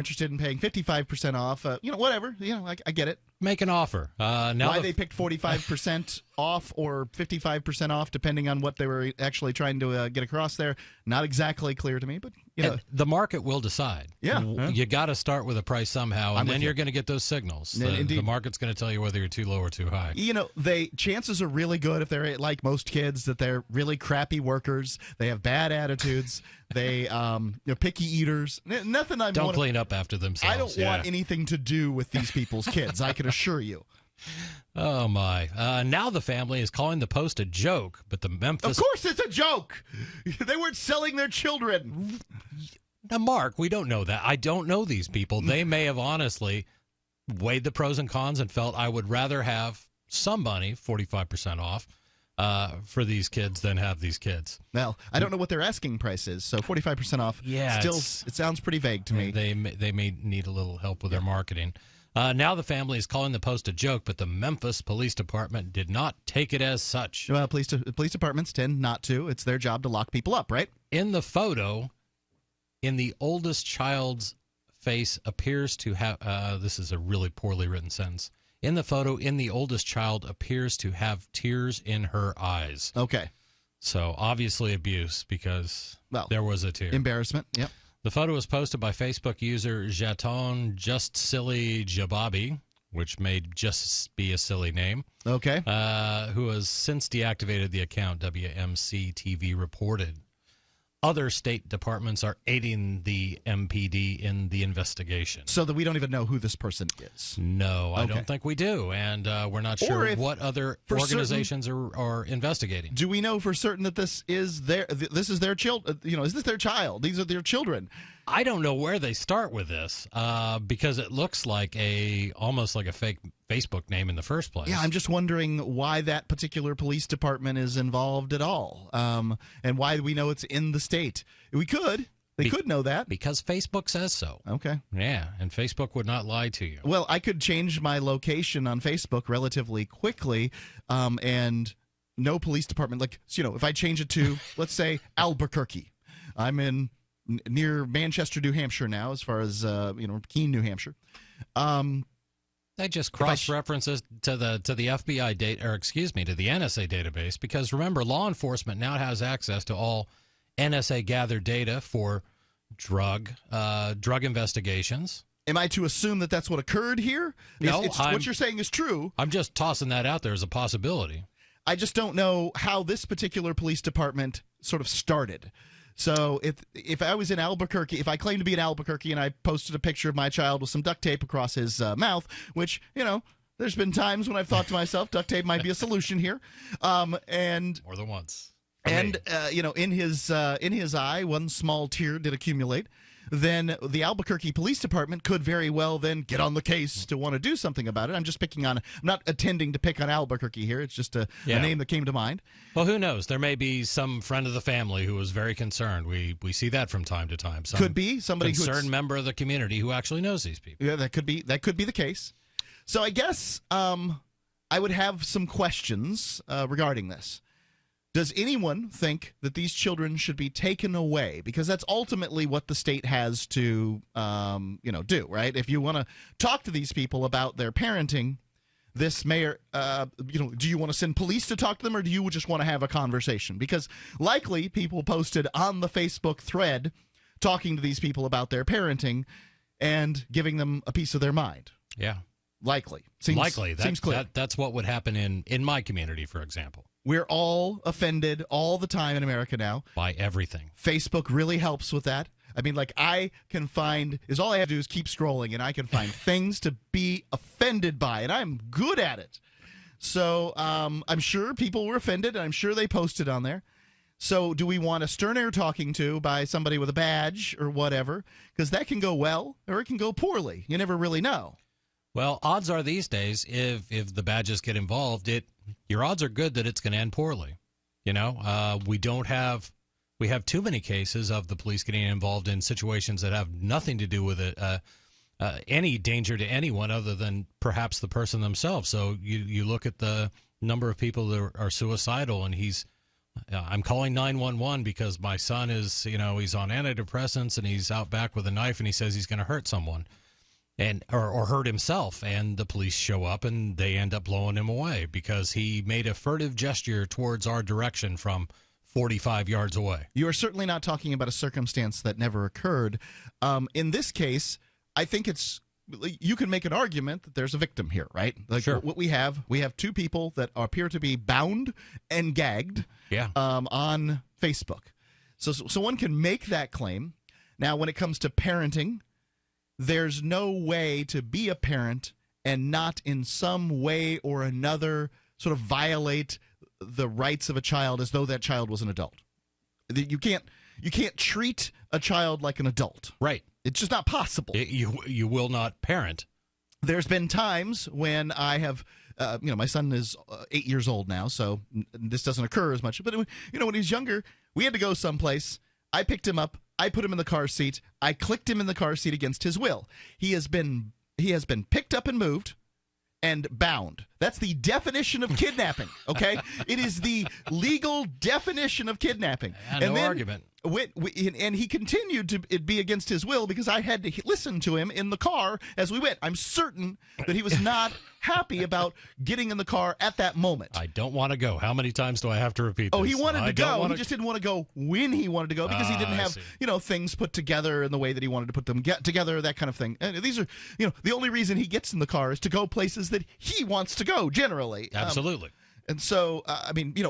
interested in paying 55% off, whatever. I get it. Make an offer. Why they picked 45% off or 55% off, depending on what they were actually trying to get across there, not exactly clear to me, but the market will decide. Yeah. You got to start with a price somehow, and then you're going to get those signals. The market's going to tell you whether you're too low or too high. Chances are really good, if they're like most kids, that they're really crappy workers. They have bad attitudes. They picky eaters. Nothing. Don't clean up after themselves. I don't want anything to do with these people's kids. I can assure you. Oh my! Now the family is calling the Post a joke, but the Memphis. Of course, it's a joke. They weren't selling their children. Now, Mark, we don't know that. I don't know these people. They may have honestly weighed the pros and cons and felt I would rather have some money, 45% off, for these kids than have these kids. Well, I don't know what their asking price is, so 45% off. Yeah, still, it sounds pretty vague to me. They may need a little help with their marketing. Now the family is calling the Post a joke, but the Memphis Police Department did not take it as such. Well, police departments tend not to. It's their job to lock people up, right? In the photo, in the oldest child's face appears to have, this is a really poorly written sentence. In the photo, in the oldest child appears to have tears in her eyes. Okay. So obviously abuse because there was a tear. Embarrassment, yep. The photo was posted by Facebook user Jaton Just Silly Jababi, which may just be a silly name. Okay. Who has since deactivated the account, WMC TV reported. Other state departments are aiding the MPD in the investigation. So that we don't even know who this person is. No, I don't think we do. And we're not sure what other organizations are investigating. Do we know for certain that this is their child? Is this their child? These are their children. I don't know where they start with this because it looks like almost like a fake Facebook name in the first place. Yeah, I'm just wondering why that particular police department is involved at all, and why we know it's in the state. They could know that. Because Facebook says so. Okay. Yeah, and Facebook would not lie to you. Well, I could change my location on Facebook relatively quickly, and no police department, if I change it to, let's say, Albuquerque. I'm in near Manchester, New Hampshire now, as far as Keene, New Hampshire. They just cross-references to the FBI data, or excuse me, to the NSA database, because remember, law enforcement now has access to all NSA gathered data for drug investigations. Am I to assume that that's what occurred here? No, what you're saying is true. I'm just tossing that out there as a possibility. I just don't know how this particular police department sort of started. So if I was in Albuquerque, if I claimed to be in Albuquerque and I posted a picture of my child with some duct tape across his mouth, which, there's been times when I've thought to myself, duct tape might be a solution here. And more than once. And, in his eye, one small tear did accumulate. Then the Albuquerque Police Department could very well then get on the case to want to do something about it. I'm not intending to pick on Albuquerque here. It's just a name that came to mind. Well, who knows? There may be some friend of the family who was very concerned. We see that from time to time. Could be somebody concerned member of the community who actually knows these people. Yeah, that could be the case. So I guess I would have some questions regarding this. Does anyone think that these children should be taken away? Because that's ultimately what the state has to, do, right? If you want to talk to these people about their parenting, this may, do you want to send police to talk to them, or do you just want to have a conversation? Because likely people posted on the Facebook thread talking to these people about their parenting and giving them a piece of their mind. Yeah. Likely. Seems clear. That's what would happen in my community, for example. We're all offended all the time in America now. By everything. Facebook really helps with that. I mean, I can find, all I have to do is keep scrolling, and I can find things to be offended by, and I'm good at it. So I'm sure people were offended, and I'm sure they posted on there. So do we want a stern air talking to by somebody with a badge or whatever? Because that can go well, or it can go poorly. You never really know. Well, odds are these days, if the badges get involved, your odds are good that it's going to end poorly. We have too many cases of the police getting involved in situations that have nothing to do with it, any danger to anyone other than perhaps the person themselves. So you look at the number of people that are suicidal, and he's I'm calling 911 because my son is, he's on antidepressants and he's out back with a knife and he says he's going to hurt someone or hurt himself. And the police show up and they end up blowing him away because he made a furtive gesture towards our direction from 45 yards away. You are certainly not talking about a circumstance that never occurred. In this case, I think you can make an argument that there's a victim here, right? Like sure. What we have two people that appear to be bound and gagged on Facebook. So one can make that claim. Now, when it comes to parenting, there's no way to be a parent and not in some way or another sort of violate the rights of a child as though that child was an adult. You can't treat a child like an adult. Right. It's just not possible. You will not parent. There's been times when I have, my son is 8 years old now, so this doesn't occur as much. But, when he was younger, we had to go someplace. I picked him up. I put him in the car seat. I clicked him in the car seat against his will. He has been picked up and moved and bound. That's the definition of kidnapping, okay? It is the legal definition of kidnapping. No argument. And he continued to be against his will because I had to listen to him in the car as we went. I'm certain that he was not happy about getting in the car at that moment. I don't want to go. How many times do I have to repeat this? Oh, he wanted to go. He just didn't want to go when he wanted to go because he didn't have, things put together in the way that he wanted to put them together, that kind of thing. And these are, the only reason he gets in the car is to go places that he wants to go, generally. Absolutely. And so,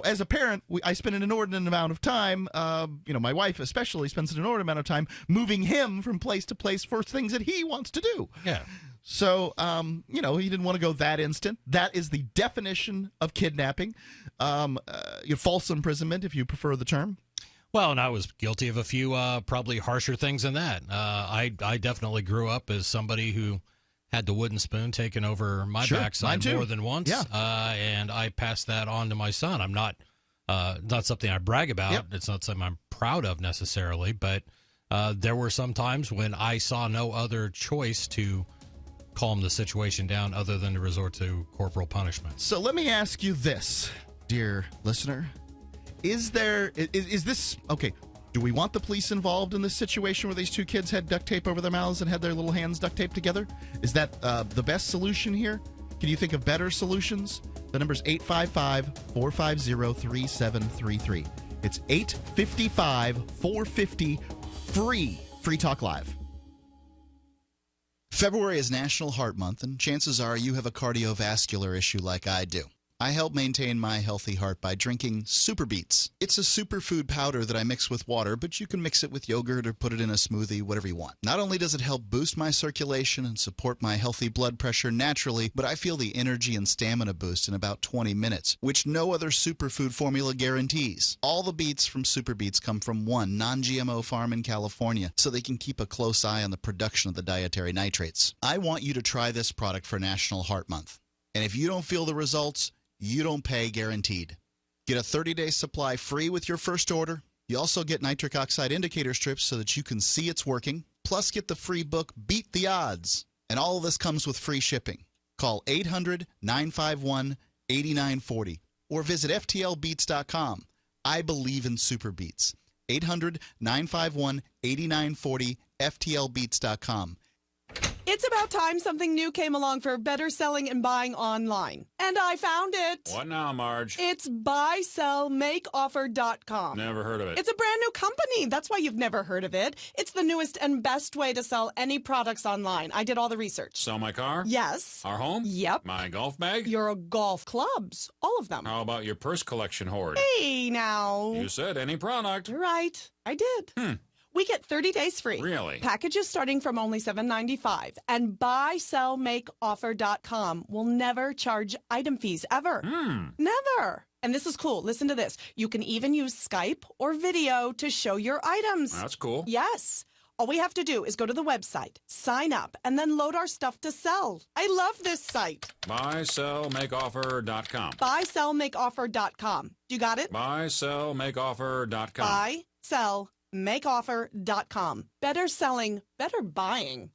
as a parent, I spend an inordinate amount of time, my wife especially spends an inordinate amount of time moving him from place to place for things that he wants to do. Yeah. So, he didn't want to go that instant. That is the definition of kidnapping. False imprisonment, if you prefer the term. Well, and I was guilty of a few probably harsher things than that. I definitely grew up as somebody who had the wooden spoon taken over my backside more than once, and I passed that on to my son. I'm not something I brag about. Yep. It's not something I'm proud of necessarily, but there were some times when I saw no other choice to calm the situation down other than to resort to corporal punishment. So let me ask you this, dear listener. Is this, okay, do we want the police involved in this situation where these two kids had duct tape over their mouths and had their little hands duct taped together? Is that the best solution here? Can you think of better solutions? The number's 855-450-3733. It's 855-450-FREE. Free Talk Live. February is National Heart Month, and chances are you have a cardiovascular issue like I do. I help maintain my healthy heart by drinking Super Beets. It's a superfood powder that I mix with water, but you can mix it with yogurt or put it in a smoothie, whatever you want. Not only does it help boost my circulation and support my healthy blood pressure naturally, but I feel the energy and stamina boost in about 20 minutes, which no other superfood formula guarantees. All the beets from Super Beets come from one non-GMO farm in California, so they can keep a close eye on the production of the dietary nitrates. I want you to try this product for National Heart Month. And if you don't feel the results, you don't pay, guaranteed. Get a 30-day supply free with your first order. You also get nitric oxide indicator strips so that you can see it's working. Plus, get the free book, Beat the Odds. And all of this comes with free shipping. Call 800-951-8940 or visit FTLbeats.com. I believe in Super Beets. 800-951-8940, FTLbeats.com. It's about time something new came along for better selling and buying online. And I found it. What now, Marge? It's buysellmakeoffer.com. Never heard of it. It's a brand new company. That's why you've never heard of it. It's the newest and best way to sell any products online. I did all the research. Sell my car? Yes. Our home? Yep. My golf bag? Your golf clubs. All of them. How about your purse collection hoard? Hey, now. You said any product. You're right. I did. We get 30 days free. Really? Packages starting from only $7.95. And buysellmakeoffer.com will never charge item fees, ever. Never. And this is cool. Listen to this. You can even use Skype or video to show your items. That's cool. Yes. All we have to do is go to the website, sign up, and then load our stuff to sell. I love this site. Buysellmakeoffer.com. Buysellmakeoffer.com. You got it? Buysellmakeoffer.com. Buysellmakeoffer.com. Better selling, better buying.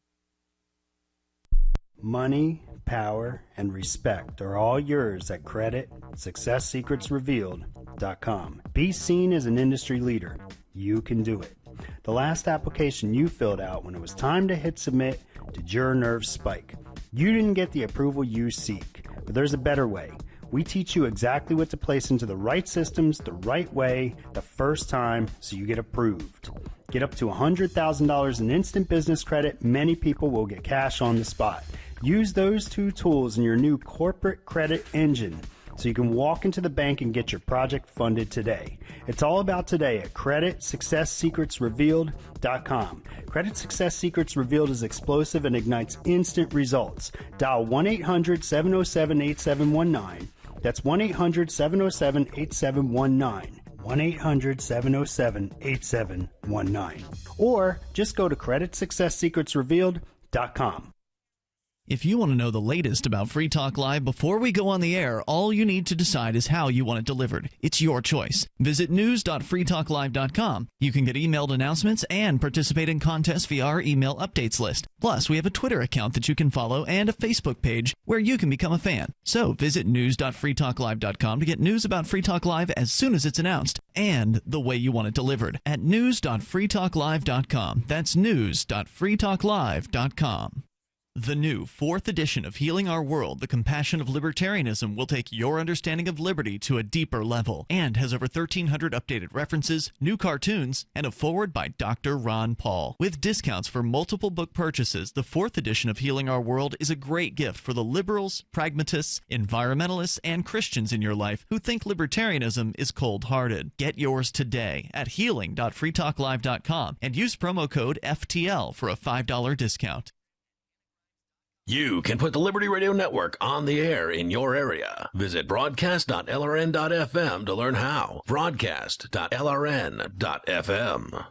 Money, power, and respect are all yours at CreditSuccessSecretsRevealed.com. Be seen as an industry leader. You can do it. The last application you filled out when it was time to hit submit, did your nerves spike? You didn't get the approval you seek, but there's a better way. We teach you exactly what to place into the right systems the right way the first time so you get approved. Get up to $100,000 in instant business credit. Many people will get cash on the spot. Use those two tools in your new corporate credit engine so you can walk into the bank and get your project funded today. It's all about today at CreditSuccessSecretsRevealed.com. Credit Success Secrets Revealed is explosive and ignites instant results. Dial 1-800-707-8719. That's 1-800-707-8719. 1-800-707-8719. Or just go to CreditSuccessSecretsRevealed.com. If you want to know the latest about Free Talk Live before we go on the air, all you need to decide is how you want it delivered. It's your choice. Visit news.freetalklive.com. You can get emailed announcements and participate in contests via our email updates list. Plus, we have a Twitter account that you can follow and a Facebook page where you can become a fan. So visit news.freetalklive.com to get news about Free Talk Live as soon as it's announced and the way you want it delivered at news.freetalklive.com. That's news.freetalklive.com. The new 4th edition of Healing Our World, The Compassion of Libertarianism, will take your understanding of liberty to a deeper level and has over 1,300 updated references, new cartoons, and a foreword by Dr. Ron Paul. With discounts for multiple book purchases, the 4th edition of Healing Our World is a great gift for the liberals, pragmatists, environmentalists, and Christians in your life who think libertarianism is cold-hearted. Get yours today at healing.freetalklive.com and use promo code FTL for a $5 discount. You can put the Liberty Radio Network on the air in your area. Visit broadcast.lrn.fm to learn how. Broadcast.lrn.fm.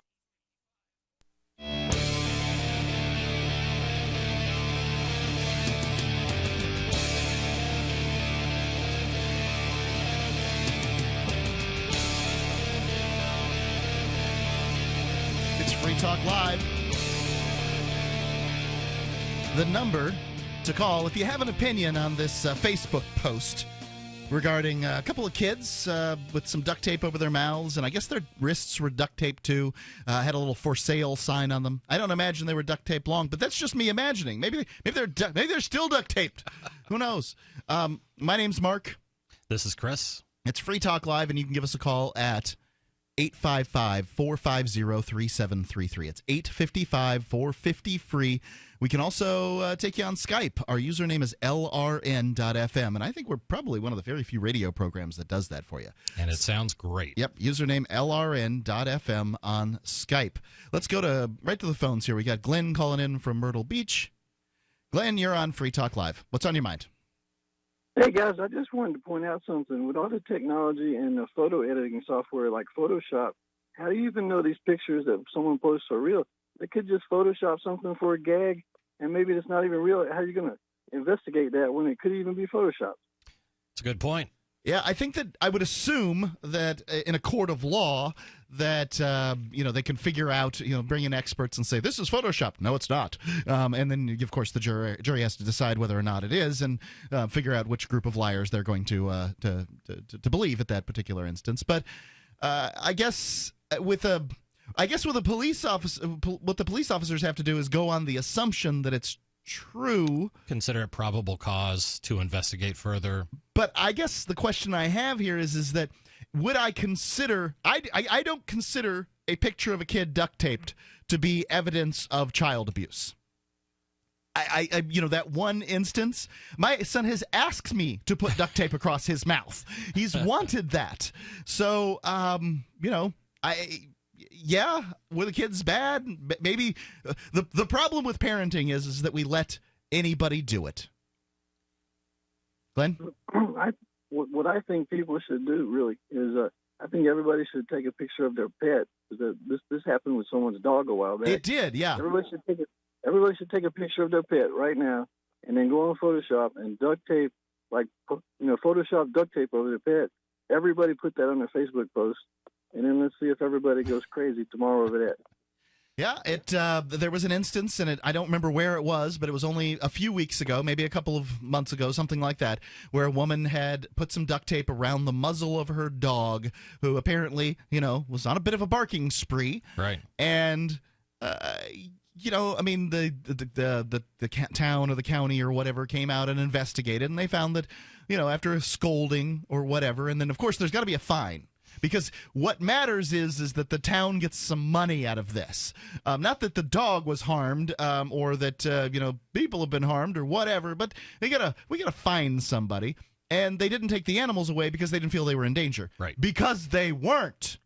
It's Free Talk Live. The number to call if you have an opinion on this Facebook post regarding a couple of kids with some duct tape over their mouths, and I guess their wrists were duct taped too. Had a little for sale sign on them. I don't imagine they were duct taped long, but that's just me imagining. Maybe they're still duct taped. Who knows? My name's Mark. This is Chris. It's Free Talk Live, and you can give us a call at 855-450-3733. It's 855-450-FREE. We can also take you on Skype. Our username is LRN.FM, and I think we're probably one of the very few radio programs that does that for you. And it sounds great. Yep, username LRN.FM on Skype. Let's go right to the phones here. We got Glenn calling in from Myrtle Beach. Glenn, you're on Free Talk Live. What's on your mind? Hey, guys, I just wanted to point out something. With all the technology and the photo editing software like Photoshop, how do you even know these pictures that someone posts are real? They could just Photoshop something for a gag, and maybe it's not even real. How are you going to investigate that when it could even be Photoshopped? It's a good point. Yeah, I think that I would assume that in a court of law that they can figure out, bring in experts and say this is Photoshop. No, it's not. And then of course the jury has to decide whether or not it is, and figure out which group of liars they're going to believe at that particular instance. But I guess with a police officer, what the police officers have to do is go on the assumption that it's true. Consider it probable cause to investigate further. But I guess the question I have here is that would I consider I don't consider a picture of a kid duct taped to be evidence of child abuse. I that one instance, my son has asked me to put duct tape across his mouth. He's wanted that. So, yeah, were the kids bad? Maybe the problem with parenting is that we let anybody do it. Glenn? What I think people should do really is I think everybody should take a picture of their pet. This happened with someone's dog a while back. It did, yeah. Everybody should take a picture of their pet right now, and then go on Photoshop and duct tape, Photoshop duct tape over their pet. Everybody put that on their Facebook post. And then let's see if everybody goes crazy tomorrow over that. Yeah, there was an instance, and I don't remember where it was, but it was only a few weeks ago, maybe a couple of months ago, something like that, where a woman had put some duct tape around the muzzle of her dog, who apparently, was on a bit of a barking spree. Right. And, I mean, the town or the county or whatever came out and investigated, and they found that, after a scolding or whatever, and then, of course, there's got to be a fine. Because what matters is that the town gets some money out of this. Not that the dog was harmed or that people have been harmed or whatever, but we gotta find somebody. And they didn't take the animals away because they didn't feel they were in danger. Right. Because they weren't.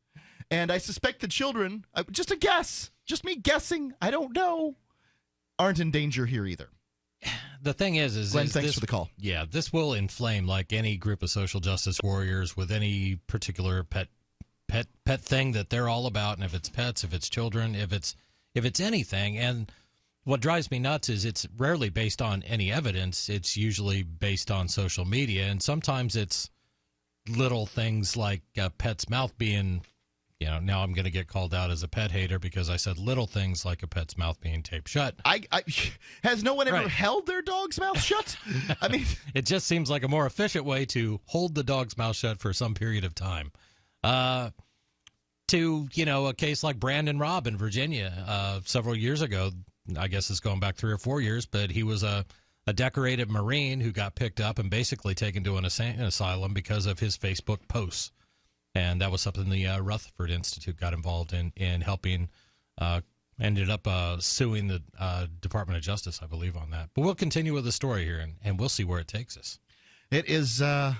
And I suspect the children, just a guess, just me guessing, I don't know, aren't in danger here either. The thing is Glenn, thanks this, for the call. Yeah, this will inflame like any group of social justice warriors with any particular pet thing that they're all about. And if it's pets, if it's children, if it's anything. And what drives me nuts is it's rarely based on any evidence. It's usually based on social media, and sometimes it's little things like a pet's mouth being. Now I'm going to get called out as a pet hater because I said little things like a pet's mouth being taped shut. Has no one ever Right. held their dog's mouth shut? I mean, it just seems like a more efficient way to hold the dog's mouth shut for some period of time. To a case like Brandon Robb in Virginia several years ago, I guess it's going back 3 or 4 years, but he was a decorated Marine who got picked up and basically taken to an asylum because of his Facebook posts. And that was something the Rutherford Institute got involved in helping, ended up suing the Department of Justice, I believe, on that. But we'll continue with the story here, and we'll see where it takes us. it is, I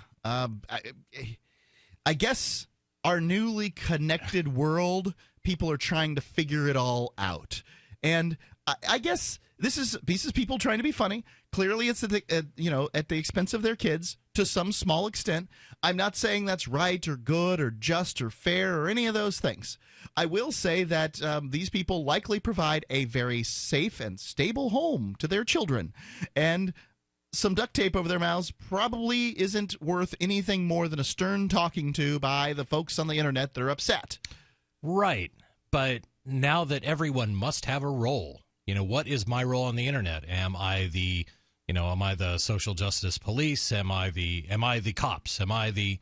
guess, our newly connected world, people are trying to figure it all out. And I guess this is people trying to be funny. Clearly, it's at the expense of their kids to some small extent. I'm not saying that's right or good or just or fair or any of those things. I will say that these people likely provide a very safe and stable home to their children, and some duct tape over their mouths probably isn't worth anything more than a stern talking to by the folks on the internet that are upset. Right. But now that everyone must have a role, what is my role on the internet? Am I the social justice police? Am I the cops? Am I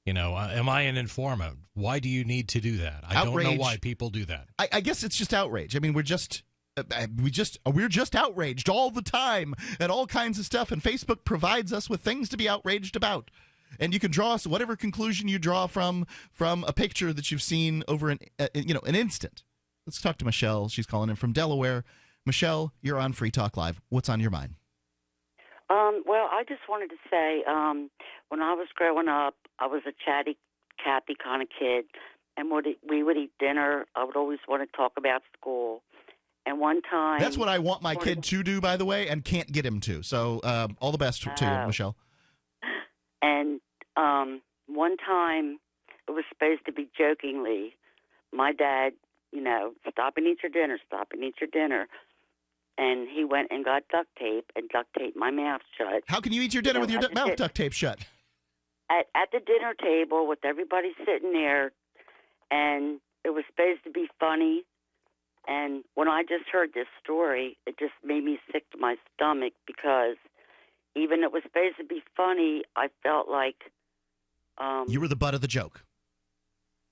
am I an informant? Why do you need to do that? I Outrage. don't know why people do that. I guess it's just outrage. I mean, we're just outraged all the time at all kinds of stuff, and Facebook provides us with things to be outraged about. And you can draw us whatever conclusion you draw from a picture that you've seen over an instant. Let's talk to Michelle. She's calling in from Delaware. Michelle, you're on Free Talk Live. What's on your mind? Well, I just wanted to say, when I was growing up, I was a chatty Cathy kind of kid, and we would eat dinner. I would always want to talk about school. And one time... That's what I want my kid to do, by the way, and can't get him to. So all the best to you, Michelle. And one time, it was supposed to be jokingly, my dad, stop and eat your dinner. And he went and got duct tape and duct taped my mouth shut. How can you eat your dinner with your mouth duct tape shut? At the dinner table with everybody sitting there, and it was supposed to be funny. And when I just heard this story, it just made me sick to my stomach because even it was supposed to be funny, I felt like... you were the butt of the joke.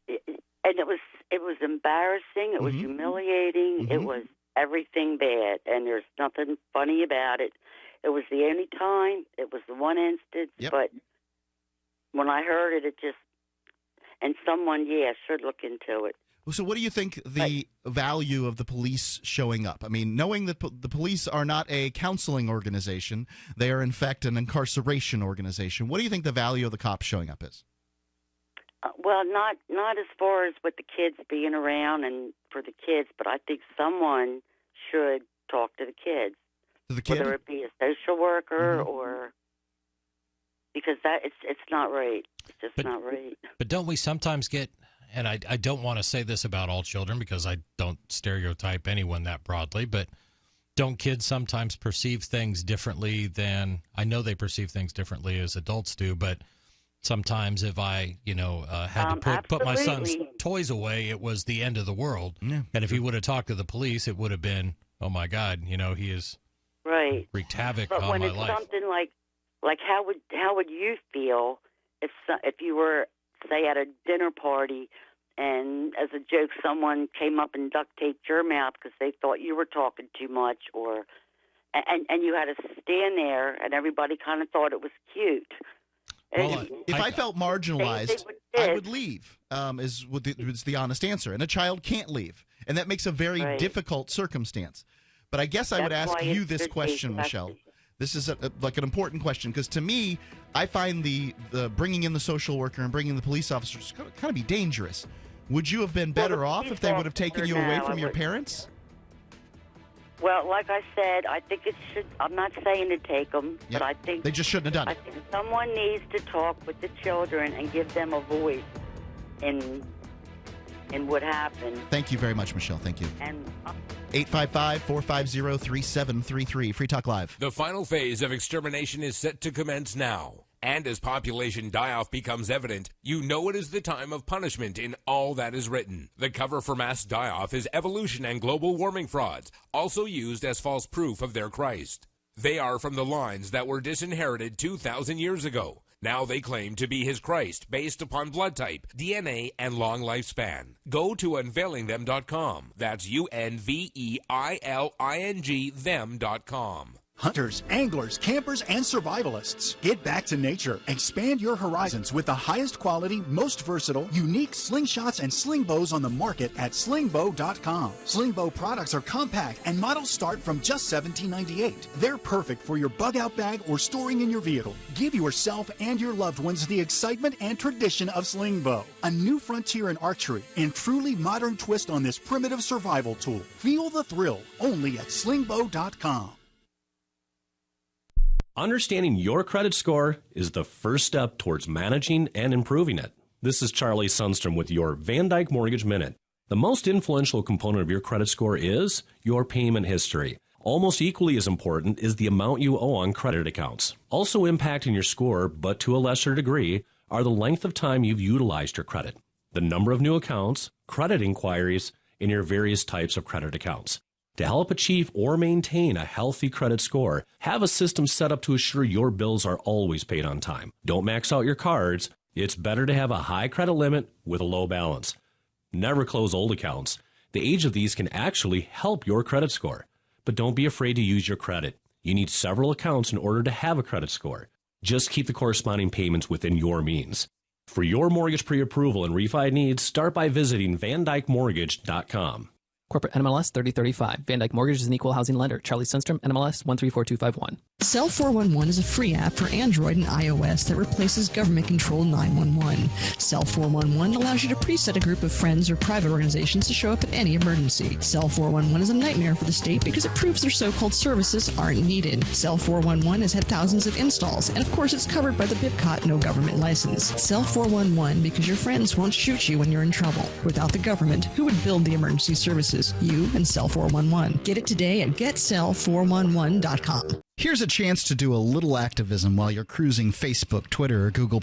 And it was embarrassing. It was humiliating. Mm-hmm. It was everything bad, and there's nothing funny about it. It was the only time. It was the one instance, but when I heard it, and someone, should look into it. So what do you think the value of the police showing up? I mean, knowing that the police are not a counseling organization, they are, in fact, an incarceration organization. What do you think the value of the cops showing up is? Well, not as far as with the kids being around and for the kids, but I think someone should talk to the kids. To the kid? Whether it be a social worker or... Because it's not right. It's just not right. But don't we sometimes get... And I don't want to say this about all children because I don't stereotype anyone that broadly, but don't kids sometimes perceive things differently than... I know they perceive things differently as adults do, but sometimes if I, had to put my son's toys away, it was the end of the world. Yeah. And if he would have talked to the police, it would have been, oh my God, he has Right. wreaked havoc But on when my it's life. something like how would you feel if you were, say, at a dinner party and as a joke someone came up and duct taped your mouth because they thought you were talking too much, or and you had to stand there and everybody kind of thought it was cute. Well, If I felt marginalized, I would leave. Is the honest answer, and a child can't leave, and that makes a very difficult circumstance. But I guess I would That's ask why you it this should be question, Michelle. This is like an important question, because to me, I find the bringing in the social worker and bringing in the police officers kind of be dangerous. Would you have been better off if they would have taken you away from your parents? Well, like I said, I think it should. I'm not saying to take them, but I think they just shouldn't have done I it. think someone needs to talk with the children and give them a voice in what happened. Thank you very much, Michelle. Thank you. And 855-450-3733. Free Talk Live. The final phase of extermination is set to commence now. And as population die-off becomes evident, you know it is the time of punishment in all that is written. The cover for mass die-off is evolution and global warming frauds, also used as false proof of their Christ. They are from the lines that were disinherited 2,000 years ago. Now they claim to be his Christ based upon blood type, DNA, and long lifespan. Go to unveilingthem.com. That's UNVEILING them.com. Hunters, anglers, campers, and survivalists. Get back to nature. Expand your horizons with the highest quality, most versatile, unique slingshots and sling bows on the market at slingbow.com. Sling bow products are compact and models start from just $17.98. They're perfect for your bug out bag or storing in your vehicle. Give yourself and your loved ones the excitement and tradition of sling bow. A new frontier in archery and truly modern twist on this primitive survival tool. Feel the thrill only at slingbow.com. Understanding your credit score is the first step towards managing and improving it. This is Charlie Sundstrom with your Van Dyke Mortgage Minute. The most influential component of your credit score is your payment history. Almost equally as important is the amount you owe on credit accounts. Also impacting your score, but to a lesser degree, are the length of time you've utilized your credit, the number of new accounts, credit inquiries, and your various types of credit accounts. To help achieve or maintain a healthy credit score, have a system set up to assure your bills are always paid on time. Don't max out your cards. It's better to have a high credit limit with a low balance. Never close old accounts. The age of these can actually help your credit score. But don't be afraid to use your credit. You need several accounts in order to have a credit score. Just keep the corresponding payments within your means. For your mortgage pre-approval and refi needs, start by visiting VanDykeMortgage.com. Corporate NMLS 3035. Van Dyke Mortgage is an equal housing lender. Charlie Sundstrom, NMLS 134251. Cell 411 is a free app for Android and iOS that replaces government-controlled 911. Cell 411 allows you to preset a group of friends or private organizations to show up at any emergency. Cell 411 is a nightmare for the state because it proves their so-called services aren't needed. Cell 411 has had thousands of installs, and of course it's covered by the BIPCOT no government license. Cell 411 because your friends won't shoot you when you're in trouble. Without the government, who would build the emergency services? You and Cell 411. Get it today at getcell411.com. Here's a chance to do a little activism while you're cruising Facebook, Twitter, or Google+.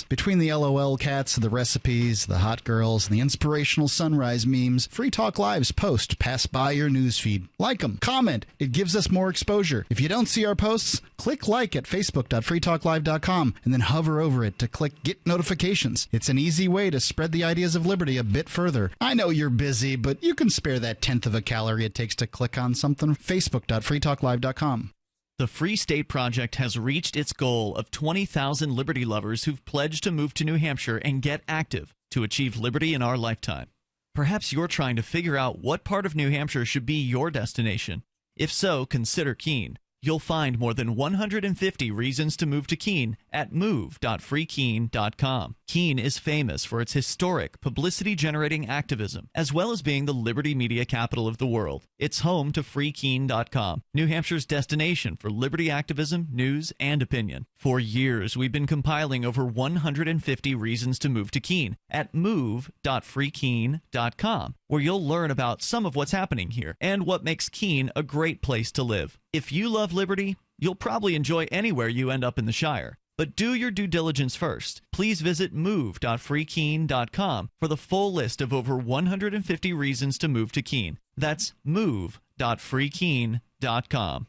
Between the LOL cats, the recipes, the hot girls, and the inspirational sunrise memes, Free Talk Live's posts pass by your newsfeed. Like them, comment. It gives us more exposure. If you don't see our posts, click like at facebook.freetalklive.com and then hover over it to click Get Notifications. It's an easy way to spread the ideas of liberty a bit further. I know you're busy, but you can spare that tenth of a calorie it takes to click on something. Facebook.freetalklive.com. The Free State Project has reached its goal of 20,000 liberty lovers who've pledged to move to New Hampshire and get active to achieve liberty in our lifetime. Perhaps you're trying to figure out what part of New Hampshire should be your destination. If so, consider Keene. You'll find more than 150 reasons to move to Keene at move.freekeene.com. Keene is famous for its historic, publicity-generating activism, as well as being the liberty media capital of the world. It's home to freekeene.com, New Hampshire's destination for liberty activism, news, and opinion. For years, we've been compiling over 150 reasons to move to Keene at move.freekeene.com, where you'll learn about some of what's happening here and what makes Keene a great place to live. If you love liberty, you'll probably enjoy anywhere you end up in the Shire. But do your due diligence first. Please visit move.freekeen.com for the full list of over 150 reasons to move to Keene. That's move.freekeen.com.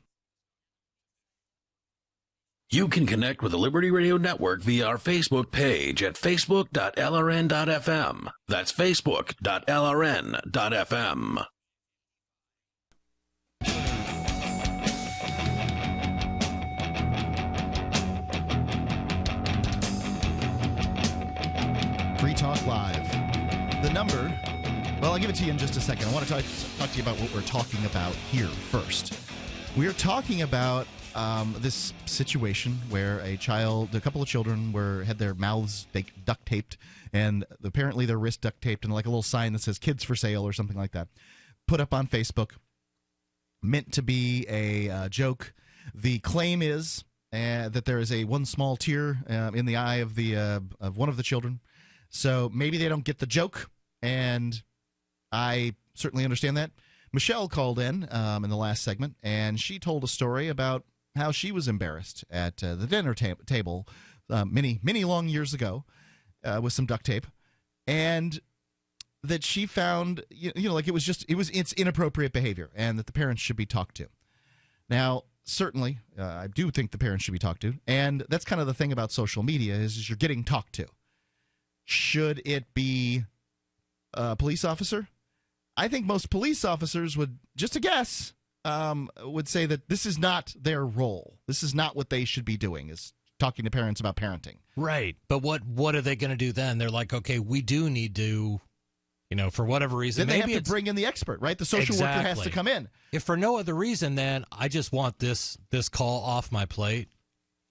You can connect with the Liberty Radio Network via our Facebook page at facebook.lrn.fm. That's facebook.lrn.fm. Free Talk Live. The number, well, I'll give it to you in just a second. I want to talk to you about what we're talking about here first. We're talking about this situation where a couple of children had their mouths duct taped, and apparently their wrist duct taped, and like a little sign that says "Kids for Sale" or something like that, put up on Facebook, meant to be a joke. The claim is that there is one small tear in the eye of one of the children. So maybe they don't get the joke, and I certainly understand that. Michelle called in the last segment, and she told a story about how she was embarrassed at the dinner table many long years ago with some duct tape, and that she found like it's inappropriate behavior, and that the parents should be talked to. Now, certainly, I do think the parents should be talked to, and that's kind of the thing about social media is you're getting talked to. Should it be a police officer? I think most police officers would, just a guess, would say that this is not their role. This is not what they should be doing, is talking to parents about parenting. Right. But what are they going to do then? They're like, okay, we do need to, for whatever reason. Then they maybe have to bring in the expert, right? The social worker has to come in. If for no other reason, then I just want this call off my plate.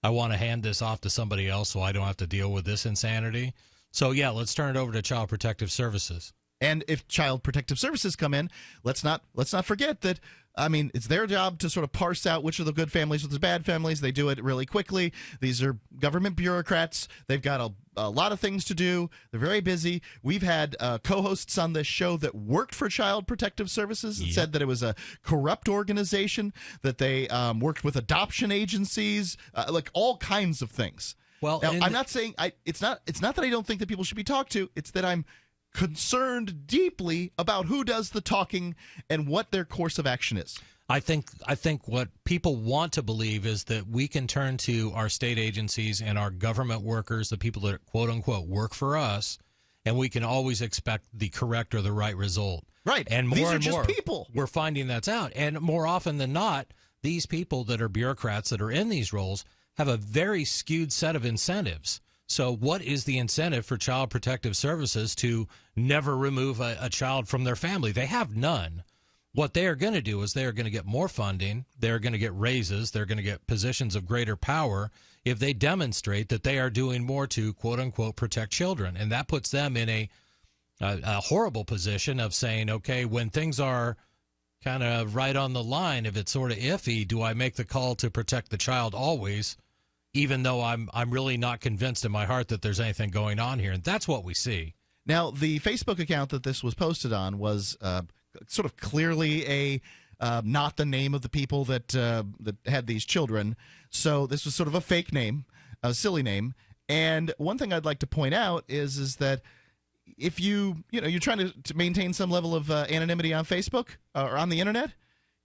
I want to hand this off to somebody else so I don't have to deal with this insanity. So, yeah, let's turn it over to Child Protective Services. And if Child Protective Services come in, let's not forget that, it's their job to sort of parse out which are the good families with the bad families. They do it really quickly. These are government bureaucrats. They've got a lot of things to do. They're very busy. We've had co-hosts on this show that worked for Child Protective Services and said that it was a corrupt organization, that they worked with adoption agencies, like all kinds of things. Well, now, I'm not saying it's not that I don't think that people should be talked to. It's that I'm concerned deeply about who does the talking and what their course of action is. I think what people want to believe is that we can turn to our state agencies and our government workers, the people that quote unquote work for us, and we can always expect the correct or the right result. Right. And more these are and just more, people. We're finding that's out. And more often than not, these people that are bureaucrats that are in these roles have a very skewed set of incentives. So what is the incentive for Child Protective Services to never remove a child from their family? They have none. What they are going to do is they are going to get more funding. They're going to get raises. They're going to get positions of greater power if they demonstrate that they are doing more to, quote unquote, protect children. And that puts them in a horrible position of saying, okay, when things are kind of right on the line, if it's sort of iffy, do I make the call to protect the child always, even though I'm really not convinced in my heart that there's anything going on here? And that's what we see. Now, the Facebook account that this was posted on was sort of clearly not the name of the people that had these children. So this was sort of a fake name, a silly name. And one thing I'd like to point out is that if you're trying to maintain some level of anonymity on Facebook or on the internet,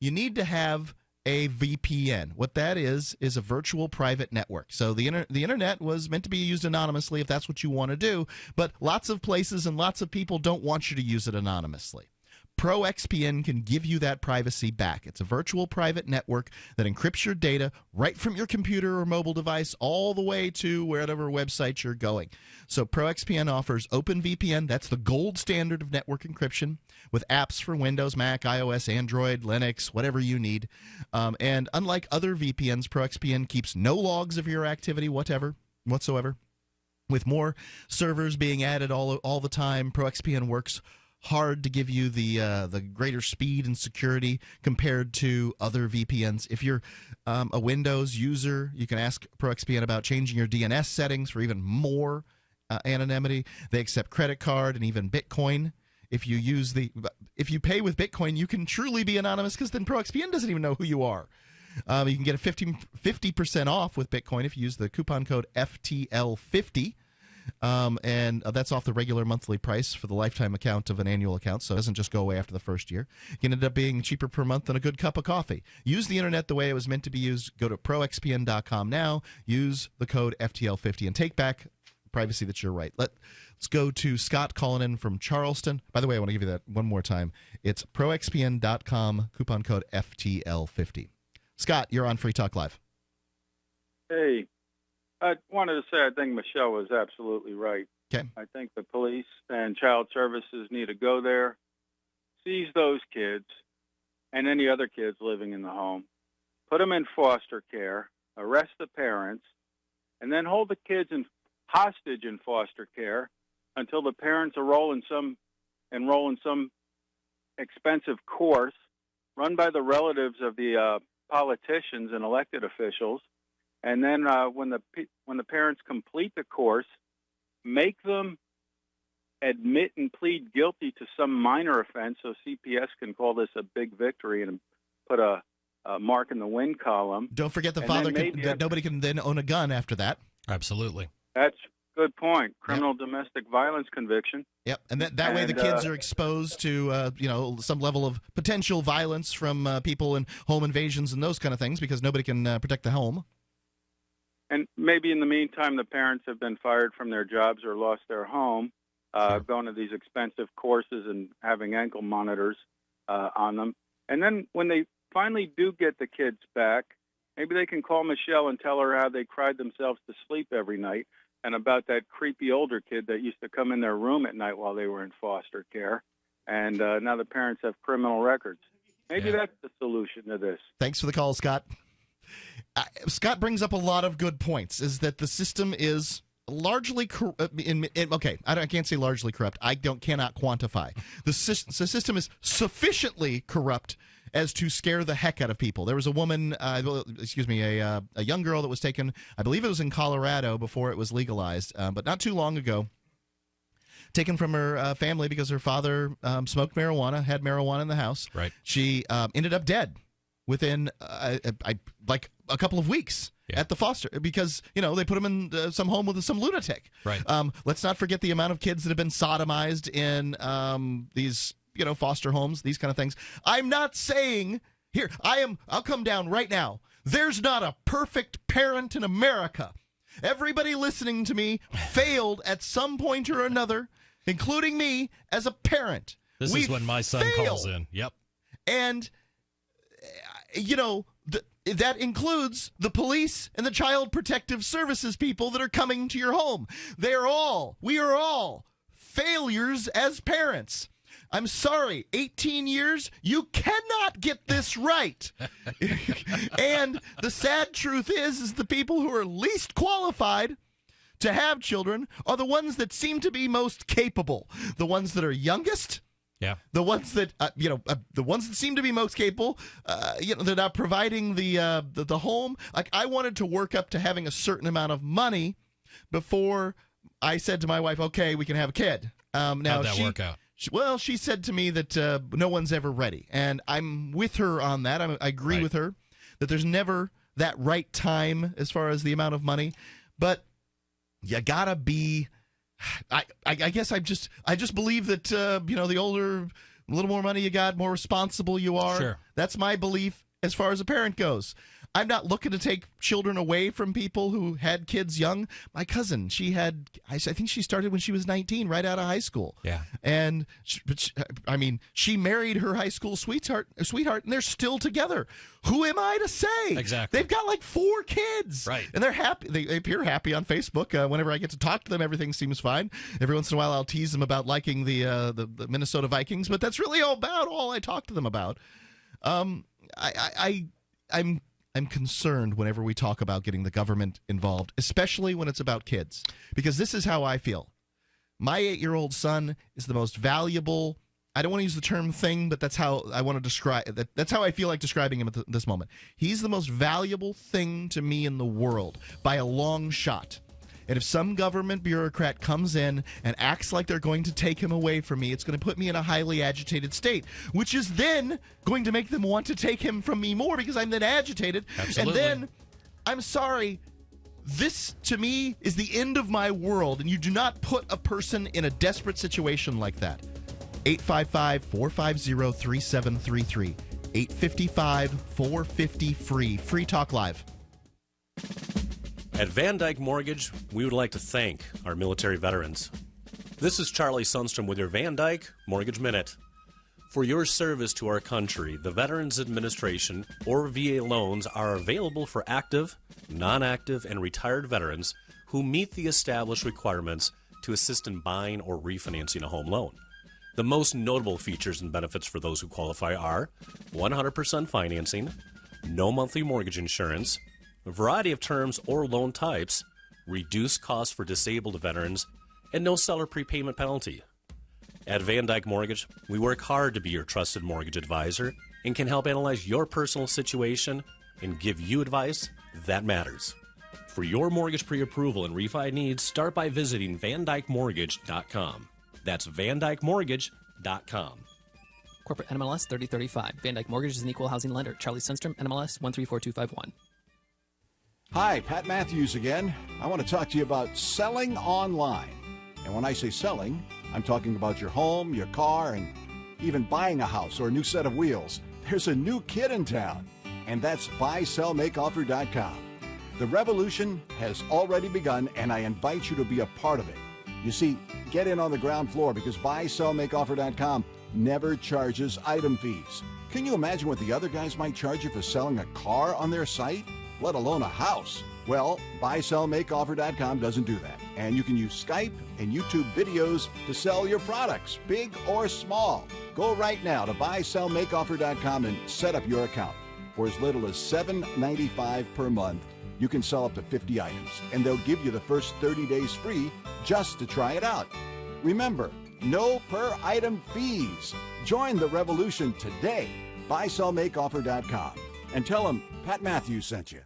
you need to have a VPN. What that is a virtual private network. So the internet was meant to be used anonymously if that's what you want to do, but lots of places and lots of people don't want you to use it anonymously. ProXPN can give you that privacy back. It's a virtual private network that encrypts your data right from your computer or mobile device all the way to wherever website you're going. So ProXPN offers OpenVPN. That's the gold standard of network encryption with apps for Windows, Mac, iOS, Android, Linux, whatever you need. And unlike other VPNs, ProXPN keeps no logs of your activity whatsoever. With more servers being added all the time, ProXPN works hard to give you the greater speed and security compared to other VPNs. If you're a Windows user, you can ask ProXPN about changing your DNS settings for even more anonymity. They accept credit card and even Bitcoin. If you pay with Bitcoin, you can truly be anonymous because then ProXPN doesn't even know who you are. You can get a 50% off with Bitcoin if you use the coupon code FTL50. And that's off the regular monthly price for the lifetime account of an annual account, so it doesn't just go away after the first year. It can end up being cheaper per month than a good cup of coffee. Use the internet the way it was meant to be used. Go to proxpn.com now, use the code FTL50, and take back privacy that's your right. Let's go to Scott calling in from Charleston. By the way, I want to give you that one more time. It's proxpn.com, coupon code FTL50. Scott, you're on Free Talk Live. Hey. I wanted to say I think Michelle was absolutely right. Okay. I think the police and child services need to go there, seize those kids and any other kids living in the home, put them in foster care, arrest the parents, and then hold the kids hostage in foster care until the parents enroll in some expensive course run by the relatives of the politicians and elected officials. And then when the parents complete the course, make them admit and plead guilty to some minor offense so CPS can call this a big victory and put a mark in the win column. Don't forget nobody can then own a gun after that. Absolutely. That's a good point. Criminal domestic violence conviction. Yep, and that way the kids are exposed to some level of potential violence from people and home invasions and those kind of things because nobody can protect the home. And maybe in the meantime, the parents have been fired from their jobs or lost their home, going to these expensive courses and having ankle monitors on them. And then when they finally do get the kids back, maybe they can call Michelle and tell her how they cried themselves to sleep every night and about that creepy older kid that used to come in their room at night while they were in foster care. And now the parents have criminal records. Maybe that's the solution to this. Thanks for the call, Scott. Scott brings up a lot of good points, is that the system is largely I can't say largely corrupt. I cannot quantify. The system is sufficiently corrupt as to scare the heck out of people. There was a woman, a young girl that was taken, I believe it was in Colorado before it was legalized, but not too long ago, taken from her family because her father smoked marijuana, had marijuana in the house. Right. She ended up dead within like a couple of weeks at the foster, because they put them in some home with some lunatic. Right. Let's not forget the amount of kids that have been sodomized in these foster homes, these kind of things. I'm not saying here. I'll come down right now. There's not a perfect parent in America. Everybody listening to me failed at some point or another, including me as a parent. This is when my son calls in. Yep. And that includes the police and the child protective services people that are coming to your home. We are all failures as parents. I'm sorry, 18 years, you cannot get this right. And the sad truth is the people who are least qualified to have children are the ones that seem to be most capable, the ones that are youngest. Yeah, the ones that the ones that seem to be most capable, they're not providing the home. Like, I wanted to work up to having a certain amount of money before I said to my wife, "Okay, we can have a kid." Now, how'd that work out? She said to me that no one's ever ready, and I'm with her on that. I agree with her that there's never that right time as far as the amount of money, but you gotta be. I guess I just believe that the older, a little more money you got, more responsible you are. Sure. That's my belief as far as a parent goes. I'm not looking to take children away from people who had kids young. My cousin, I think she started when she was 19, right out of high school. Yeah. And she married her high school sweetheart, and they're still together. Who am I to say? Exactly. They've got like 4 kids. Right. And they're happy. They appear happy on Facebook. Whenever I get to talk to them, everything seems fine. Every once in a while, I'll tease them about liking the Minnesota Vikings, but that's really about all I talk to them about. I'm concerned whenever we talk about getting the government involved, especially when it's about kids, because this is how I feel. My 8-year-old son is the most valuable. I don't want to use the term thing, but that's how I want to describe. That's how I feel like describing him at this moment. He's the most valuable thing to me in the world by a long shot. And if some government bureaucrat comes in and acts like they're going to take him away from me, it's going to put me in a highly agitated state, which is then going to make them want to take him from me more because I'm then agitated. Absolutely. And then, I'm sorry, this to me is the end of my world, and you do not put a person in a desperate situation like that. 855-450-3733. 855-450-FREE. Free Talk Live. At Van Dyke Mortgage, we would like to thank our military veterans. This is Charlie Sundstrom with your Van Dyke Mortgage Minute. For your service to our country, the Veterans Administration or VA loans are available for active, non-active, and retired veterans who meet the established requirements to assist in buying or refinancing a home loan. The most notable features and benefits for those who qualify are 100% financing, no monthly mortgage insurance, a variety of terms or loan types, reduced costs for disabled veterans, and no seller prepayment penalty. At Van Dyke Mortgage, we work hard to be your trusted mortgage advisor and can help analyze your personal situation and give you advice that matters. For your mortgage pre-approval and refi needs, start by visiting VanDykeMortgage.com. That's VanDykeMortgage.com. Corporate NMLS 3035. Van Dyke Mortgage is an equal housing lender. Charlie Sundstrom, NMLS 134251. Hi, Pat Matthews again. I want to talk to you about selling online. And when I say selling, I'm talking about your home, your car, and even buying a house or a new set of wheels. There's a new kid in town, and that's buysellmakeoffer.com. The revolution has already begun, and I invite you to be a part of it. You see, get in on the ground floor because buysellmakeoffer.com never charges item fees. Can you imagine what the other guys might charge you for selling a car on their site, let alone a house? Well, buysellmakeoffer.com doesn't do that. And you can use Skype and YouTube videos to sell your products, big or small. Go right now to buysellmakeoffer.com and set up your account. For as little as $7.95 per month, you can sell up to 50 items, and they'll give you the first 30 days free just to try it out. Remember, no per item fees. Join the revolution today. buysellmakeoffer.com and tell them Pat Matthews sent you.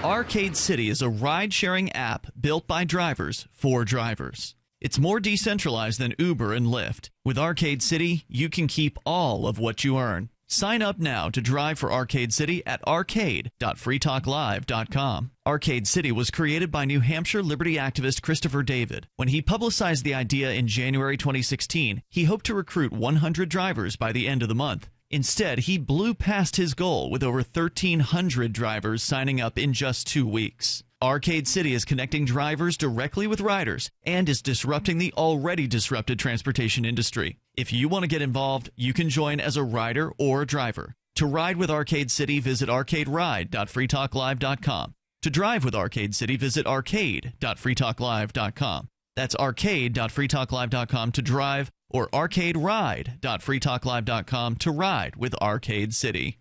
Arcade City is a ride-sharing app built by drivers for drivers. It's more decentralized than Uber and Lyft. With Arcade City, you can keep all of what you earn. Sign up now to drive for Arcade City at arcade.freetalklive.com. Arcade City was created by New Hampshire liberty activist Christopher David. When he publicized the idea in January 2016, he hoped to recruit 100 drivers by the end of the month. Instead, he blew past his goal with over 1,300 drivers signing up in just 2 weeks. Arcade City is connecting drivers directly with riders and is disrupting the already disrupted transportation industry. If you want to get involved, you can join as a rider or a driver. To ride with Arcade City, visit arcaderide.freetalklive.com. To drive with Arcade City, visit arcade.freetalklive.com. That's arcade.freetalklive.com to drive, or arcaderide.freetalklive.com to ride with Arcade City.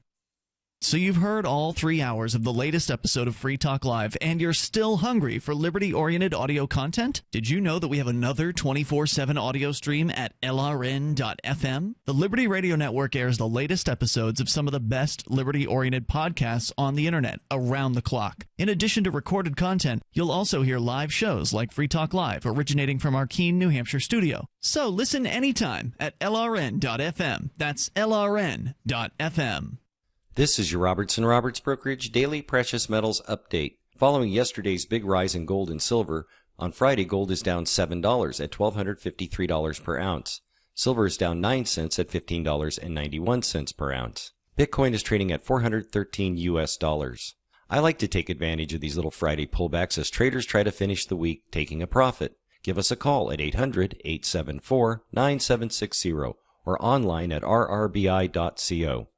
So you've heard all 3 hours of the latest episode of Free Talk Live, and you're still hungry for liberty-oriented audio content? Did you know that we have another 24/7 audio stream at LRN.FM? The Liberty Radio Network airs the latest episodes of some of the best liberty-oriented podcasts on the internet around the clock. In addition to recorded content, you'll also hear live shows like Free Talk Live, originating from our Keene, New Hampshire studio. So listen anytime at LRN.FM. That's LRN.FM. This is your Robertson Roberts Brokerage Daily Precious Metals Update. Following yesterday's big rise in gold and silver, on Friday gold is down $7 at $1,253 per ounce. Silver is down 9 cents at $15.91 per ounce. Bitcoin is trading at $413 US. I like to take advantage of these little Friday pullbacks as traders try to finish the week taking a profit. Give us a call at 800-874-9760 or online at rrbi.co.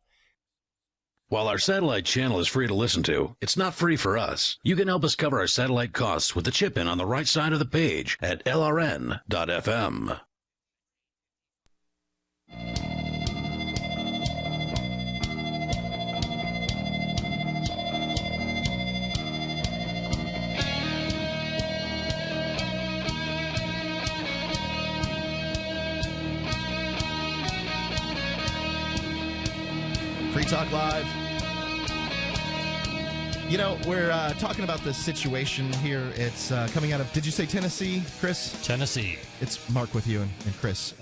While our satellite channel is free to listen to, it's not free for us. You can help us cover our satellite costs with the chip-in on the right side of the page at lrn.fm. Free Talk Live. You know, we're talking about this situation here. It's coming out of, did you say Tennessee, Chris? Tennessee. It's Mark with you and Chris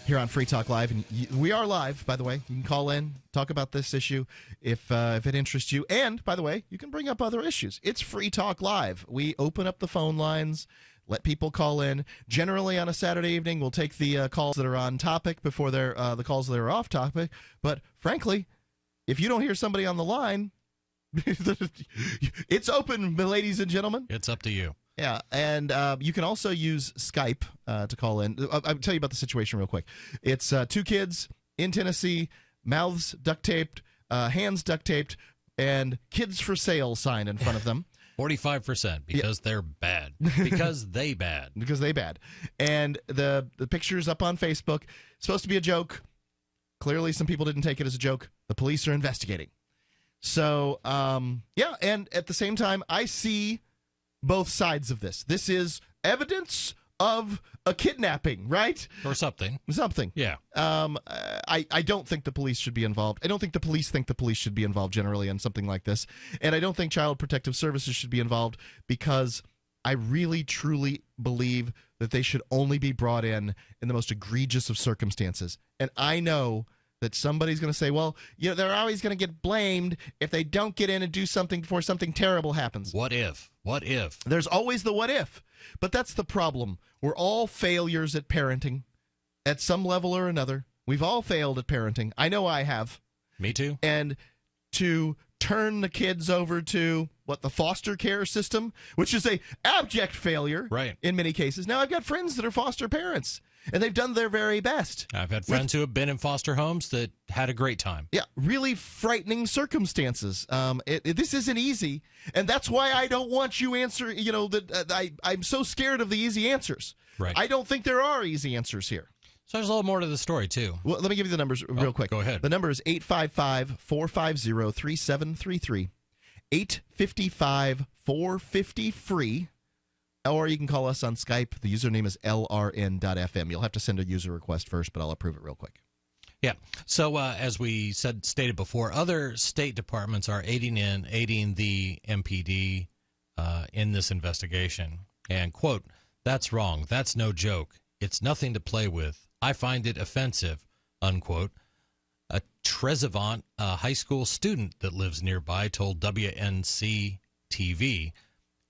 here on Free Talk Live. And we are live, by the way. You can call in, talk about this issue if it interests you. And, by the way, you can bring up other issues. It's Free Talk Live. We open up the phone lines, let people call in. Generally, on a Saturday evening, we'll take the calls that are on topic before they're the calls that are off topic. But, frankly, if you don't hear somebody on the line, it's open, ladies and gentlemen. It's up to you. Yeah, and you can also use Skype to call in. I'll tell you about the situation real quick. It's two kids in Tennessee, mouths duct taped, hands duct taped, and kids for sale sign in front of them. 45% because they're bad. Because they bad. Because they bad. And the picture's up on Facebook. It's supposed to be a joke. Clearly, some people didn't take it as a joke. The police are investigating. So, yeah, and at the same time, I see both sides of this. This is evidence of a kidnapping, right? Or something. Something. Yeah. I don't think the police should be involved. I don't think the police should be involved generally in something like this. And I don't think Child Protective Services should be involved because I really, truly believe that they should only be brought in the most egregious of circumstances. And I know that somebody's going to say, well, you know, they're always going to get blamed if they don't get in and do something before something terrible happens. What if? What if? There's always the what if. But that's the problem. We're all failures at parenting at some level or another. We've all failed at parenting. I know I have. Me too. And to turn the kids over to the foster care system, which is a abject failure in many cases. Now, I've got friends that are foster parents, and they've done their very best. I've had friends who have been in foster homes that had a great time. Yeah, really frightening circumstances. This isn't easy, and that's why I don't want you answer. You know that I'm so scared of the easy answers. Right. I don't think there are easy answers here. So there's a little more to the story too. Well, let me give you the numbers real quick. Go ahead. The number is 855-450-3733. 855-450-FREE. Or you can call us on Skype. The username is lrn.fm. You'll have to send a user request first, but I'll approve it real quick. Yeah. So as we stated before, other state departments are aiding the MPD in this investigation. And, quote, "That's wrong. That's no joke. It's nothing to play with. I find it offensive," unquote. A Trezevant high school student that lives nearby told WNC TV,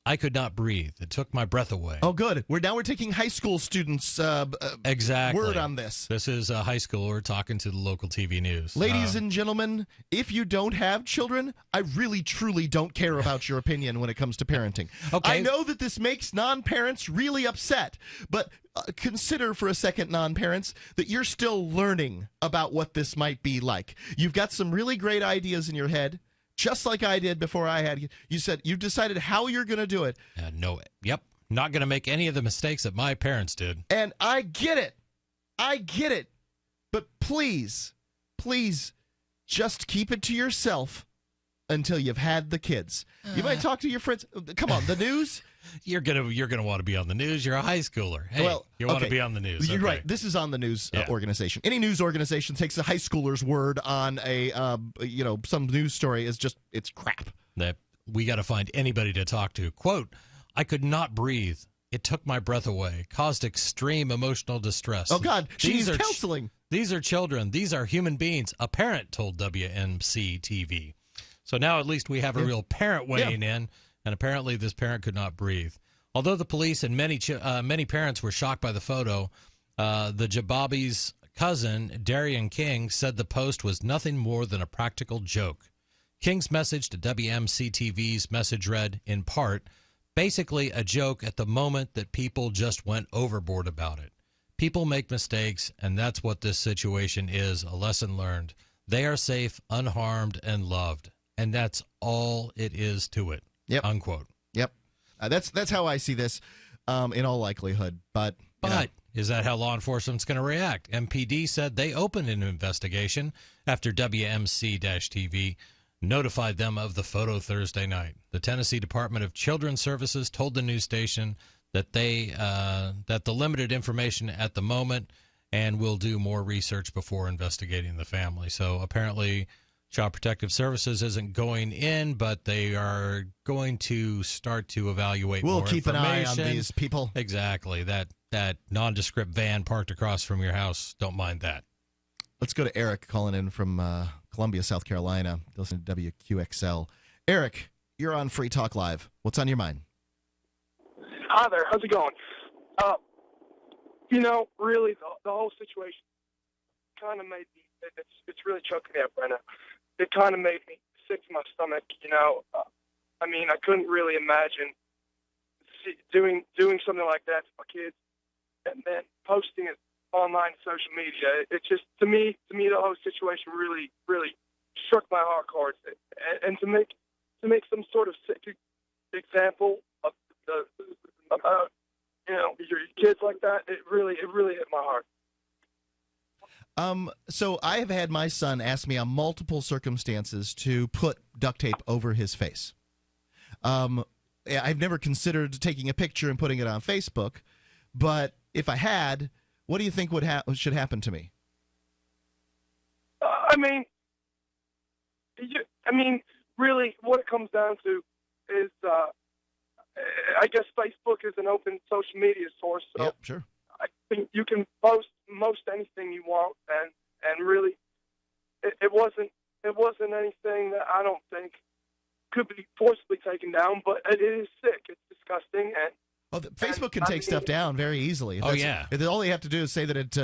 "I could not breathe. It took my breath away." Oh, good. We're taking high school students' exactly word on this. This is a high schooler talking to the local TV news. Ladies and gentlemen, if you don't have children, I really, truly don't care about your opinion when it comes to parenting. Okay. I know that this makes non-parents really upset, but consider for a second, non-parents, that you're still learning about what this might be like. You've got some really great ideas in your head, just like I did before I had you. You said you've decided how you're going to do it. No, yep. Not going to make any of the mistakes that my parents did. And I get it. But please, just keep it to yourself until you've had the kids. You might talk to your friends. Come on, the news. You're gonna want to be on the news. You're a high schooler. Hey, you want to be on the news. You're okay. right. This is on the news organization. Any news organization takes a high schooler's word on a some news story is just it's crap. That we got to find anybody to talk to. Quote, "I could not breathe. It took my breath away. Caused extreme emotional distress." Oh God, she needs counseling. These are children. These are human beings. A parent told WNC TV. So now at least we have a real parent weighing in. And apparently this parent could not breathe. Although the police and many parents were shocked by the photo, the Jababi's cousin, Darian King, said the post was nothing more than a practical joke. King's message to WMC-TV's message read, in part, basically a joke at the moment that people just went overboard about it. People make mistakes, and that's what this situation is, a lesson learned. They are safe, unharmed, and loved. And that's all it is to it. Yep. Unquote. Yep. That's how I see this in all likelihood. But is that how law enforcement's going to react? MPD said they opened an investigation after WMC-TV notified them of the photo Thursday night. The Tennessee Department of Children's Services told the news station that that the limited information at the moment and will do more research before investigating the family. So apparently Child Protective Services isn't going in, but they are going to start to evaluate We'll more keep an eye on information. these people. Exactly. That nondescript van parked across from your house, don't mind that. Let's go to Eric calling in from Columbia, South Carolina. Listen to WQXL. Eric, you're on Free Talk Live. What's on your mind? Hi there. How's it going? Really, the whole situation kind of made me, it's really choking me up right now. It kind of made me sick to my stomach, I couldn't really imagine doing something like that to my kids and then posting it online social media. It just, to me, the whole situation really, really struck my heart chords. And to make some sort of sick example of your kids like that, it really hit my heart. So I have had my son ask me on multiple circumstances to put duct tape over his face. I've never considered taking a picture and putting it on Facebook, but if I had, what do you think should happen to me? Really, what it comes down to is, I guess Facebook is an open social media source. So yep, sure. I think you can post most anything you want, and really, it wasn't anything that I don't think could be forcibly taken down, but it is sick. It's disgusting, and Facebook can take stuff down very easily. All you have to do is say that it,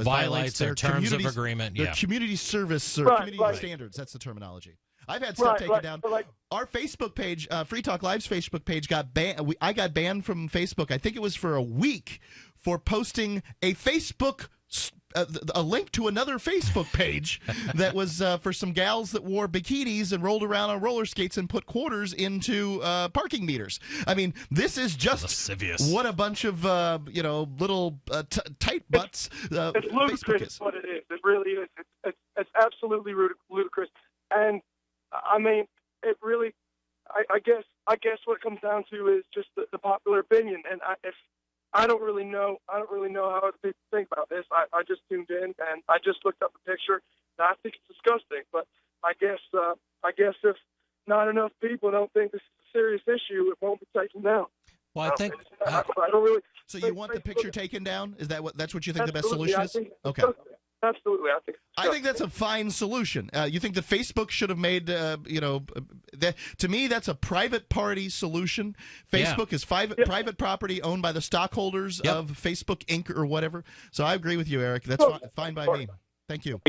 violates their terms of community- agreement. Their Yeah. community service or Right, community right. standards. That's the terminology. I've had stuff taken down. So Our Facebook page, Free Talk Live's Facebook page, got banned. I got banned from Facebook. I think it was for a week for posting a Facebook. A link to another Facebook page that was for some gals that wore bikinis and rolled around on roller skates and put quarters into parking meters. I mean, this is just lascivious. What a bunch of little tight butts. It's Facebook ludicrous is. what it is. It really is. It's absolutely ludicrous. And it really. I guess what it comes down to is just the popular opinion. And I don't really know how other people think about this. I just tuned in and I just looked up the picture. And I think it's disgusting. But I guess if not enough people don't think this is a serious issue, it won't be taken down. Well, I think I don't really. So you want the picture taken down? Is that's what you think the best Absolutely, solution I is? think it's Okay. disgusting. Absolutely, I think that's a fine solution. You think that Facebook should have made, to me, that's a private party solution. Facebook is private property owned by the stockholders of Facebook Inc. or whatever. So I agree with you, Eric. That's fine by me. Thank you.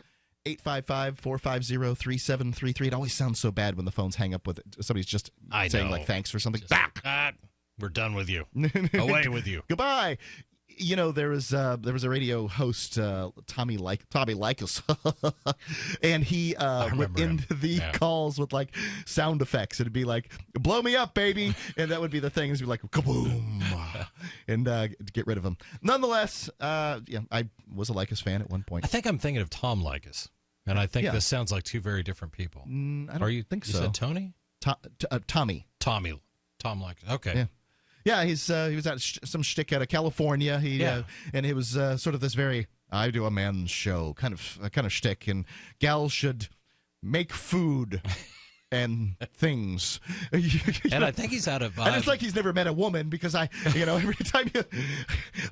855-450-3733. It always sounds so bad when the phones hang up with it. Somebody's just saying, like, thanks or something. We're done with you. Away with you. Goodbye. There was a radio host, Tommy Likas, and he went into the calls with like sound effects. It'd be like, "Blow me up, baby," and that would be the thing. It'd be like, "Kaboom," and get rid of him. Nonetheless, I was a Likas fan at one point. I think I'm thinking of Tom Likas, and I think this sounds like two very different people. I don't think so. You said Tony? Tommy. Tom Likas. Okay. Yeah. Yeah, he was at some shtick out of California. And it was sort of this very I do a man's show kind of shtick, and gals should make food and things. And I think he's out of. And it's like he's never met a woman because every time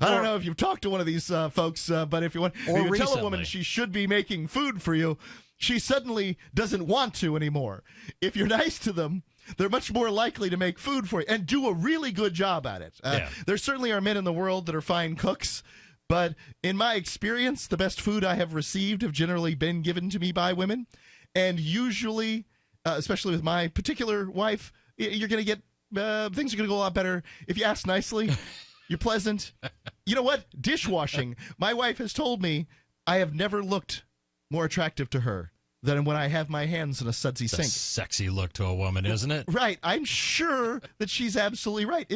I don't know if you've talked to one of these folks, but if you tell a woman she should be making food for you, she suddenly doesn't want to anymore. If you're nice to them, they're much more likely to make food for you and do a really good job at it. There certainly are men in the world that are fine cooks, but in my experience, the best food I have received have generally been given to me by women. And usually, especially with my particular wife, you're going to get things are going to go a lot better if you ask nicely. You're pleasant. You know what? Dishwashing. My wife has told me I have never looked more attractive to her than when I have my hands in a sudsy sink. Sexy look to a woman, isn't it? Right. I'm sure that she's absolutely right.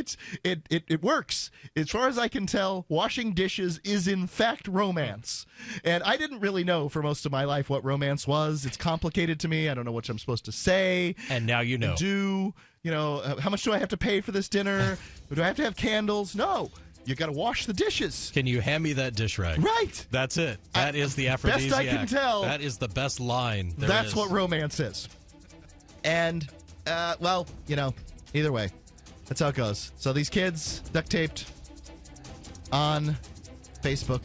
It works. As far as I can tell, washing dishes is in fact romance. And I didn't really know for most of my life what romance was. It's complicated to me. I don't know what I'm supposed to say. And now you know. How much do I have to pay for this dinner? Do I have to have candles? No. you got to wash the dishes. Can you hand me that dish rag? Right. That's it. That is the aphrodisiac. Best I can tell. That is the best line there That's is. what romance is. And, well, either way, that's how it goes. So these kids duct taped on Facebook.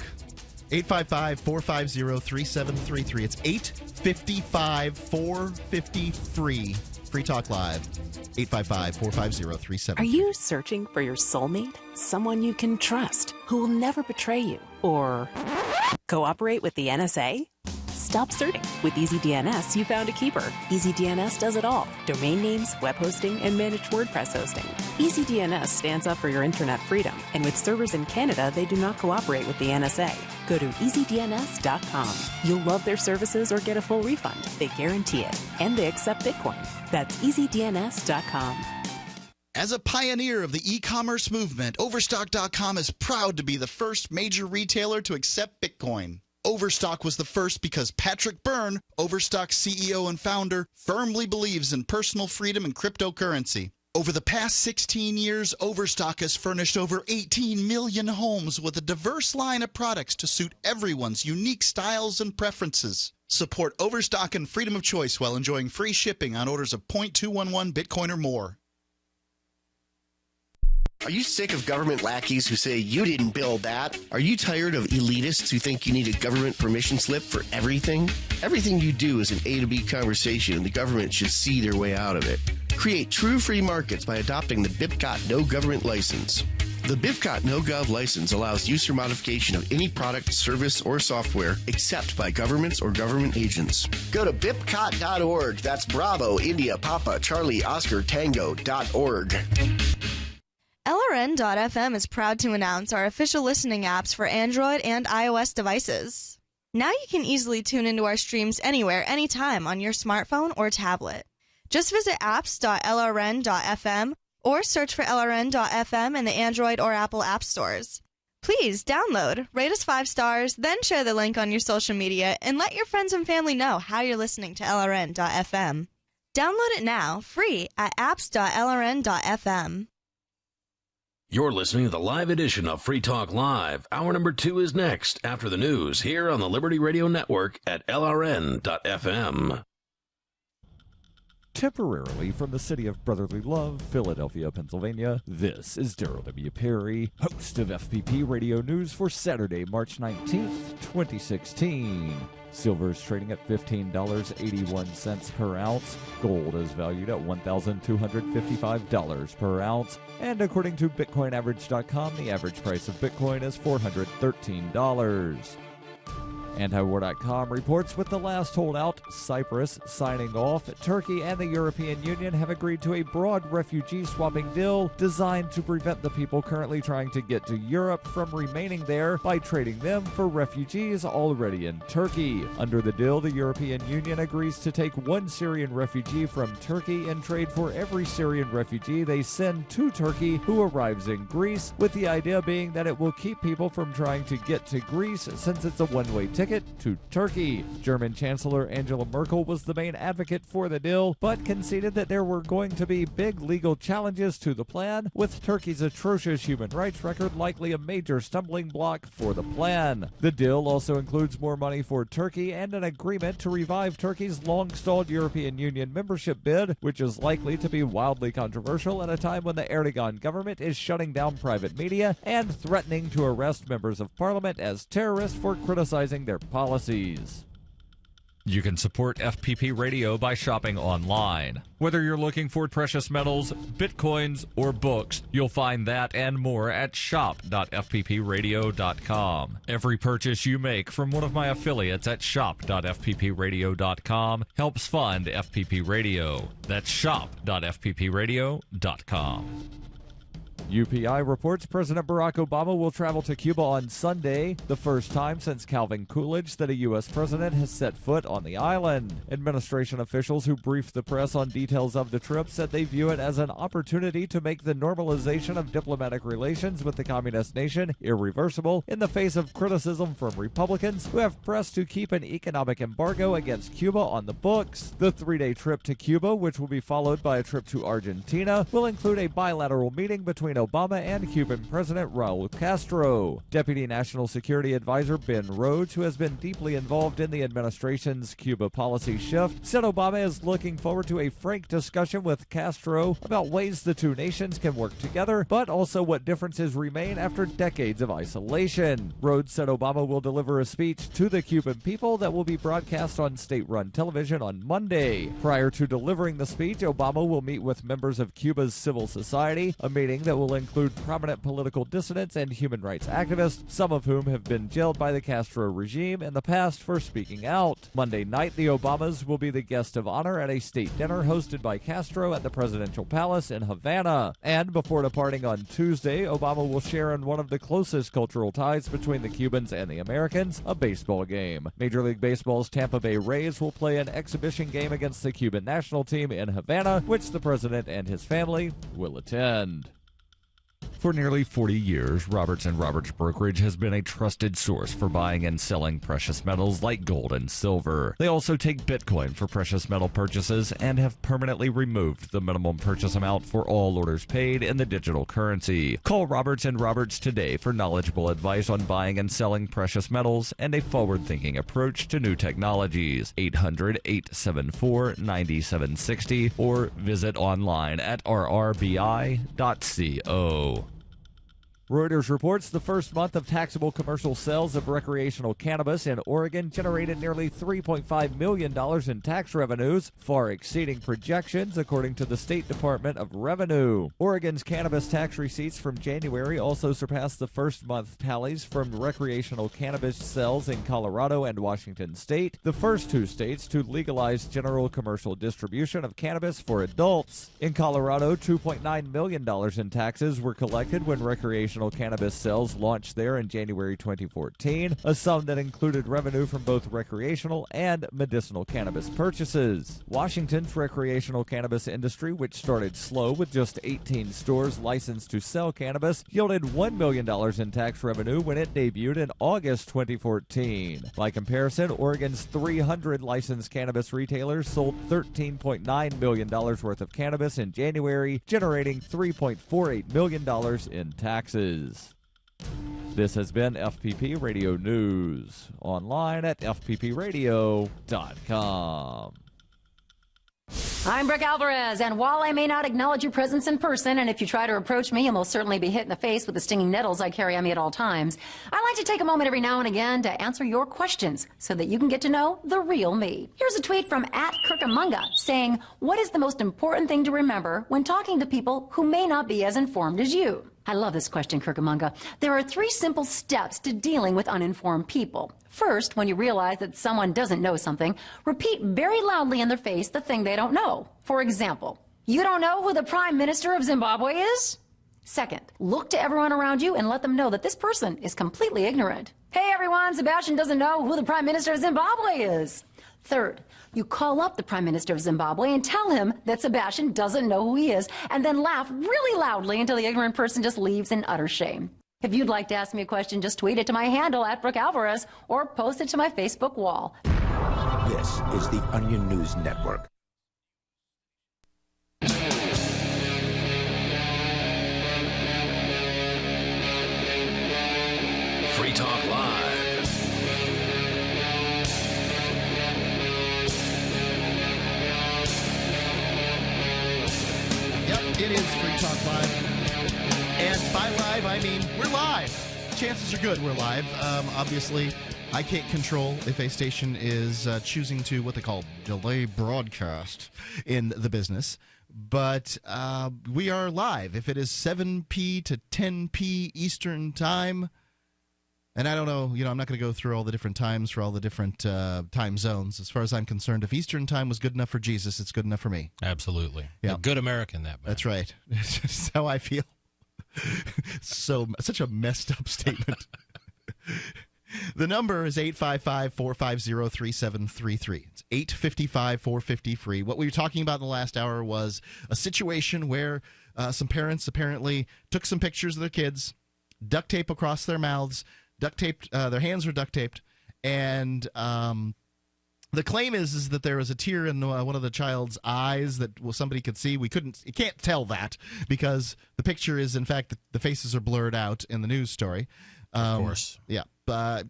855-450-3733. It's 855-450-FREE. Free Talk Live. 855-450-3733. Are you searching for your soulmate? Someone you can trust, who will never betray you or cooperate with the NSA? Stop searching. With EasyDNS, you found a keeper. EasyDNS does it all. Domain names, web hosting, and managed WordPress hosting. EasyDNS stands up for your internet freedom. And with servers in Canada, they do not cooperate with the NSA. Go to EasyDNS.com. You'll love their services or get a full refund. They guarantee it. And they accept Bitcoin. That's EasyDNS.com. As a pioneer of the e-commerce movement, Overstock.com is proud to be the first major retailer to accept Bitcoin. Overstock was the first because Patrick Byrne, Overstock's CEO and founder, firmly believes in personal freedom and cryptocurrency. Over the past 16 years, Overstock has furnished over 18 million homes with a diverse line of products to suit everyone's unique styles and preferences. Support Overstock and freedom of choice while enjoying free shipping on orders of 0.211 Bitcoin or more. Are you sick of government lackeys who say you didn't build that? Are you tired of elitists who think you need a government permission slip for everything? Everything you do is an A to B conversation, and the government should see their way out of it. Create true free markets by adopting the BIPCOT No Government License. The BIPCOT No Gov license allows use or modification of any product, service, or software except by governments or government agents. Go to BIPCOT.org. That's Bravo, India, Papa, Charlie, Oscar, Tango.org. LRN.FM is proud to announce our official listening apps for Android and iOS devices. Now you can easily tune into our streams anywhere, anytime on your smartphone or tablet. Just visit apps.lrn.fm or search for LRN.FM in the Android or Apple app stores. Please download, rate us 5 stars, then share the link on your social media and let your friends and family know how you're listening to LRN.FM. Download it now, free at apps.lrn.fm. You're listening to the live edition of Free Talk Live. Hour number 2 is next after the news here on the Liberty Radio Network at LRN.FM. Temporarily from the city of brotherly love, Philadelphia, Pennsylvania, this is Daryl W. Perry, host of FPP Radio News for Saturday, March 19th, 2016. Silver is trading at $15.81 per ounce. Gold is valued at $1,255 per ounce. And according to BitcoinAverage.com, the average price of Bitcoin is $413. Antiwar.com reports with the last holdout, Cyprus, signing off. Turkey and the European Union have agreed to a broad refugee swapping deal designed to prevent the people currently trying to get to Europe from remaining there by trading them for refugees already in Turkey. Under the deal, the European Union agrees to take one Syrian refugee from Turkey in trade for every Syrian refugee they send to Turkey who arrives in Greece, with the idea being that it will keep people from trying to get to Greece since it's a one-way ticket to Turkey. German Chancellor Angela Merkel was the main advocate for the deal, but conceded that there were going to be big legal challenges to the plan, with Turkey's atrocious human rights record likely a major stumbling block for the plan. The deal also includes more money for Turkey and an agreement to revive Turkey's long-stalled European Union membership bid, which is likely to be wildly controversial at a time when the Erdogan government is shutting down private media and threatening to arrest members of parliament as terrorists for criticizing their policies. You can support FPP Radio by shopping online. Whether you're looking for precious metals, bitcoins, or books, you'll find that and more at shop.fppradio.com. Every purchase you make from one of my affiliates at shop.fppradio.com helps fund FPP Radio. That's shop.fppradio.com. UPI reports President Barack Obama will travel to Cuba on Sunday, the first time since Calvin Coolidge that a U.S. president has set foot on the island. Administration officials who briefed the press on details of the trip said they view it as an opportunity to make the normalization of diplomatic relations with the communist nation irreversible in the face of criticism from Republicans who have pressed to keep an economic embargo against Cuba on the books. The 3-day trip to Cuba, which will be followed by a trip to Argentina, will include a bilateral meeting between between Obama and Cuban President Raul Castro. Deputy National Security Advisor Ben Rhodes, who has been deeply involved in the administration's Cuba policy shift, said Obama is looking forward to a frank discussion with Castro about ways the two nations can work together, but also what differences remain after decades of isolation. Rhodes said Obama will deliver a speech to the Cuban people that will be broadcast on state-run television on Monday. Prior to delivering the speech, Obama will meet with members of Cuba's civil society, a meeting that will include prominent political dissidents and human rights activists, some of whom have been jailed by the Castro regime in the past for speaking out. Monday night, the Obamas will be the guest of honor at a state dinner hosted by Castro at the presidential palace in Havana. And before departing on Tuesday, Obama will share in one of the closest cultural ties between the Cubans and the Americans, a baseball game. Major League Baseball's Tampa Bay Rays will play an exhibition game against the Cuban national team in Havana, which the president and his family will attend. For nearly 40 years, Roberts & Roberts Brokerage has been a trusted source for buying and selling precious metals like gold and silver. They also take Bitcoin for precious metal purchases and have permanently removed the minimum purchase amount for all orders paid in the digital currency. Call Roberts & Roberts today for knowledgeable advice on buying and selling precious metals and a forward-thinking approach to new technologies. 800-874-9760 or visit online at rrbi.co. Reuters reports the first month of taxable commercial sales of recreational cannabis in Oregon generated nearly $3.5 million in tax revenues, far exceeding projections, according to the State Department of Revenue. Oregon's cannabis tax receipts from January also surpassed the first month tallies from recreational cannabis sales in Colorado and Washington state, the first two states to legalize general commercial distribution of cannabis for adults. In Colorado, $2.9 million in taxes were collected when recreational cannabis sales launched there in January 2014, a sum that included revenue from both recreational and medicinal cannabis purchases. Washington's recreational cannabis industry, which started slow with just 18 stores licensed to sell cannabis, yielded $1 million in tax revenue when it debuted in August 2014. By comparison, Oregon's 300 licensed cannabis retailers sold $13.9 million worth of cannabis in January, generating $3.48 million in taxes. This has been FPP Radio News, online at fppradio.com. I'm Brooke Alvarez, and while I may not acknowledge your presence in person, and if you try to approach me, you'll most certainly be hit in the face with the stinging nettles I carry on me at all times, I like to take a moment every now and again to answer your questions so that you can get to know the real me. Here's a tweet from @Kirkamunga saying, "What is the most important thing to remember when talking to people who may not be as informed as you?" I love this question, Kirkamunga. There are 3 simple steps to dealing with uninformed people. First, when you realize that someone doesn't know something, repeat very loudly in their face the thing they don't know. For example, "You don't know who the Prime Minister of Zimbabwe is?" Second, look to everyone around you and let them know that this person is completely ignorant. "Hey everyone, Sebastian doesn't know who the Prime Minister of Zimbabwe is." Third, you call up the Prime Minister of Zimbabwe and tell him that Sebastian doesn't know who he is, and then laugh really loudly until the ignorant person just leaves in utter shame. If you'd like to ask me a question, just tweet it to my handle @BrookeAlvarez or post it to my Facebook wall. This is the Onion News Network. Free Talk Live. It is Free Talk Live. And by live, I mean we're live. Chances are good we're live. Obviously, I can't control if a station is choosing to what they call delay broadcast in the business. But we are live. If it is 7 p to 10 p Eastern Time, and I don't know, I'm not going to go through all the different times for all the different time zones. As far as I'm concerned, if Eastern Time was good enough for Jesus, it's good enough for me. Absolutely. Yeah. A good American, that man. That's right. That's how I feel. Such a messed up statement. The number is 855-450-3733. It's 855-450-FREE. What we were talking about in the last hour was a situation where some parents apparently took some pictures of their kids, duct tape across their mouths, duct taped, their hands were duct taped, and The claim is that there was a tear in one of the child's eyes that somebody could see. You can't tell that because the picture is, in fact, the faces are blurred out in the news story. Of course. Yeah, but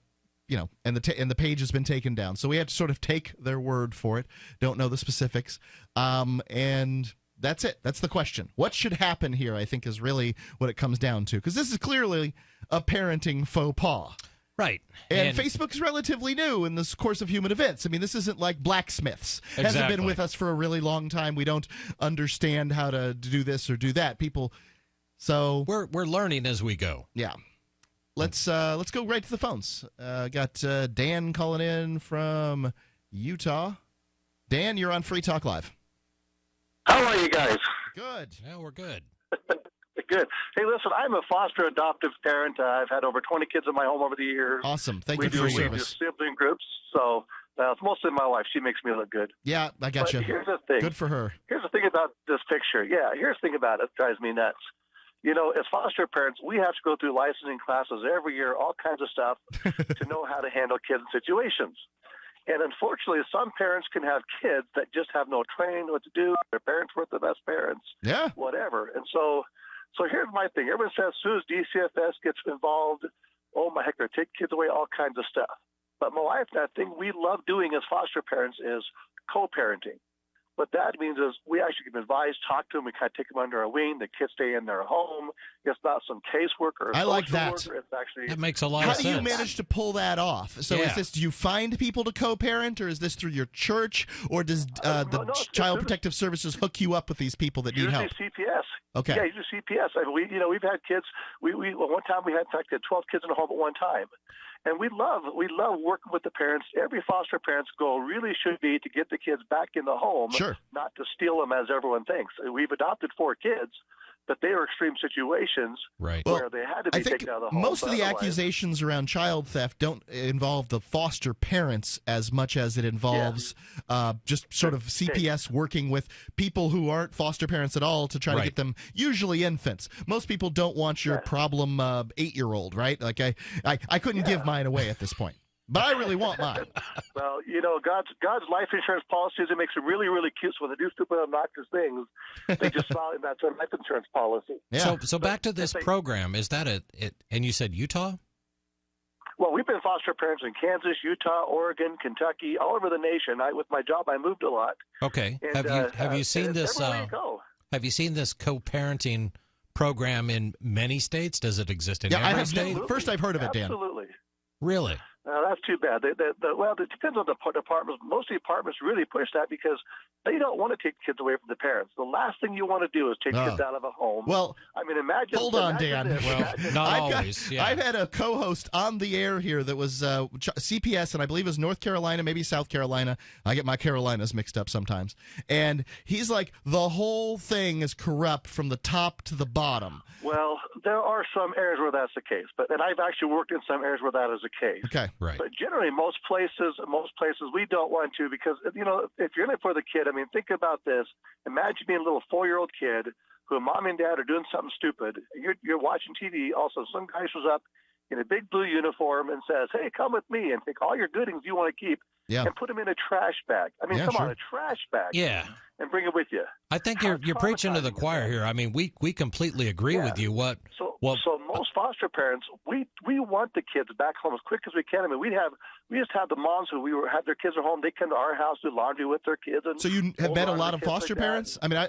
and the page has been taken down, so we have to sort of take their word for it. Don't know the specifics, and that's it. That's the question. What should happen here? I think is really what it comes down to, because this is clearly a parenting faux pas. Right. And Facebook is relatively new in this course of human events. I mean, this isn't like blacksmiths. Exactly. Hasn't been with us for a really long time. We don't understand how to do this or do that. So we're learning as we go. Yeah. Let's go right to the phones. Got Dan calling in from Utah. Dan, you're on Free Talk Live. How are you guys? Good. Yeah, we're good. Good. Hey, listen, I'm a foster adoptive parent. I've had over 20 kids in my home over the years. Awesome. Thank you for your service. We do sibling groups, so it's mostly my wife. She makes me look good. Yeah, I got you. Here's the thing. Good for her. Here's the thing about this picture. Yeah, here's the thing about it. It drives me nuts. As foster parents, we have to go through licensing classes every year, all kinds of stuff, to know how to handle kids in situations. And unfortunately, some parents can have kids that just have no training what to do. Their parents weren't the best parents. Yeah. Whatever. And so here's my thing. Everyone says, as soon as DCFS gets involved, oh my heck, they take kids away, all kinds of stuff. But my wife, that thing we love doing as foster parents is co-parenting. What that means is we actually can advise, talk to them, we kind of take them under our wing. The kids stay in their home. It's not some caseworker or I like that. Worker. It's actually, that makes a lot of sense. How do you manage to pull that off? So do you find people to co-parent, or is this through your church, or does Child Protective Services hook you up with these people that need help? Usually CPS. Okay. Yeah, usually CPS. I mean, we've had kids. One time we had 12 kids in the home at one time. And we love working with the parents. Every foster parent's goal really should be to get the kids back in the home, not to steal them as everyone thinks. We've adopted 4 kids, but they were extreme situations where they had to be taken out of the home. Most of the accusations around child theft don't involve the foster parents as much as it involves just sort of CPS working with people who aren't foster parents at all to try to get them, usually infants. Most people don't want your problem 8-year-old, right? Like I couldn't give mine away at this point. But I really want mine. Well, God's life insurance policies, it makes it really, really cute. So when they do stupid, obnoxious things, they just smile, and that's a life insurance policy. Yeah. So back to this program, is that it? And you said Utah? Well, we've been foster parents in Kansas, Utah, Oregon, Kentucky, all over the nation. With my job, I moved a lot. Okay. And, have you seen this? Have you seen this co-parenting program in many states? Does it exist in every state? First, I've heard of it, Dan. Absolutely. Really? That's too bad. Well, it depends on the departments. Most of the departments really push that because they don't want to take kids away from the parents. The last thing you want to do is take kids out of a home. Well, I mean, imagine. Hold on, Dan. Always. I've had a co-host on the air here that was CPS, and I believe it was North Carolina, maybe South Carolina. I get my Carolinas mixed up sometimes. And he's like, the whole thing is corrupt from the top to the bottom. Well, there are some areas where that's the case, and I've actually worked in some areas where that is the case. Okay, right. But generally, most places we don't want to because if you're in it for the kid, I mean, think about this. Imagine being a little 4-year-old kid who mom and dad are doing something stupid. You're watching TV. Also, some guy shows up in a big blue uniform and says, "Hey, come with me," and take all your goodies you want to keep and put them in a trash bag. I mean, come on, a trash bag. Yeah. And bring it with you. I think you're preaching to the choir here. I mean, we completely agree with you. So most foster parents, we want the kids back home as quick as we can. I mean, we just have the moms who had their kids at home. They come to our house, do laundry with their kids. And so you have met a lot of foster parents? I mean,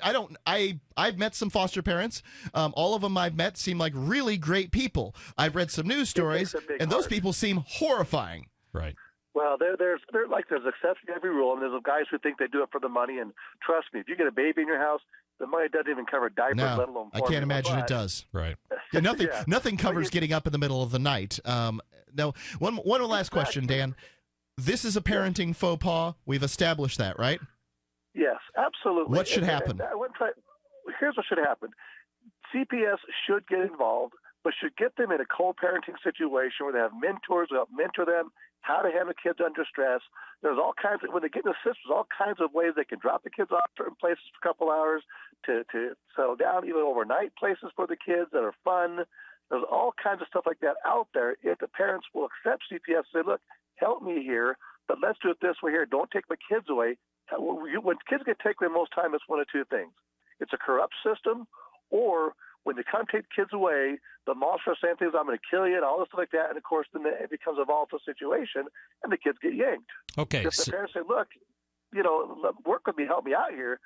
I've met some foster parents. All of them I've met seem like really great people. I've read some news stories, and those people seem horrifying. Right. Well, there's exception to every rule, and there's guys who think they do it for the money. And trust me, if you get a baby in your house, the money doesn't even cover diapers, let alone. I can't imagine it does. Right. Yeah, nothing covers getting up in the middle of the night. Now, one last question, Dan. This is a parenting faux pas. We've established that, right? Yes, absolutely. What should happen? Here's what should happen. CPS should get involved, but should get them in a co-parenting situation where they have mentors who help mentor them how to handle kids under stress. There's all kinds of, when they get in the system, there's all kinds of ways they can drop the kids off certain places for a couple hours to settle down, even overnight places for the kids that are fun. There's all kinds of stuff like that out there. If the parents will accept CPS, say, look, help me here. but let's do it this way here. Don't take my kids away. When kids get taken away, most time it's one of two things. It's a corrupt system, or when they come take kids away, the monster is saying things, I'm going to kill you, and all this stuff like that. And, of course, then it becomes a volatile situation, and the kids get yanked. Okay. If the parents say, look, work with me, help me out here.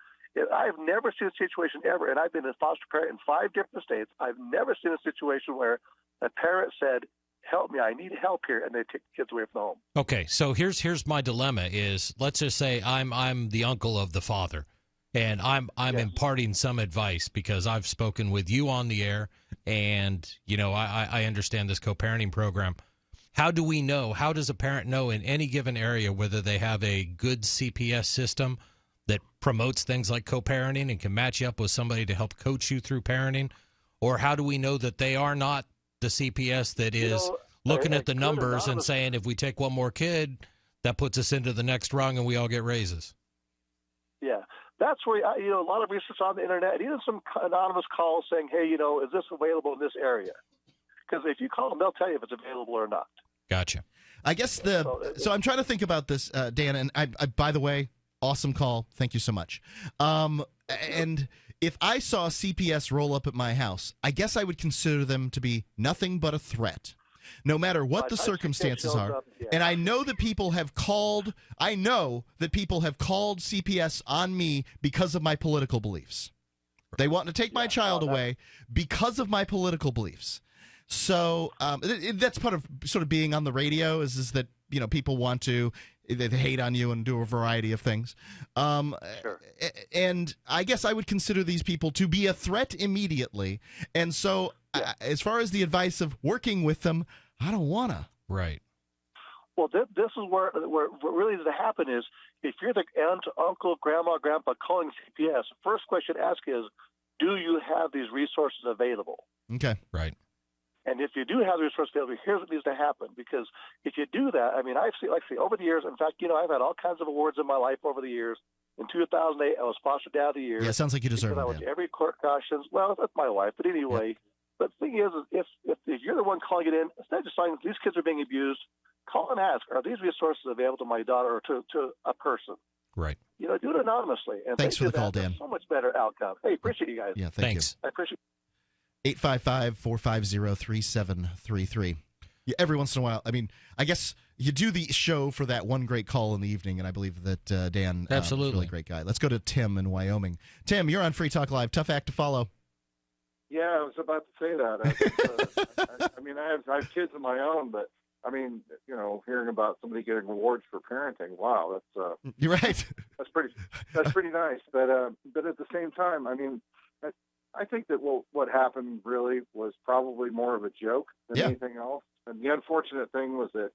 I've never seen a situation ever, and I've been a foster parent in 5 different states. I've never seen a situation where a parent said, help me, I need help here, and they take the kids away from the home. Okay, so here's my dilemma is, let's just say I'm the uncle of the father, and I'm imparting some advice because I've spoken with you on the air, and I understand this co-parenting program. How do we know? How does a parent know in any given area whether they have a good CPS system that promotes things like co-parenting and can match you up with somebody to help coach you through parenting? Or how do we know that they are not the CPS that is looking at the numbers and saying, if we take one more kid, that puts us into the next rung and we all get raises? Yeah, that's where, a lot of research on the internet, and even some anonymous calls saying, hey, is this available in this area? Because if you call them, they'll tell you if it's available or not. Gotcha. I guess so I'm trying to think about this, Dan, and I by the way, awesome call. Thank you so much. And if I saw CPS roll up at my house, I guess I would consider them to be nothing but a threat, no matter what the circumstances are. And I know that people have called. I know that people have called CPS on me because of my political beliefs. They want to take my child away because of my political beliefs. So that's part of sort of being on the radio is that people want to. They hate on you and do a variety of things. Sure. And I guess I would consider these people to be a threat immediately. And so as far as the advice of working with them, I don't want to. Right. Well, this is where what really needs to happen is if you're the aunt, uncle, grandma, grandpa calling CPS, the first question to ask is, do you have these resources available? Okay. Right. And if you do have the resource available, here's what needs to happen. Because if you do that, I've seen, over the years, in fact, I've had all kinds of awards in my life over the years. In 2008, I was Foster Dad of the Year. Yeah, sounds like you deserve it. I went to every court cautions. Well, that's my wife, but anyway. But the thing is, if you're the one calling it in, instead of just saying these kids are being abused, call and ask, are these resources available to my daughter or to a person? Right. Do it anonymously. And thanks for the call, Dan. So much better outcome. Hey, appreciate you guys. Yeah, thanks. I appreciate 855-450-3733. Yeah, every once in a while. I guess you do the show for that one great call in the evening, and I believe that Dan is a really great guy. Let's go to Tim in Wyoming. Tim, you're on Free Talk Live. Tough act to follow. Yeah, I was about to say that. I have kids of my own, but hearing about somebody getting awards for parenting, wow, that's you're right. That's pretty nice. But at the same time, I think that what happened really was probably more of a joke than anything else. And the unfortunate thing was that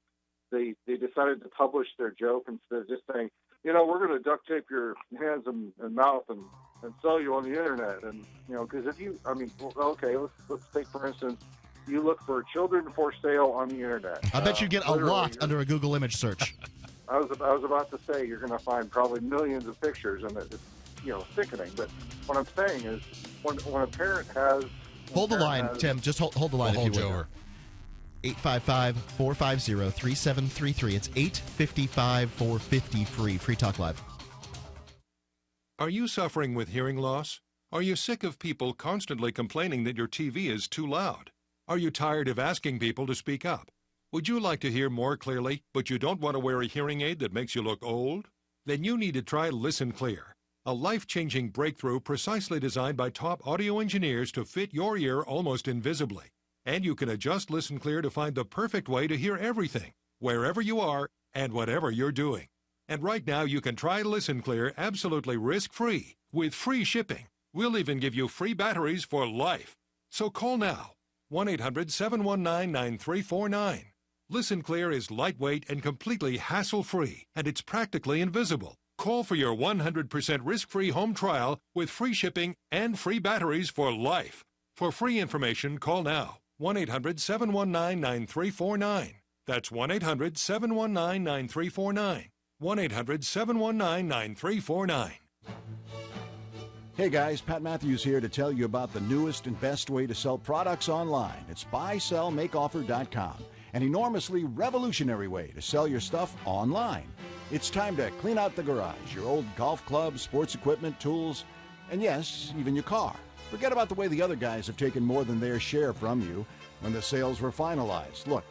they decided to publish their joke instead of just saying, we're going to duct tape your hands and mouth and sell you on the internet. And, because if you, let's take, for instance, you look for children for sale on the internet. I bet you get a lot under a Google image search. I was about to say you're going to find probably millions of pictures, and it's sickening. But what I'm saying is when a parent has... Hold the line, Tim. Just hold the line if you would. Over. 855-450-3733. It's 855-450-FREE. Free Talk Live. Are you suffering with hearing loss? Are you sick of people constantly complaining that your TV is too loud? Are you tired of asking people to speak up? Would you like to hear more clearly, but you don't want to wear a hearing aid that makes you look old? Then you need to try Listen Clear, a life-changing breakthrough precisely designed by top audio engineers to fit your ear almost invisibly. And you can adjust Listen Clear to find the perfect way to hear everything, wherever you are and whatever you're doing. And right now you can try Listen Clear absolutely risk-free with free shipping. We'll even give you free batteries for life. So call now, 1-800-719-9349. Listen Clear is lightweight and completely hassle-free, and it's practically invisible. Call for your 100% risk-free home trial with free shipping and free batteries for life. For free information, call now, 1-800-719-9349. That's 1-800-719-9349. 1-800-719-9349. Hey guys, Pat Matthews here to tell you about the newest and best way to sell products online. It's buysellmakeoffer.com, an enormously revolutionary way to sell your stuff online. It's time to clean out the garage, your old golf clubs, sports equipment, tools, and yes, even your car. Forget about the way the other guys have taken more than their share from you when the sales were finalized. Look,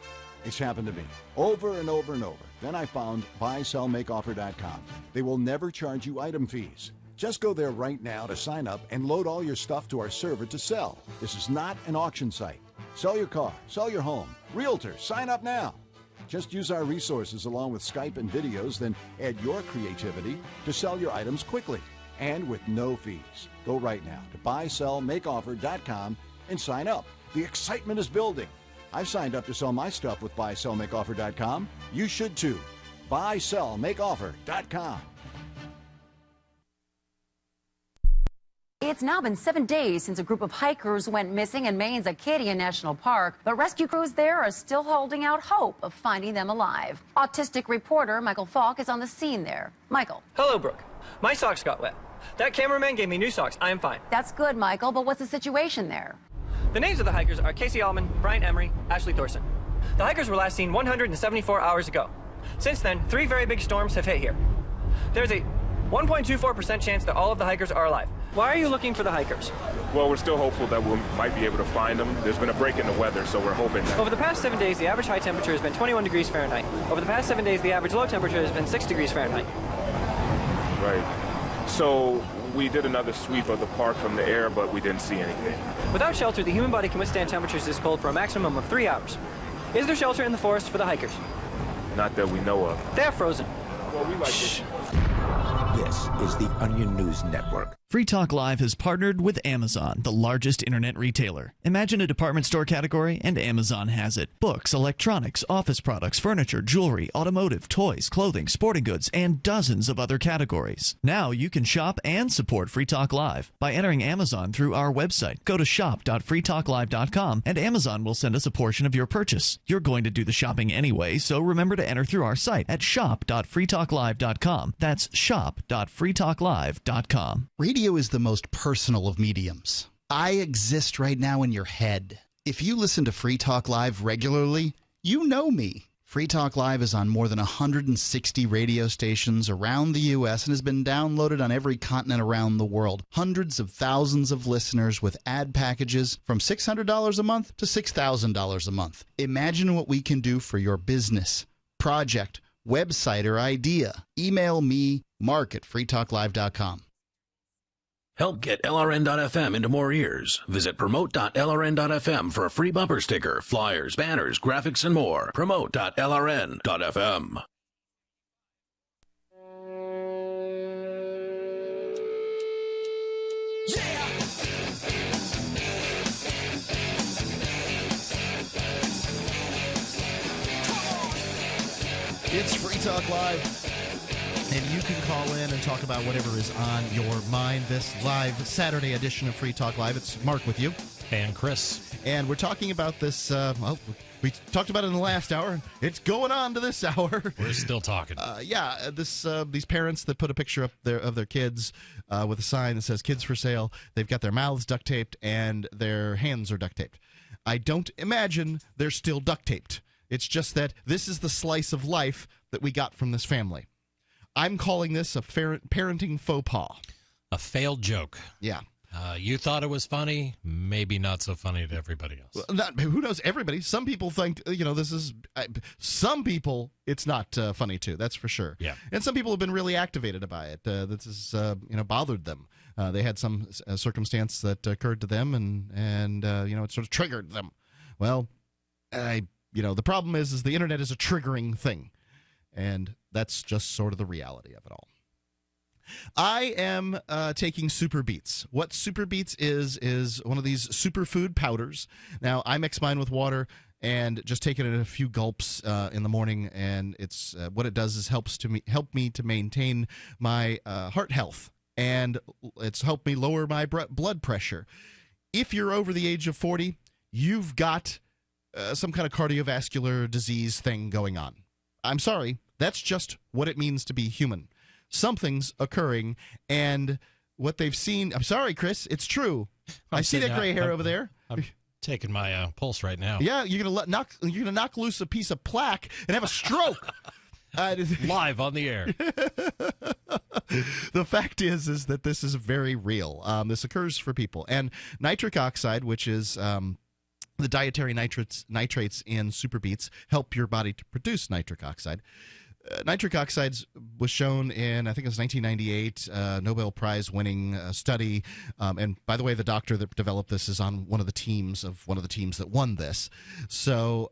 it's happened to me over and over and over. Then I found buysellmakeoffer.com. They will never charge you item fees. Just go there right now to sign up and load all your stuff to our server to sell. This is not an auction site. Sell your car, sell your home. Realtor, sign up now. Just use our resources along with Skype and videos, then add your creativity to sell your items quickly and with no fees. Go right now to buysellmakeoffer.com and sign up. The excitement is building. I've signed up to sell my stuff with buysellmakeoffer.com. You should too. buysellmakeoffer.com. It's now been 7 days since a group of hikers went missing in Maine's Acadia National Park. The rescue crews there are still holding out hope of finding them alive. Autistic reporter Michael Falk is on the scene there. Michael. Hello, Brooke. My socks got wet. That cameraman gave me new socks. I am fine. That's good, Michael, but what's the situation there? The names of the hikers are Casey Allman, Brian Emery, Ashley Thorson. The hikers were last seen 174 hours ago. Since then, 3 very big storms have hit here. There's a 1.24% chance that all of the hikers are alive. Why are you looking for the hikers? Well, we're still hopeful that we might be able to find them. There's been a break in the weather, so we're hoping that... Over the past 7 days, the average high temperature has been 21 degrees Fahrenheit. Over the past 7 days, the average low temperature has been 6 degrees Fahrenheit. Right. So we did another sweep of the park from the air, but we didn't see anything. Without shelter, the human body can withstand temperatures this cold for a maximum of 3 hours. Is there shelter in the forest for the hikers? Not that we know of. They're frozen. Well, we like it. This is the Onion News Network. Free Talk Live has partnered with Amazon, the largest internet retailer. Imagine a department store category, and Amazon has it. Books, electronics, office products, furniture, jewelry, automotive, toys, clothing, sporting goods, and dozens of other categories. Now you can shop and support Free Talk Live by entering Amazon through our website. Go to shop.freetalklive.com, and Amazon will send us a portion of your purchase. You're going to do the shopping anyway, so remember to enter through our site at shop.freetalklive.com. That's shop.freetalklive.com. Radio is the most personal of mediums. I exist right now in your head. If you listen to Free Talk Live regularly, you know me. Free Talk Live is on more than 160 radio stations around the U.S. and has been downloaded on every continent around the world. Hundreds of thousands of listeners with ad packages from $600 a month to $6,000 a month. Imagine what we can do for your business, project, website, or idea. Email me, mark@freetalklive.com. Help get LRN.FM into more ears. Visit promote.lrn.fm for a free bumper sticker, flyers, banners, graphics, and more. Promote.lrn.fm. It's Free Talk Live. And you can call in and talk about whatever is on your mind. This live Saturday edition of Free Talk Live. It's Mark with you. And Chris. And we're talking about this, we talked about it in the last hour, and it's going on to this hour. We're still talking. These parents that put a picture up there of their kids with a sign that says kids for sale. They've got their mouths duct taped and their hands are duct taped. I don't imagine they're still duct taped. It's just that this is the slice of life that we got from this family. I'm calling this a parenting faux pas. A failed joke. Yeah. You thought it was funny, maybe not so funny to everybody else. Well, who knows? Everybody. Some people think, this is... some people, it's not funny, too. That's for sure. Yeah. And some people have been really activated by it. This has, bothered them. They had some circumstance that occurred to them, and it sort of triggered them. Well, the problem is the internet is a triggering thing. And that's just sort of the reality of it all. I am taking Super Beets. What Super Beets is one of these superfood powders. Now, I mix mine with water and just take it in a few gulps in the morning. And it's what it does is help me to maintain my heart health. And it's helped me lower my blood pressure. If you're over the age of 40, you've got some kind of cardiovascular disease thing going on. I'm sorry. That's just what it means to be human. Something's occurring, and what they've seen... I'm sorry, Chris. It's true. I see that gray hair over there. I'm taking my pulse right now. Yeah, you're gonna knock loose a piece of plaque and have a stroke. Live on the air. The fact is that this is very real. This occurs for people. And nitric oxide, which is the dietary nitrates in Super Beets, help your body to produce nitric oxide. Nitric oxides was shown in, I think it was 1998, Nobel Prize winning study. And by the way, the doctor that developed this is on one of the teams that won this. So,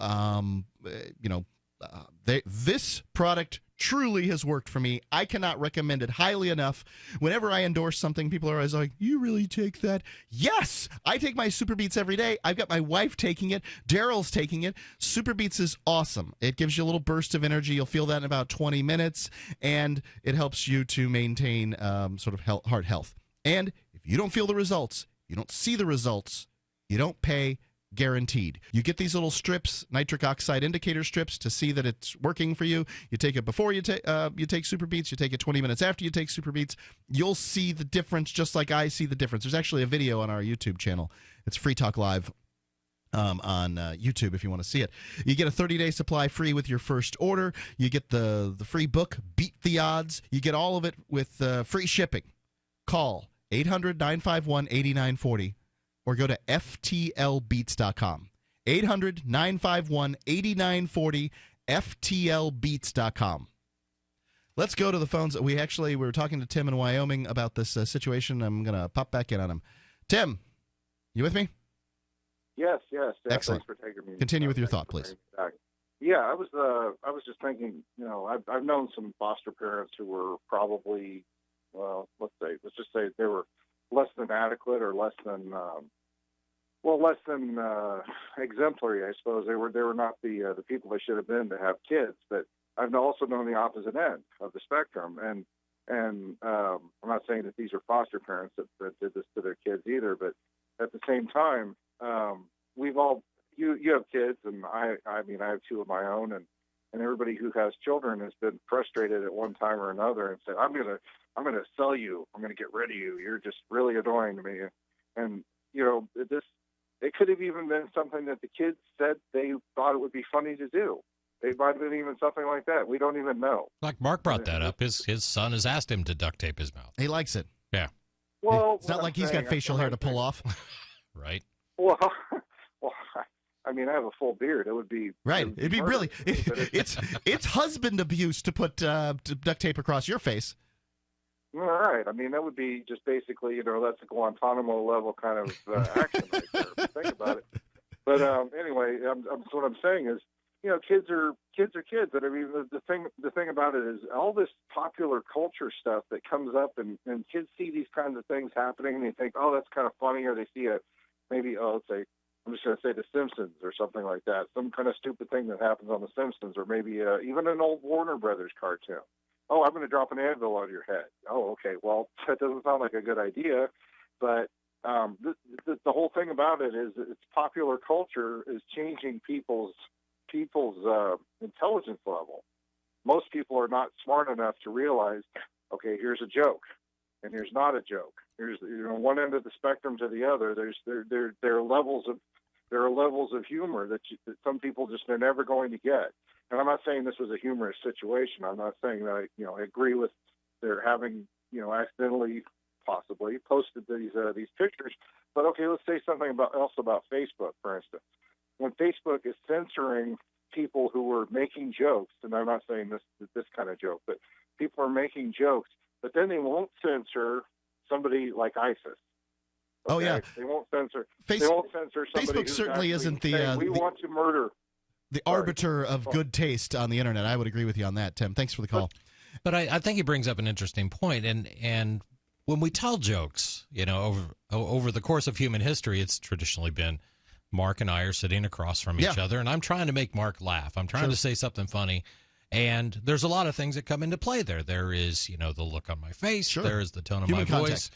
this product truly has worked for me. I cannot recommend it highly enough. Whenever I endorse something, people are always like, you really take that? Yes! I take my Super Beets every day. I've got my wife taking it. Daryl's taking it. Super Beets is awesome. It gives you a little burst of energy. You'll feel that in about 20 minutes, and it helps you to maintain sort of heart health. And if you don't feel the results, you don't see the results, you don't pay. Guaranteed. You get these little strips, nitric oxide indicator strips, to see that it's working for you. You take it before you take Super Beets. You take it 20 minutes after you take Super Beets. You'll see the difference, just like I see the difference. There's actually a video on our YouTube channel. It's Free Talk Live on YouTube if you want to see it. You get a 30-day supply free with your first order. You get the free book, Beat the Odds. You get all of it with free shipping. Call 800-951-8940. Or go to FTLbeats.com. 800-951-8940, FTLbeats.com. Let's go to the phones. We were talking to Tim in Wyoming about this situation. I'm going to pop back in on him. Tim, you with me? Yes. Excellent. Thanks for taking me. Continue with your thought, please. Yeah, I was just thinking, I've known some foster parents who were probably, let's just say they were less than adequate or less than exemplary, I suppose. They were not the people they should have been to have kids. But I've also known the opposite end of the spectrum, and I'm not saying that these are foster parents that did this to their kids either. But at the same time, we've all you have kids, and I mean I have two of my own, and everybody who has children has been frustrated at one time or another and said, I'm gonna sell you. I'm gonna get rid of you. You're just really annoying to me. And it could have even been something that the kids said they thought it would be funny to do. It might have been even something like that. We don't even know. Like Mark brought that up. His son has asked him to duct tape his mouth. He likes it. Yeah. Well, it's not like he's got facial hair to pull off. Right. Well, I mean, I have a full beard. It would be right. It'd be really. It's husband abuse to put duct tape across your face. All right. I mean, that would be just basically, that's a Guantanamo level kind of action right there. If you think about it. But anyway, what I'm saying is, kids are kids. And I mean, the thing about it is all this popular culture stuff that comes up, and kids see these kinds of things happening, and they think, oh, that's kind of funny, or they see let's say, I'm just going to say The Simpsons or something like that, some kind of stupid thing that happens on The Simpsons, or maybe even an old Warner Brothers cartoon. Oh, I'm going to drop an anvil on your head. Oh, okay. Well, that doesn't sound like a good idea, but the whole thing about it is it's popular culture is changing people's intelligence level. Most people are not smart enough to realize, okay, here's a joke, and here's not a joke. Here's one end of the spectrum to the other. There are levels of humor that some people just are never going to get. And I'm not saying this was a humorous situation. I'm not saying that I agree with their having accidentally possibly posted these pictures. But okay, let's say something else about Facebook, for instance. When Facebook is censoring people who are making jokes, and I'm not saying this kind of joke, but people are making jokes, but then they won't censor somebody like ISIS. Okay? Oh yeah, they won't censor. They won't censor somebody. Facebook certainly isn't the. We want to murder. The arbiter of good taste on the internet. I would agree with you on that, Tim. Thanks for the call. But I think he brings up an interesting point, and when we tell jokes, over the course of human history, it's traditionally been Mark and I are sitting across from each other, and I'm trying to make Mark laugh. I'm trying to say something funny, and there's a lot of things that come into play there. There is, the look on my face. There is the tone of my voice.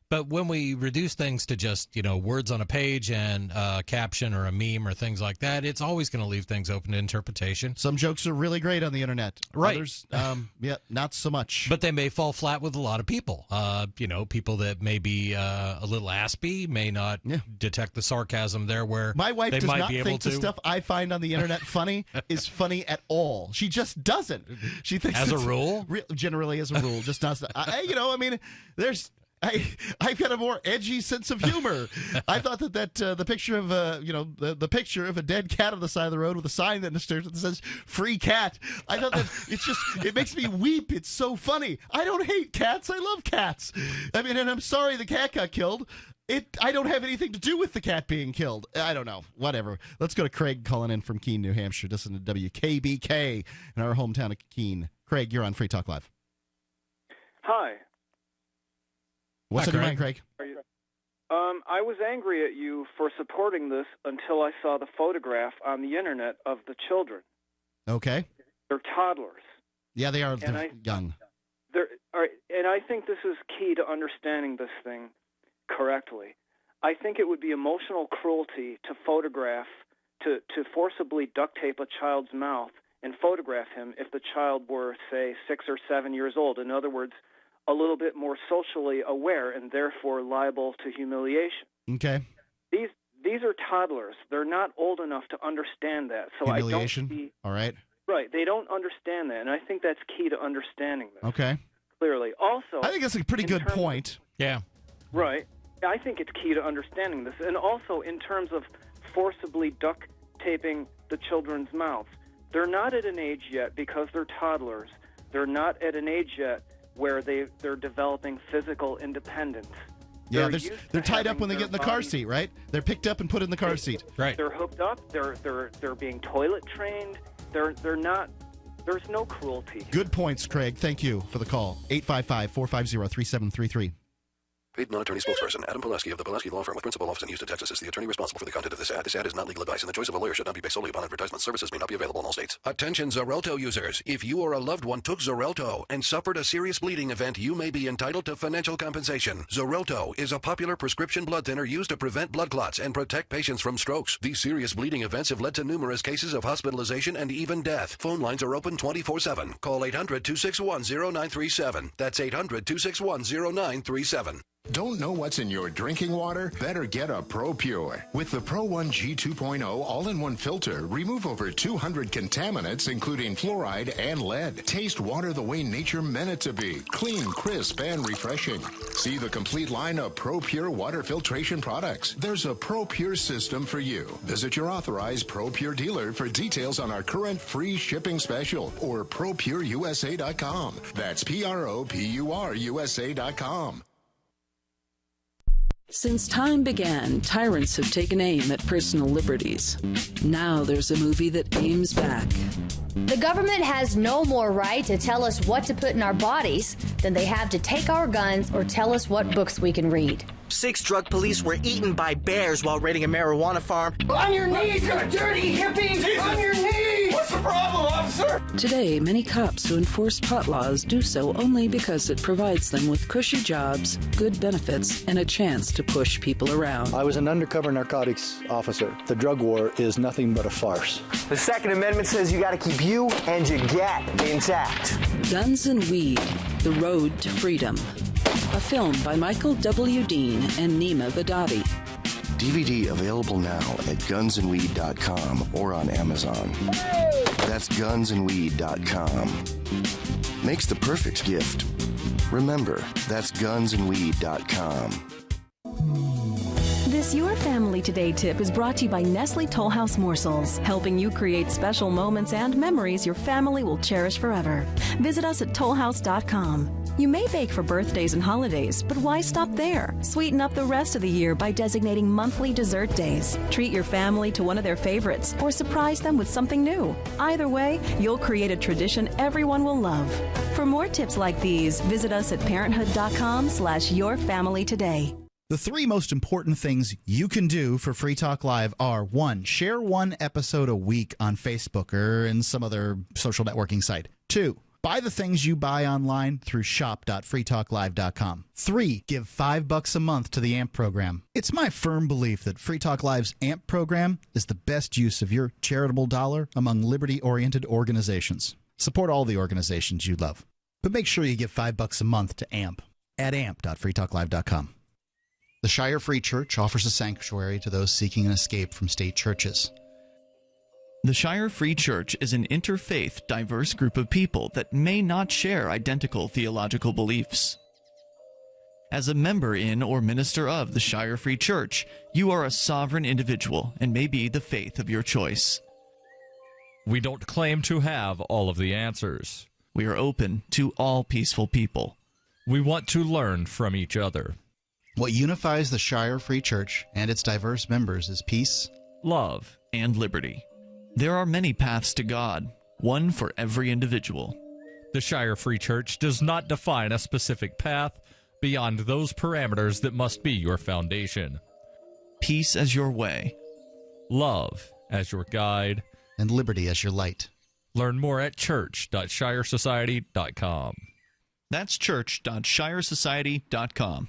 But when we reduce things to just, words on a page and a caption or a meme or things like that, it's always going to leave things open to interpretation. Some jokes are really great on the internet. Right. Others, not so much. But they may fall flat with a lot of people. People that may be a little aspy may not detect the sarcasm there where my wife they does might not be able think to. the stuff I find on the internet funny is funny at all. She just doesn't. She thinks As a rule? Generally as a rule, just not. I've got a more edgy sense of humor. I thought that the picture of the picture of a dead cat on the side of the road with a sign that says "free cat." I thought that it makes me weep. It's so funny. I don't hate cats. I love cats. I mean, and I'm sorry the cat got killed. I don't have anything to do with the cat being killed. I don't know. Whatever. Let's go to Craig calling in from Keene, New Hampshire. Listen to WKBK in our hometown of Keene. Craig, you're on Free Talk Live. Hi. What's on your mind, Craig? I was angry at you for supporting this until I saw the photograph on the internet of the children. Okay. They're toddlers. Yeah, they are young. And I think this is key to understanding this thing correctly. I think it would be emotional cruelty to forcibly duct tape a child's mouth and photograph him if the child were, say, 6 or 7 years old. In other words, a little bit more socially aware and therefore liable to humiliation. Okay. These are toddlers. They're not old enough to understand that. So humiliation? I don't see, all right. Right. They don't understand that, and I think that's key to understanding this. Okay. Clearly. Also, I think that's a pretty good point. Yeah. Right. I think it's key to understanding this. And also in terms of forcibly duct taping the children's mouths, they're not at an age yet, because they're toddlers, they're not at an age yet where they're developing physical independence. Yeah, they're tied up when they get in the car seat, right? They're picked up and put in the car seat. Right. They're hooked up. They're being toilet trained. They're not. There's no cruelty. Good points, Craig. Thank you for the call. 855-450-3733. Paid non-attorney spokesperson Adam Pileski of the Pileski Law Firm with principal office in Houston, Texas is the attorney responsible for the content of this ad. This ad is not legal advice, and the choice of a lawyer should not be based solely upon advertisement. Services may not be available in all states. Attention Xarelto users. If you or a loved one took Xarelto and suffered a serious bleeding event, you may be entitled to financial compensation. Xarelto is a popular prescription blood thinner used to prevent blood clots and protect patients from strokes. These serious bleeding events have led to numerous cases of hospitalization and even death. Phone lines are open 24/7. Call 800-261-0937. That's 800-261-0937. Don't know what's in your drinking water? Better get a ProPure. With the Pro 1 G2.0 all-in-one filter, remove over 200 contaminants, including fluoride and lead. Taste water the way nature meant it to be. Clean, crisp, and refreshing. See the complete line of ProPure water filtration products. There's a ProPure system for you. Visit your authorized ProPure dealer for details on our current free shipping special or ProPureUSA.com. That's ProPureUSA.com. Since time began, tyrants have taken aim at personal liberties. Now there's a movie that aims back. The government has no more right to tell us what to put in our bodies than they have to take our guns or tell us what books we can read. 6 drug police were eaten by bears while raiding a marijuana farm. On your knees, you dirty hippies! Jesus. On your knees! What's the problem, officer? Today, many cops who enforce pot laws do so only because it provides them with cushy jobs, good benefits, and a chance to push people around. I was an undercover narcotics officer. The drug war is nothing but a farce. The Second Amendment says you got to keep you and your gat intact. Guns and Weed, The Road to Freedom. A film by Michael W. Dean and Nima Vadadi. DVD available now at gunsandweed.com or on Amazon. That's gunsandweed.com. Makes the perfect gift. Remember, that's gunsandweed.com. This Your Family Today tip is brought to you by Nestle Toll House Morsels, helping you create special moments and memories your family will cherish forever. Visit us at tollhouse.com. You may bake for birthdays and holidays, but why stop there? Sweeten up the rest of the year by designating monthly dessert days. Treat your family to one of their favorites or surprise them with something new. Either way, you'll create a tradition everyone will love. For more tips like these, visit us at parenthood.com/yourfamilytoday. The 3 most important things you can do for Free Talk Live are: 1, share 1 episode a week on Facebook or in some other social networking site. 2, Buy the things you buy online through shop.freetalklive.com. 3. Give $5 a month to the AMP program. It's my firm belief that Free Talk Live's AMP program is the best use of your charitable dollar among liberty-oriented organizations. Support all the organizations you love. But make sure you give $5 a month to AMP at amp.freetalklive.com. The Shire Free Church offers a sanctuary to those seeking an escape from state churches. The Shire Free Church is an interfaith, diverse group of people that may not share identical theological beliefs. As a member in or minister of the Shire Free Church, you are a sovereign individual and may be the faith of your choice. We don't claim to have all of the answers. We are open to all peaceful people. We want to learn from each other. What unifies the Shire Free Church and its diverse members is peace, love, and liberty. There are many paths to God, one for every individual. The Shire Free Church does not define a specific path beyond those parameters that must be your foundation. Peace as your way, love as your guide, and liberty as your light. Learn more at church.shiresociety.com. That's church.shiresociety.com.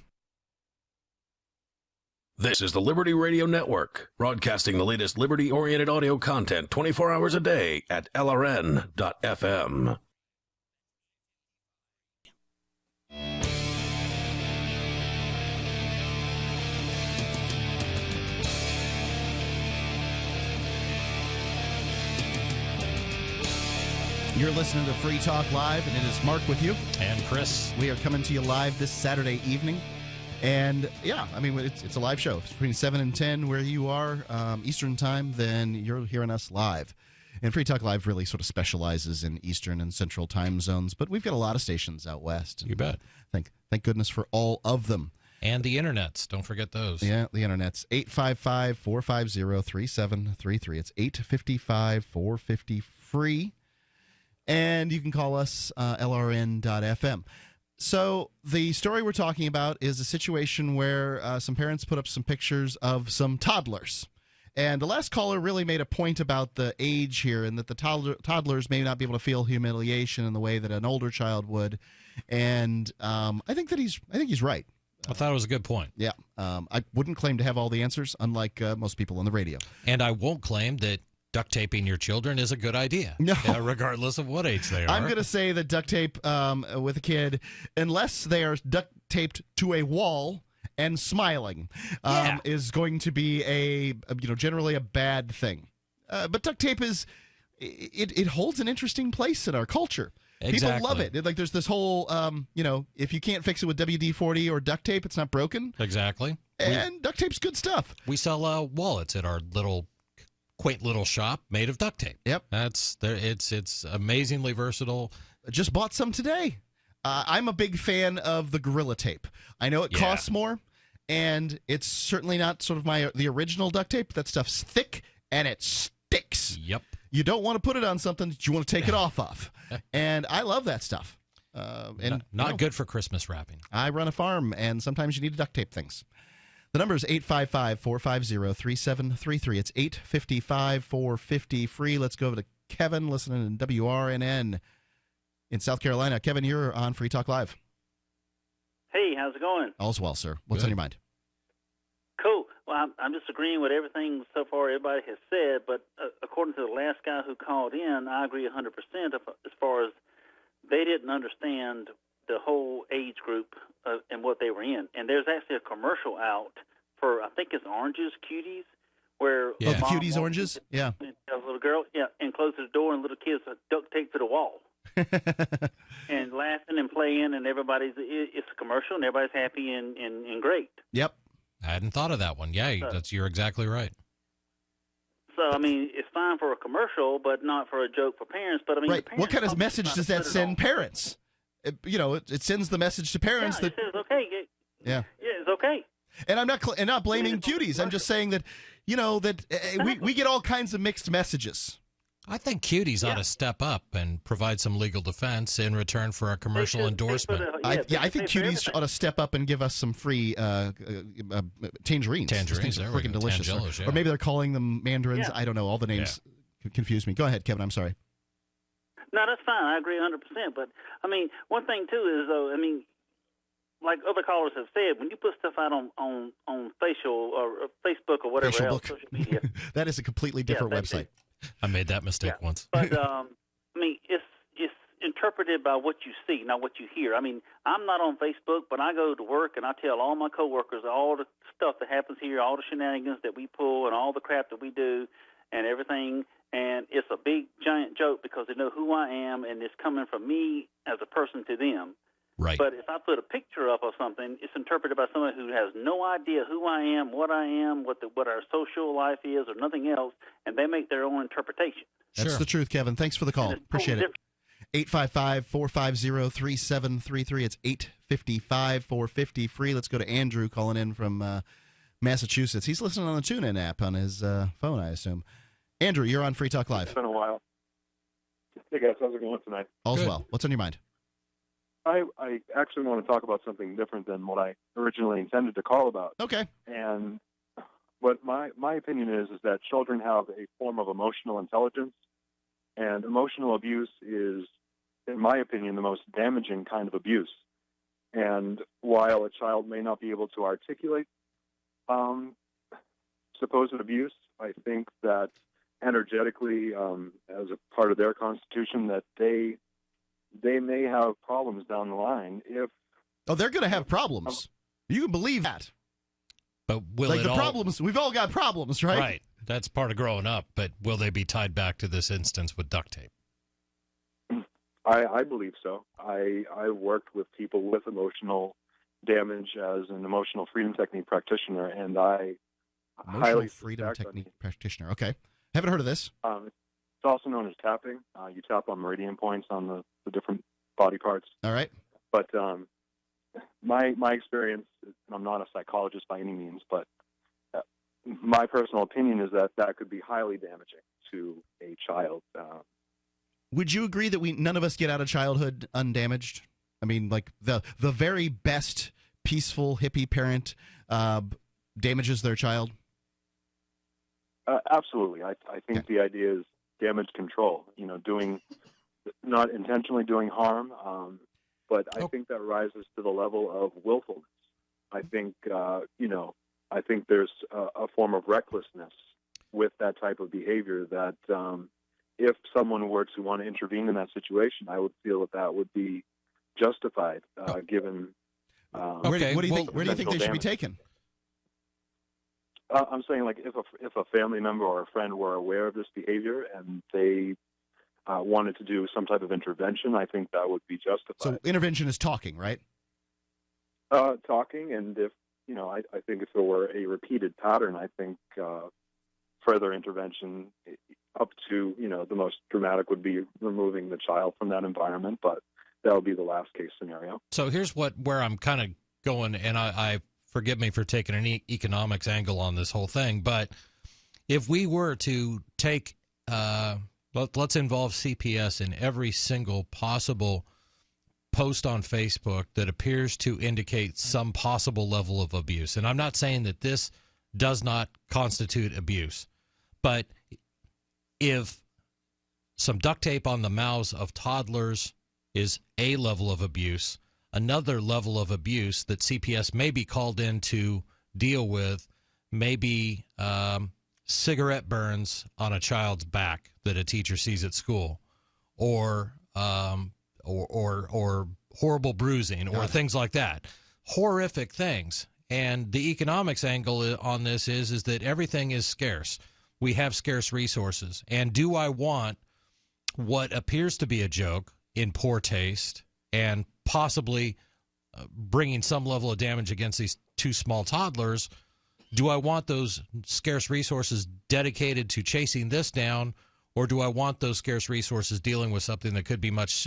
This is the Liberty Radio Network, broadcasting the latest liberty-oriented audio content 24 hours a day at LRN.FM. You're listening to Free Talk Live, and it is Mark with you. And Chris. We are coming to you live this Saturday evening. And, yeah, I mean, it's a live show. It's between 7 and 10 where you are, Eastern time, then you're hearing us live. And Free Talk Live really sort of specializes in Eastern and Central time zones, but we've got a lot of stations out west. You bet. Thank goodness for all of them. And the internets. Don't forget those. Yeah, the internets. 855-450-3733. It's 855-450-FREE. And you can call us LRN.FM. So the story we're talking about is a situation where some parents put up some pictures of some toddlers. And the last caller really made a point about the age here and that the toddlers may not be able to feel humiliation in the way that an older child would. And I think he's right. I thought it was a good point. Yeah. I wouldn't claim to have all the answers, unlike most people on the radio. And I won't claim that duct taping your children is a good idea. No. Regardless of what age they are. I'm going to say that duct tape with a kid, unless they are duct taped to a wall and smiling, is going to be generally a bad thing. But duct tape it holds an interesting place in our culture. Exactly. People love it. Like there's this whole, if you can't fix it with WD-40 or duct tape, it's not broken. Exactly. And duct tape's good stuff. We sell wallets at our quaint little shop made of duct tape. Yep. It's amazingly versatile. Just bought some today. I'm a big fan of the Gorilla Tape. I know it costs more, and it's certainly not sort of the original duct tape. That stuff's thick, and it sticks. Yep. You don't want to put it on something that you want to take it off of. And I love that stuff. Not good for Christmas wrapping. I run a farm, and sometimes you need to duct tape things. The number is 855-450-3733. It's 855-450-FREE. Let's go over to Kevin listening to WRNN in South Carolina. Kevin, you're on Free Talk Live. Hey, how's it going? All's well, sir. What's on your mind? Cool. Well, I'm just agreeing with everything so far everybody has said, but according to the last guy who called in, I agree 100% as far as they didn't understand the whole age group and what they were in. And there's actually a commercial out for, I think it's Oranges, Cuties, where the Cuties Oranges? Yeah. A little girl, and closes the door and little kids are duct taped to the wall. And laughing and playing, and it's a commercial, and everybody's happy and great. Yep. I hadn't thought of that one. Yeah, you're exactly right. So, I mean, it's fine for a commercial, but not for a joke for parents. But I mean, right. What kind of message does that send parents? It sends the message to parents that it says okay. Yeah, it's okay. And I'm not blaming Cuties. I'm just saying that we get all kinds of mixed messages. I think Cuties ought to step up and provide some legal defense in return for a commercial endorsement. I think Cuties ought to step up and give us some free tangerines. Tangerines, they're freaking delicious. Or maybe they're calling them mandarins. Yeah. I don't know. All the names confuse me. Go ahead, Kevin. I'm sorry. No, that's fine. I agree 100%. But, I mean, one thing, too, is, though, I mean, like other callers have said, when you put stuff out on facial or Facebook or whatever else, social media. That is a completely different website. I made that mistake once. But, I mean, it's interpreted by what you see, not what you hear. I mean, I'm not on Facebook, but I go to work and I tell all my coworkers all the stuff that happens here, all the shenanigans that we pull and all the crap that we do and everything. And it's a big, giant joke because they know who I am, and it's coming from me as a person to them. Right. But if I put a picture up of something, it's interpreted by someone who has no idea who I am, what our social life is, or nothing else, and they make their own interpretation. That's the truth, Kevin. Thanks for the call. Appreciate it. 855-450-3733. It's 855-450-FREE. Let's go to Andrew calling in from Massachusetts. He's listening on the TuneIn app on his phone, I assume. Andrew, you're on Free Talk Live. It's been a while. Hey, guys. How's it going tonight? All's well. What's on your mind? I actually want to talk about something different than what I originally intended to call about. Okay. And what my opinion is that children have a form of emotional intelligence, and emotional abuse is, in my opinion, the most damaging kind of abuse. And while a child may not be able to articulate supposed abuse, I think that energetically, as a part of their constitution, that they may have problems down the line if... Oh, they're going to have problems. You can believe that. But will like it the problems, we've all got problems, right? Right. That's part of growing up, but will they be tied back to this instance with duct tape? I believe so. I worked with people with emotional damage as an emotional freedom technique practitioner, and I Emotional freedom technique practitioner. Okay. Haven't heard of this. It's also known as tapping. You tap on meridian points on the different body parts. All right. But my experience, and I'm not a psychologist by any means, but my personal opinion is that could be highly damaging to a child. Would you agree that none of us get out of childhood undamaged? I mean, like the very best peaceful hippie parent damages their child? Absolutely. I think the idea is damage control, not intentionally doing harm, but I think that rises to the level of willfulness. I think, I think there's a form of recklessness with that type of behavior that if someone were to want to intervene in that situation, I would feel that would be justified, given... Where do you think they should be taken? I'm saying, like, if a family member or a friend were aware of this behavior and they wanted to do some type of intervention, I think that would be justified. So intervention is talking, right? Talking, and if I think if there were a repeated pattern, I think further intervention up to the most dramatic would be removing the child from that environment, but that would be the last case scenario. So here's where I'm kind of going, and I forgive me for taking an economics angle on this whole thing, but if we were to take, let's involve CPS in every single possible post on Facebook that appears to indicate some possible level of abuse, and I'm not saying that this does not constitute abuse, but if some duct tape on the mouths of toddlers is a level of abuse, another level of abuse that CPS may be called in to deal with may be cigarette burns on a child's back that a teacher sees at school, or horrible bruising, or things like that. Horrific things. And the economics angle on this is that everything is scarce. We have scarce resources. And do I want what appears to be a joke in poor taste and possibly bringing some level of damage against these two small toddlers? Do I want those scarce resources dedicated to chasing this down, or do I want those scarce resources dealing with something that could be much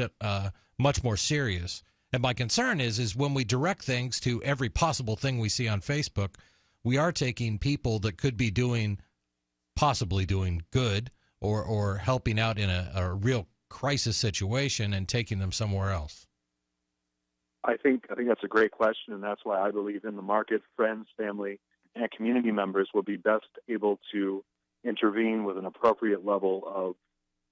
more serious? And my concern is when we direct things to every possible thing we see on Facebook, we are taking people that could be possibly doing good or helping out in a real crisis situation and taking them somewhere else. I think that's a great question, and that's why I believe in the market. Friends, family, and community members will be best able to intervene with an appropriate level of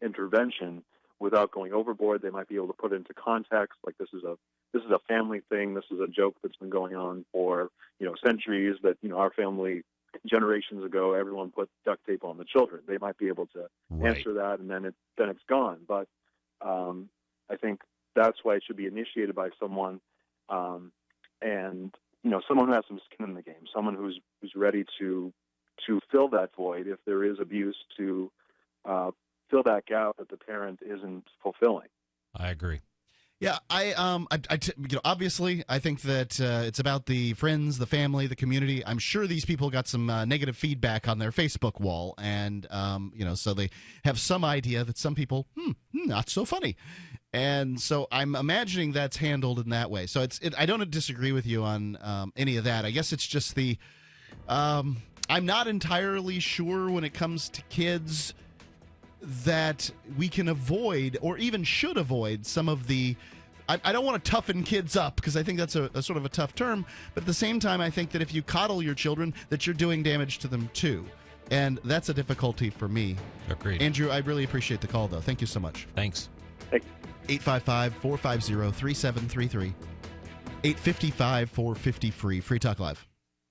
intervention without going overboard. They might be able to put it into context, like this is a family thing. This is a joke that's been going on for centuries. That our family generations ago, everyone put duct tape on the children. They might be able to answer that, and then it's gone. But I think that's why it should be initiated by someone, and someone who has some skin in the game, someone who's ready to fill that void if there is abuse, to fill that gap that the parent isn't fulfilling. I agree. Yeah, obviously, I think that it's about the friends, the family, the community. I'm sure these people got some negative feedback on their Facebook wall, and so they have some idea that some people, not so funny, and so I'm imagining that's handled in that way. So I don't disagree with you on any of that. I guess it's just I'm not entirely sure when it comes to kids that we can avoid or even should avoid some of the I don't want to toughen kids up, because I think that's a sort of a tough term, but at the same time I think that if you coddle your children that you're doing damage to them too, and that's a difficulty for me. Agreed. Andrew, I really appreciate the call though. Thank you so much. Thanks. 855-450-3733 855-450-FREE. Free Talk Live.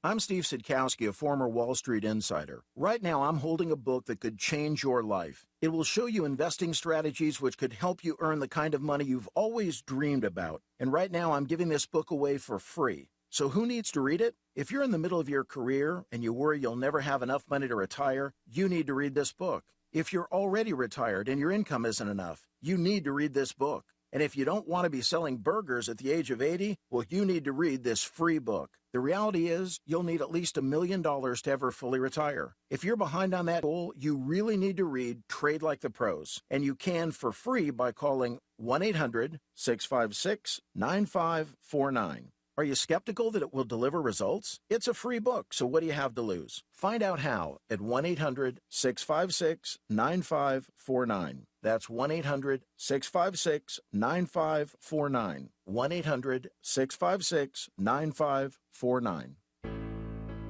I'm Steve Sidkowski, a former Wall Street insider. Right now, I'm holding a book that could change your life. It will show you investing strategies which could help you earn the kind of money you've always dreamed about. And right now, I'm giving this book away for free. So who needs to read it? If you're in the middle of your career and you worry you'll never have enough money to retire, you need to read this book. If you're already retired and your income isn't enough, you need to read this book. And if you don't want to be selling burgers at the age of 80, well, you need to read this free book. The reality is, you'll need at least $1 million to ever fully retire. If you're behind on that goal, you really need to read Trade Like the Pros. And you can for free by calling 1-800-656-9549. Are you skeptical that it will deliver results? It's a free book, so what do you have to lose? Find out how at 1-800-656-9549. That's 1-800-656-9549. 1-800-656-9549.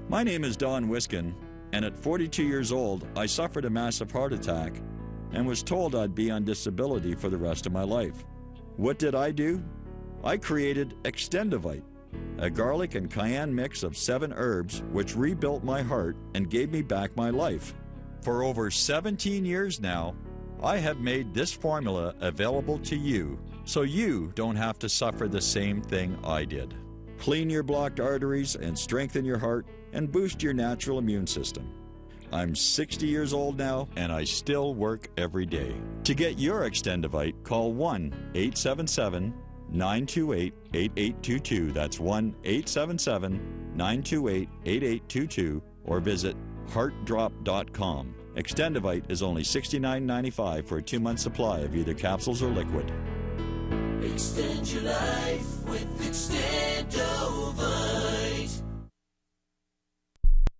My name is Don Wiskin, and at 42 years old, I suffered a massive heart attack and was told I'd be on disability for the rest of my life. What did I do? I created Extendivite, a garlic and cayenne mix of 7 herbs which rebuilt my heart and gave me back my life. For over 17 years now, I have made this formula available to you, so you don't have to suffer the same thing I did. Clean your blocked arteries and strengthen your heart and boost your natural immune system. I'm 60 years old now, and I still work every day. To get your Extendivite, call 1-877-928-8822. That's 1-877-928-8822, or visit heartdrop.com. Extendivite is only $69.95 for a 2-month supply of either capsules or liquid. Extend your life with Extendovite.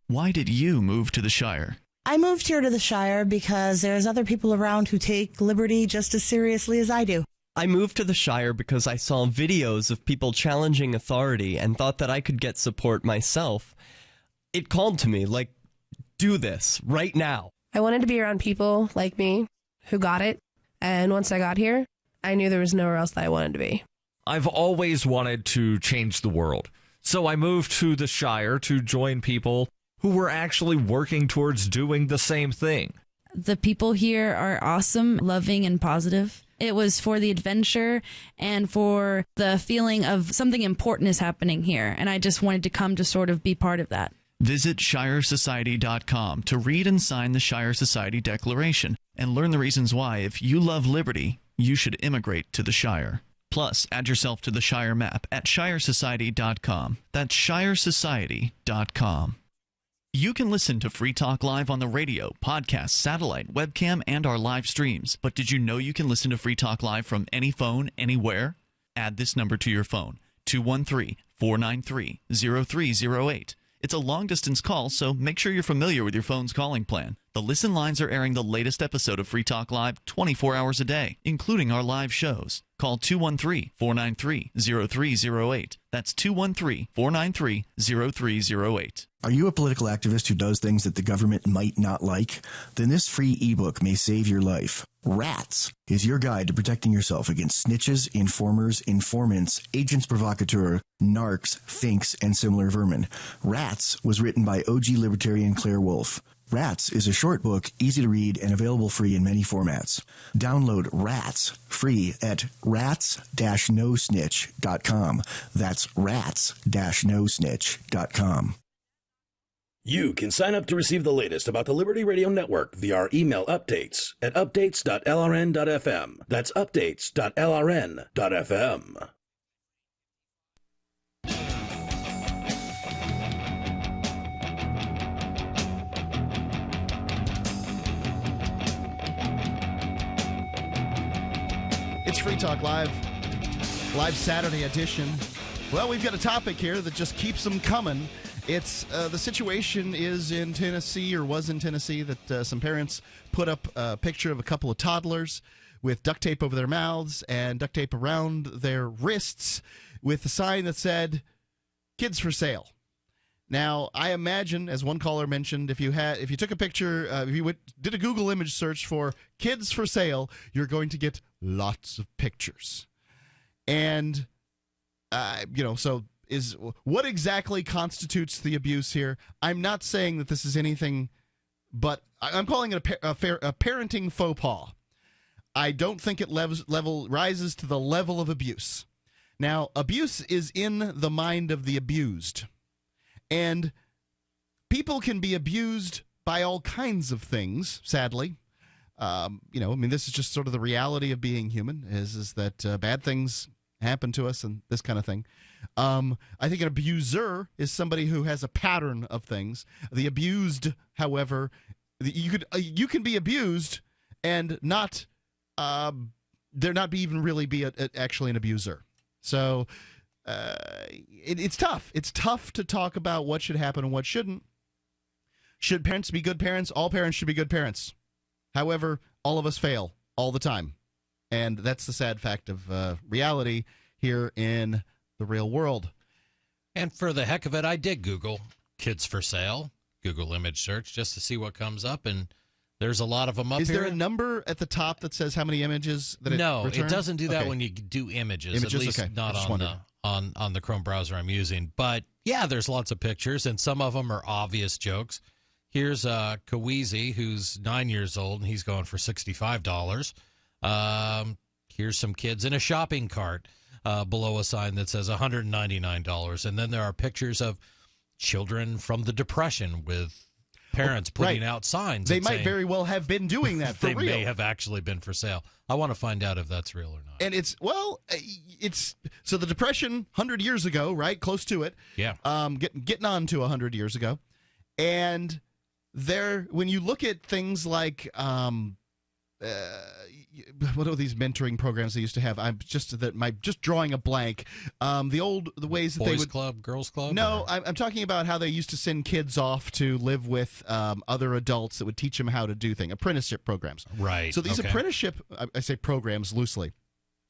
Why did you move to the Shire? I moved here to the Shire because there's other people around who take liberty just as seriously as I do. I moved to the Shire because I saw videos of people challenging authority and thought that I could get support myself. It called to me, like, do this right now. I wanted to be around people like me who got it, and once I got here, I knew there was nowhere else that I wanted to be. I've always wanted to change the world, so I moved to the Shire to join people who were actually working towards doing the same thing. The people here are awesome, loving, and positive. It was for the adventure and for the feeling of something important is happening here, and I just wanted to come to sort of be part of that. Visit ShireSociety.com to read and sign the Shire Society Declaration and learn the reasons why, if you love liberty, you should immigrate to the Shire. Plus, add yourself to the Shire map at ShireSociety.com. That's ShireSociety.com. You can listen to Free Talk Live on the radio, podcast, satellite, webcam, and our live streams. But did you know you can listen to Free Talk Live from any phone, anywhere? Add this number to your phone, 213-493-0308. It's a long-distance call, so make sure you're familiar with your phone's calling plan. The The Listen lines are airing the latest episode of Free Talk Live 24 hours a day, including our live shows. Call 213-493-0308. That's 213-493-0308. Are you a political activist who does things that the government might not like? Then this free ebook may save your life. Rats is your guide to protecting yourself against snitches, informers, informants, agents provocateur, narcs, finks, and similar vermin. Rats was written by OG libertarian Claire Wolfe. Rats is a short book, easy to read, and available free in many formats. Download Rats free at rats-nosnitch.com. That's rats-nosnitch.com. You can sign up to receive the latest about the Liberty Radio Network via our email updates at updates.lrn.fm. That's updates.lrn.fm. It's Free Talk Live Saturday edition. Well, we've got a topic here that just keeps them coming. It's the situation is in Tennessee, or was in Tennessee, that some parents put up a picture of a couple of toddlers with duct tape over their mouths and duct tape around their wrists with a sign that said, "Kids for sale." Now, I imagine, as one caller mentioned, if you took a picture, if you did a Google image search for "kids for sale," you're going to get lots of pictures. And, so what exactly constitutes the abuse here? I'm not saying that this is anything, but I'm calling it a parenting faux pas. I don't think it rises to the level of abuse. Now, abuse is in the mind of the abused. And people can be abused by all kinds of things, sadly. This is just sort of the reality of being human, is that bad things happen to us and this kind of thing. I think an abuser is somebody who has a pattern of things. The abused, however, you can be abused and not there not be even really be actually an abuser. So it's tough. It's tough to talk about what should happen and what shouldn't. Should parents be good parents? All parents should be good parents. However, all of us fail all the time. And that's the sad fact of reality here in the real world. And for the heck of it, I did Google kids for sale, Google image search, just to see what comes up. And there's a lot of them up here. Is there a number at the top that says how many images that it No, returns? it doesn't do that Okay. when you do images. Images, At least okay. not I just on the Chrome browser I'm using. But yeah, there's lots of pictures, and some of them are obvious jokes. Here's Kaweezy, who's 9 years old, and he's going for $65. Here's some kids in a shopping cart below a sign that says $199. And then there are pictures of children from the Depression with parents putting out signs. They might very well have been doing that for they real. may have actually been for sale. I want to find out if that's real or not. And it's so the Depression 100 years ago, right? Close to it. Yeah. Getting on to 100 years ago. And when you look at things like what are these mentoring programs they used to have? I'm just drawing a blank. The ways that Boys they would club, girls club. No, I'm talking about how they used to send kids off to live with other adults that would teach them how to do things. Apprenticeship programs. Right. So these apprenticeship, I say programs loosely.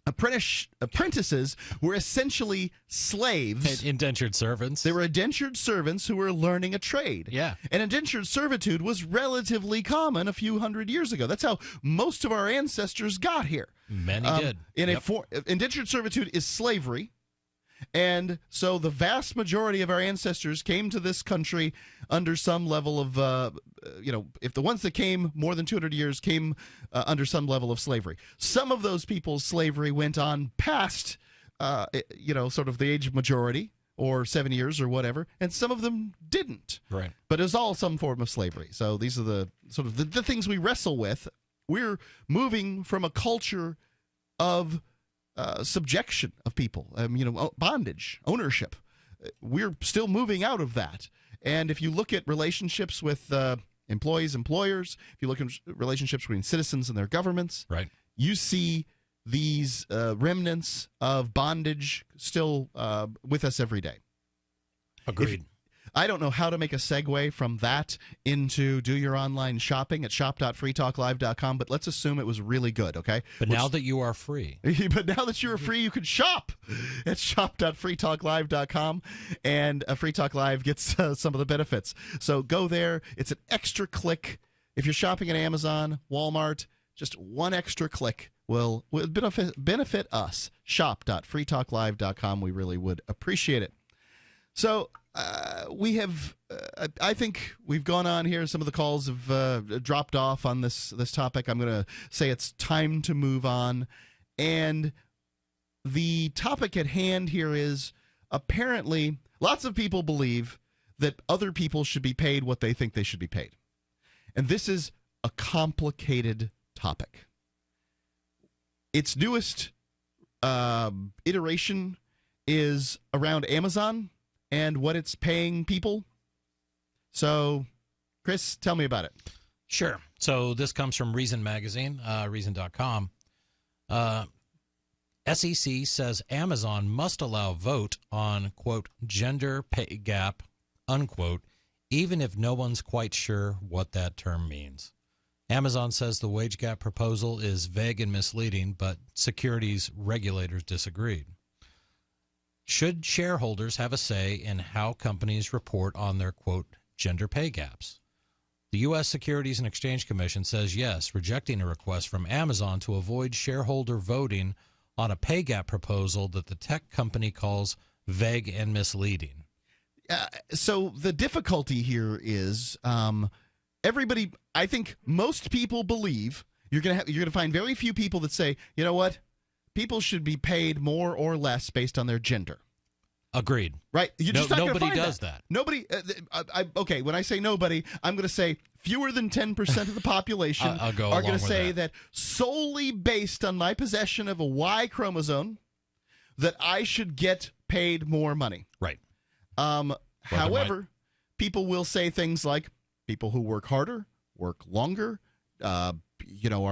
Apprentices were essentially slaves. Indentured servants. They were indentured servants who were learning a trade. Yeah. And indentured servitude was relatively common a few hundred years ago. That's how most of our ancestors got here. Many did. Indentured servitude is slavery. And so the vast majority of our ancestors came to this country under some level of, if the ones that came more than 200 years came under some level of slavery. Some of those people's slavery went on past, sort of the age of majority or 7 years or whatever, and some of them didn't. Right. But it was all some form of slavery. So these are the sort of the things we wrestle with. We're moving from a culture of subjection of people, bondage, ownership. We're still moving out of that. And if you look at relationships with employees, employers, if you look at relationships between citizens and their governments, right, you see these remnants of bondage still with us every day. Agreed. I don't know how to make a segue from that into do your online shopping at shop.freetalklive.com, but let's assume it was really good, okay? But now that you are free. But now that you are free, you can shop at shop.freetalklive.com, and Free Talk Live gets some of the benefits. So go there. It's an extra click. If you're shopping at Amazon, Walmart, just one extra click will benefit us. Shop.freetalklive.com. We really would appreciate it. So we have, I think we've gone on here. Some of the calls have dropped off on this topic. I'm going to say it's time to move on. And the topic at hand here is apparently lots of people believe that other people should be paid what they think they should be paid. And this is a complicated topic. Its newest iteration is around Amazon and what it's paying people. So, Chris, tell me about it. Sure. So this comes from Reason Magazine, Reason.com. SEC says Amazon must allow vote on, quote, gender pay gap, unquote, even if no one's quite sure what that term means. Amazon says the wage gap proposal is vague and misleading, but securities regulators disagreed. Should shareholders have a say in how companies report on their, quote, gender pay gaps? The U.S. Securities and Exchange Commission says yes, rejecting a request from Amazon to avoid shareholder voting on a pay gap proposal that the tech company calls vague and misleading. So the difficulty here is everybody, I think most people believe you're going to find very few people that say, you know what, people should be paid more or less based on their gender. Agreed. Right? You're just not nobody find does that. Nobody. Okay, when I say nobody, I'm going to say fewer than 10% of the population I'll go are along going to with say that solely based on my possession of a Y chromosome, that I should get paid more money. Right. However, people will say things like people who work harder, work longer, are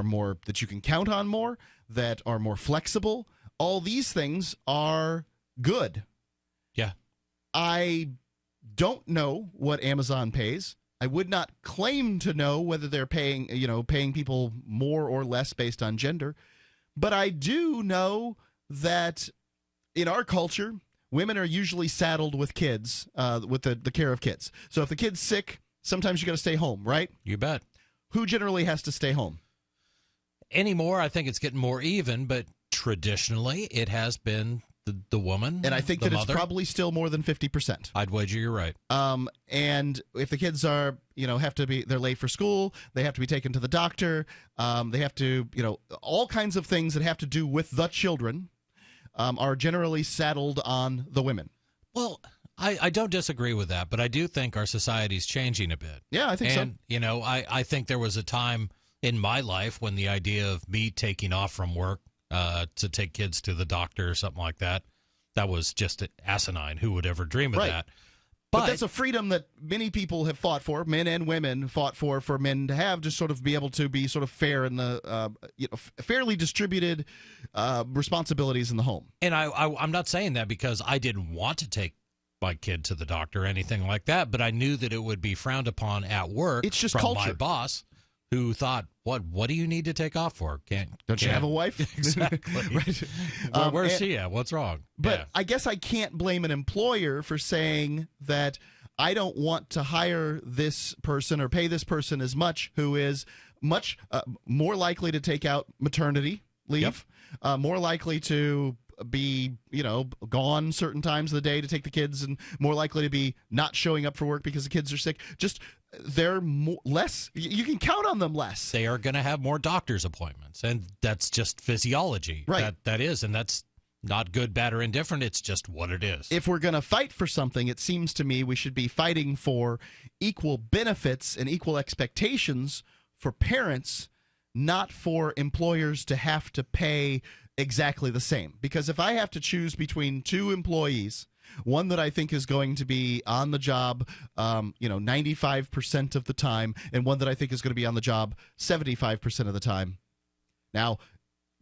more, that you can count on more, that are more flexible. All these things are good. Yeah. I don't know what Amazon pays. I would not claim to know whether they're paying people more or less based on gender. But I do know that in our culture, women are usually saddled with kids, with the care of kids. So if the kid's sick, sometimes you got to stay home, right? You bet. Who generally has to stay home? Anymore, I think it's getting more even, but traditionally it has been the woman, and I think that mother. It's probably still more than 50%. I'd wager you're right. And if the kids are, they're late for school, they have to be taken to the doctor, they have to, all kinds of things that have to do with the children are generally saddled on the women. Well, I don't disagree with that, but I do think our society's changing a bit. Yeah, I think so. And, I think there was a time in my life when the idea of me taking off from work to take kids to the doctor or something like that was just asinine. Who would ever dream of that? But that's a freedom that many people have fought for, men and women fought for men to have, to sort of be able to be sort of fair in the fairly distributed responsibilities in the home. And I'm not saying that because I didn't want to take my kid to the doctor or anything like that, but I knew that it would be frowned upon at work. It's just from culture. My boss, who thought, what do you need to take off for? Don't you have a wife? Exactly. Right. Where's she at? What's wrong? But I guess I can't blame an employer for saying that I don't want to hire this person or pay this person as much, who is much more likely to take out maternity leave, more likely to be, gone certain times of the day to take the kids, and more likely to be not showing up for work because the kids are sick. Just they're less, you can count on them less. They are going to have more doctor's appointments, and that's just physiology. Right. That is, and that's not good, bad, or indifferent. It's just what it is. If we're going to fight for something, it seems to me we should be fighting for equal benefits and equal expectations for parents, not for employers to have to pay exactly the same. Because if I have to choose between two employees, one that I think is going to be on the job 95% of the time, and one that I think is going to be on the job 75% of the time. Now,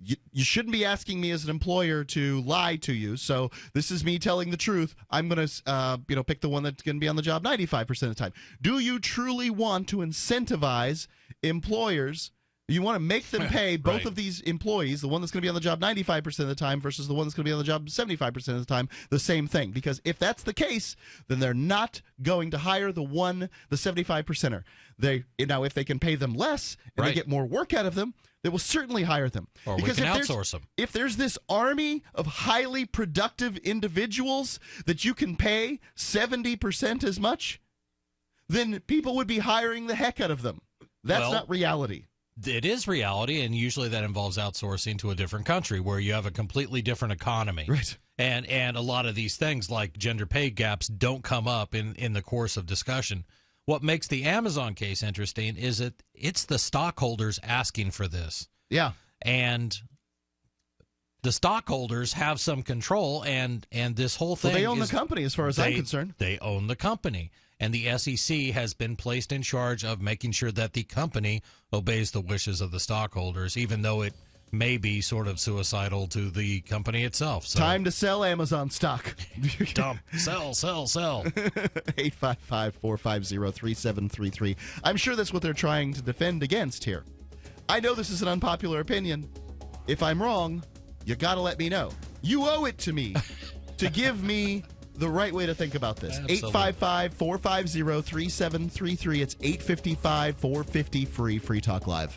you shouldn't be asking me as an employer to lie to you. So this is me telling the truth. I'm going to, pick the one that's going to be on the job 95% of the time. Do you truly want to incentivize employers? You want to make them pay both Right. of these employees, the one that's going to be on the job 95% of the time versus the one that's going to be on the job 75% of the time, the same thing. Because if that's the case, then they're not going to hire the 75%er. Now, if they can pay them less and they Right. get more work out of them, they will certainly hire them. Or Because we can if outsource them. If there's this army of highly productive individuals that you can pay 70% as much, then people would be hiring the heck out of them. That's Well, not reality. It is reality, and usually that involves outsourcing to a different country where you have a completely different economy. Right. And a lot of these things like gender pay gaps don't come up in the course of discussion. What makes the Amazon case interesting is that it's the stockholders asking for this. Yeah. And the stockholders have some control, and this whole thing Well, they own is- the company as far as I'm concerned. They own the company. And the SEC has been placed in charge of making sure that the company obeys the wishes of the stockholders, even though it may be sort of suicidal to the company itself. So Time to sell Amazon stock. dump, sell. 855-450-3733. I'm sure that's what they're trying to defend against here. I know this is an unpopular opinion. If I'm wrong, you got to let me know. You owe it to me to give me the right way to think about this. Absolutely. 855-450-3733. It's 855-450-FREE. Free Talk Live.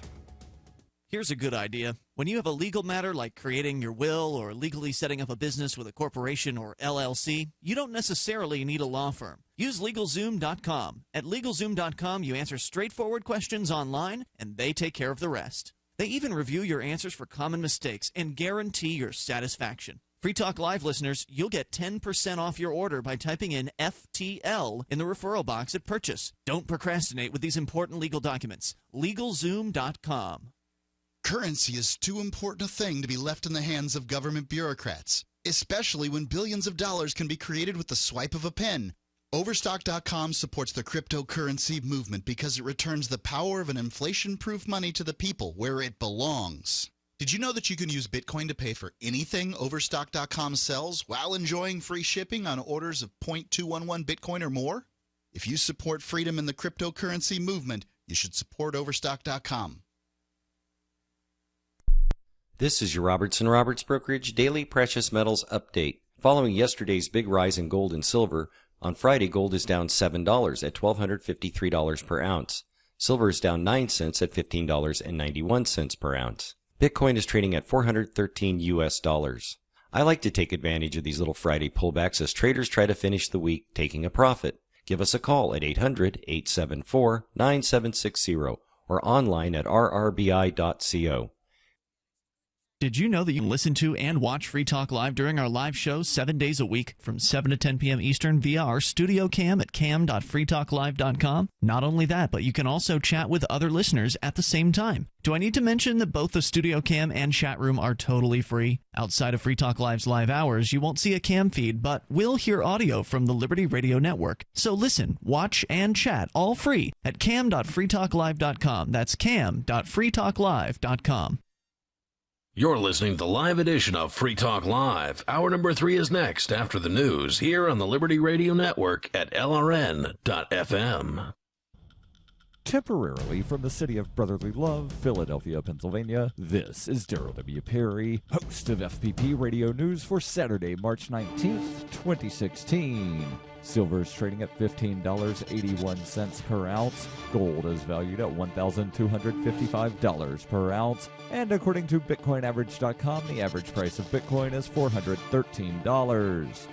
Here's a good idea. When you have a legal matter like creating your will or legally setting up a business with a corporation or LLC, you don't necessarily need a law firm. Use LegalZoom.com. At LegalZoom.com, you answer straightforward questions online, and they take care of the rest. They even review your answers for common mistakes and guarantee your satisfaction. Free Talk Live listeners, you'll get 10% off your order by typing in FTL in the referral box at purchase. Don't procrastinate with these important legal documents. LegalZoom.com. Currency is too important a thing to be left in the hands of government bureaucrats, especially when billions of dollars can be created with the swipe of a pen. Overstock.com supports the cryptocurrency movement because it returns the power of an inflation-proof money to the people where it belongs. Did you know that you can use Bitcoin to pay for anything Overstock.com sells while enjoying free shipping on orders of 0.211 Bitcoin or more? If you support freedom in the cryptocurrency movement, you should support Overstock.com. This is your Robertson Roberts Brokerage Daily Precious Metals Update. Following yesterday's big rise in gold and silver, on Friday gold is down $7 at $1,253 per ounce. Silver is down 9 cents at $15.91 per ounce. Bitcoin is trading at $413 US. I like to take advantage of these little Friday pullbacks as traders try to finish the week taking a profit. Give us a call at 800-874-9760 or online at rrbi.co. Did you know that you can listen to and watch Free Talk Live during our live show 7 days a week from 7 to 10 p.m. Eastern via our studio cam at cam.freetalklive.com? Not only that, but you can also chat with other listeners at the same time. Do I need to mention that both the studio cam and chat room are totally free? Outside of Free Talk Live's live hours, you won't see a cam feed, but will hear audio from the Liberty Radio Network. So listen, watch, and chat all free at cam.freetalklive.com. That's cam.freetalklive.com. You're listening to the live edition of Free Talk Live. Hour number 3 is next after the news here on the Liberty Radio Network at LRN.FM. Temporarily from the city of brotherly love, Philadelphia, Pennsylvania, this is Daryl W. Perry, host of FPP Radio News for Saturday, March 19th, 2016. Silver is trading at $15.81 per ounce. Gold is valued at $1,255 per ounce. And according to BitcoinAverage.com, the average price of Bitcoin is $413.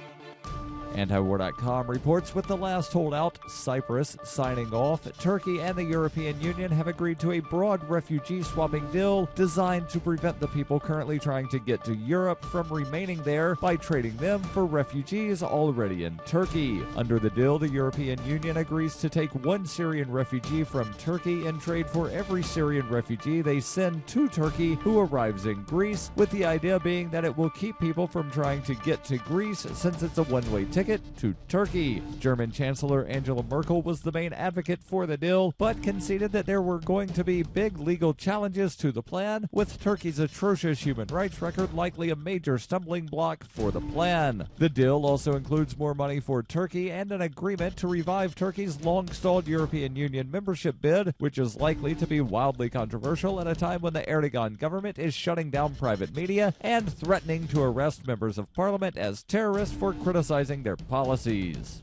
Antiwar.com reports with the last holdout, Cyprus, signing off. Turkey and the European Union have agreed to a broad refugee swapping deal designed to prevent the people currently trying to get to Europe from remaining there by trading them for refugees already in Turkey. Under the deal, the European Union agrees to take one Syrian refugee from Turkey and trade for every Syrian refugee they send to Turkey who arrives in Greece, with the idea being that it will keep people from trying to get to Greece since it's a one-way ticket ticket to Turkey. German Chancellor Angela Merkel was the main advocate for the deal, but conceded that there were going to be big legal challenges to the plan, with Turkey's atrocious human rights record likely a major stumbling block for the plan. The deal also includes more money for Turkey and an agreement to revive Turkey's long-stalled European Union membership bid, which is likely to be wildly controversial at a time when the Erdogan government is shutting down private media and threatening to arrest members of parliament as terrorists for criticizing their policies.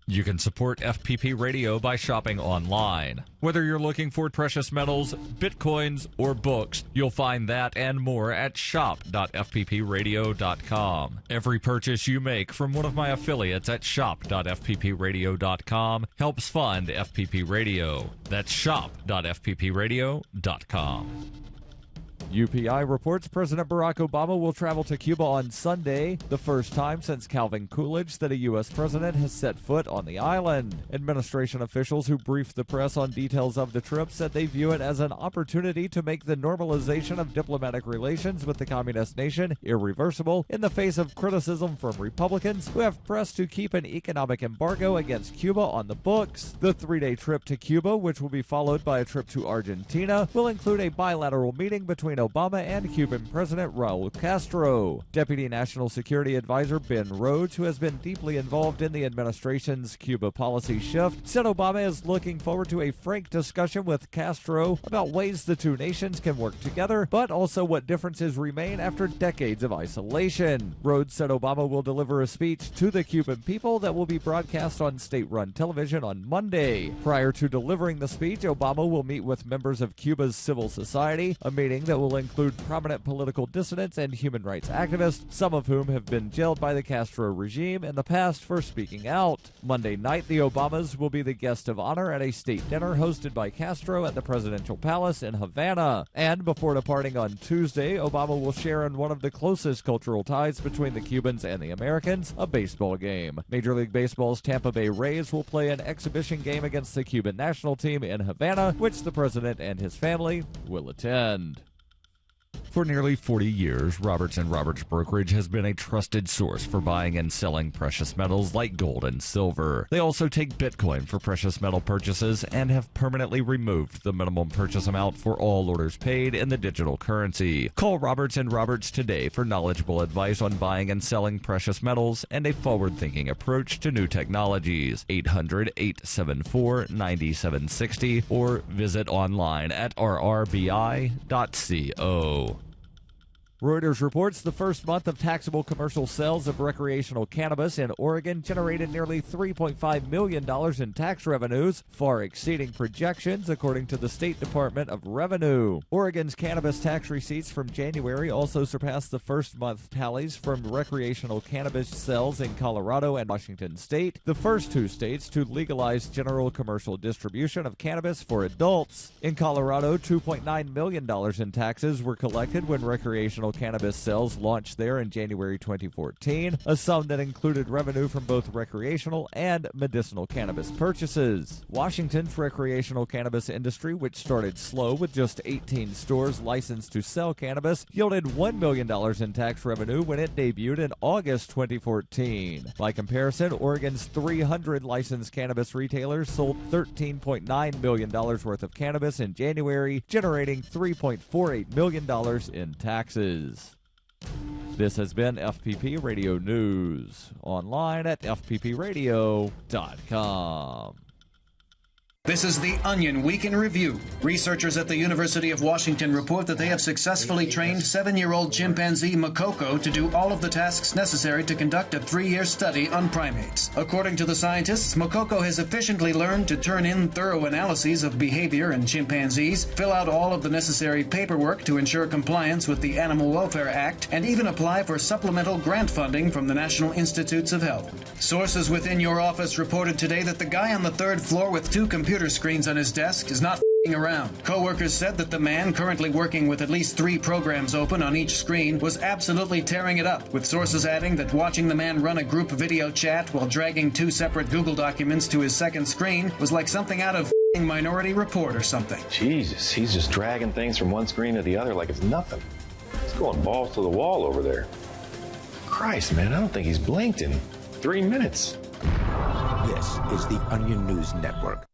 You can support FPP Radio by shopping online. Whether you're looking for precious metals, bitcoins, or books, you'll find that and more at shop.fppradio.com. Every purchase you make from one of my affiliates at shop.fppradio.com helps fund FPP Radio. That's shop.fppradio.com. UPI reports President Barack Obama will travel to Cuba on Sunday, the first time since Calvin Coolidge that a U.S. president has set foot on the island. Administration officials who briefed the press on details of the trip said they view it as an opportunity to make the normalization of diplomatic relations with the communist nation irreversible in the face of criticism from Republicans who have pressed to keep an economic embargo against Cuba on the books. The three-day trip to Cuba, which will be followed by a trip to Argentina, will include a bilateral meeting between Obama and Cuban President Raul Castro. Deputy National Security Advisor Ben Rhodes, who has been deeply involved in the administration's Cuba policy shift, said Obama is looking forward to a frank discussion with Castro about ways the two nations can work together, but also what differences remain after decades of isolation. Rhodes said Obama will deliver a speech to the Cuban people that will be broadcast on state-run television on Monday. Prior to delivering the speech, Obama will meet with members of Cuba's civil society, a meeting that will include prominent political dissidents and human rights activists, some of whom have been jailed by the Castro regime in the past for speaking out. Monday night, the Obamas will be the guest of honor at a state dinner hosted by Castro at the Presidential Palace in Havana. And before departing on Tuesday, Obama will share in one of the closest cultural ties between the Cubans and the Americans, a baseball game. Major League Baseball's Tampa Bay Rays will play an exhibition game against the Cuban national team in Havana, which the president and his family will attend. For nearly 40 years, Roberts & Roberts Brokerage has been a trusted source for buying and selling precious metals like gold and silver. They also take Bitcoin for precious metal purchases and have permanently removed the minimum purchase amount for all orders paid in the digital currency. Call Roberts & Roberts today for knowledgeable advice on buying and selling precious metals and a forward-thinking approach to new technologies. 800-874-9760 or visit online at rrbi.co. Reuters reports the first month of taxable commercial sales of recreational cannabis in Oregon generated nearly $3.5 million in tax revenues, far exceeding projections, according to the State Department of Revenue. Oregon's cannabis tax receipts from January also surpassed the first month tallies from recreational cannabis sales in Colorado and Washington State, the first two states to legalize general commercial distribution of cannabis for adults. In Colorado, $2.9 million in taxes were collected when recreational cannabis sales launched there in January 2014, a sum that included revenue from both recreational and medicinal cannabis purchases. Washington's recreational cannabis industry, which started slow with just 18 stores licensed to sell cannabis, yielded $1 million in tax revenue when it debuted in August 2014. By comparison, Oregon's 300 licensed cannabis retailers sold $13.9 million worth of cannabis in January, generating $3.48 million in taxes. This has been FPP Radio News, online at fppradio.com. This is the Onion Week in Review. Researchers at the University of Washington report that they have successfully trained 7-year-old chimpanzee Makoko to do all of the tasks necessary to conduct a 3-year study on primates. According to the scientists, Makoko has efficiently learned to turn in thorough analyses of behavior in chimpanzees, fill out all of the necessary paperwork to ensure compliance with the Animal Welfare Act, and even apply for supplemental grant funding from the National Institutes of Health. Sources within your office reported today that the guy on the 3rd floor with 2 computer screens on his desk is not f***ing around. Co-workers said that the man, currently working with at least 3 programs open on each screen, was absolutely tearing it up, with sources adding that watching the man run a group video chat while dragging 2 separate Google documents to his second screen was like something out of f***ing Minority Report or something. Jesus, he's just dragging things from one screen to the other like it's nothing. He's going balls to the wall over there. Christ, man, I don't think he's blinked in 3 minutes. This is the Onion News Network.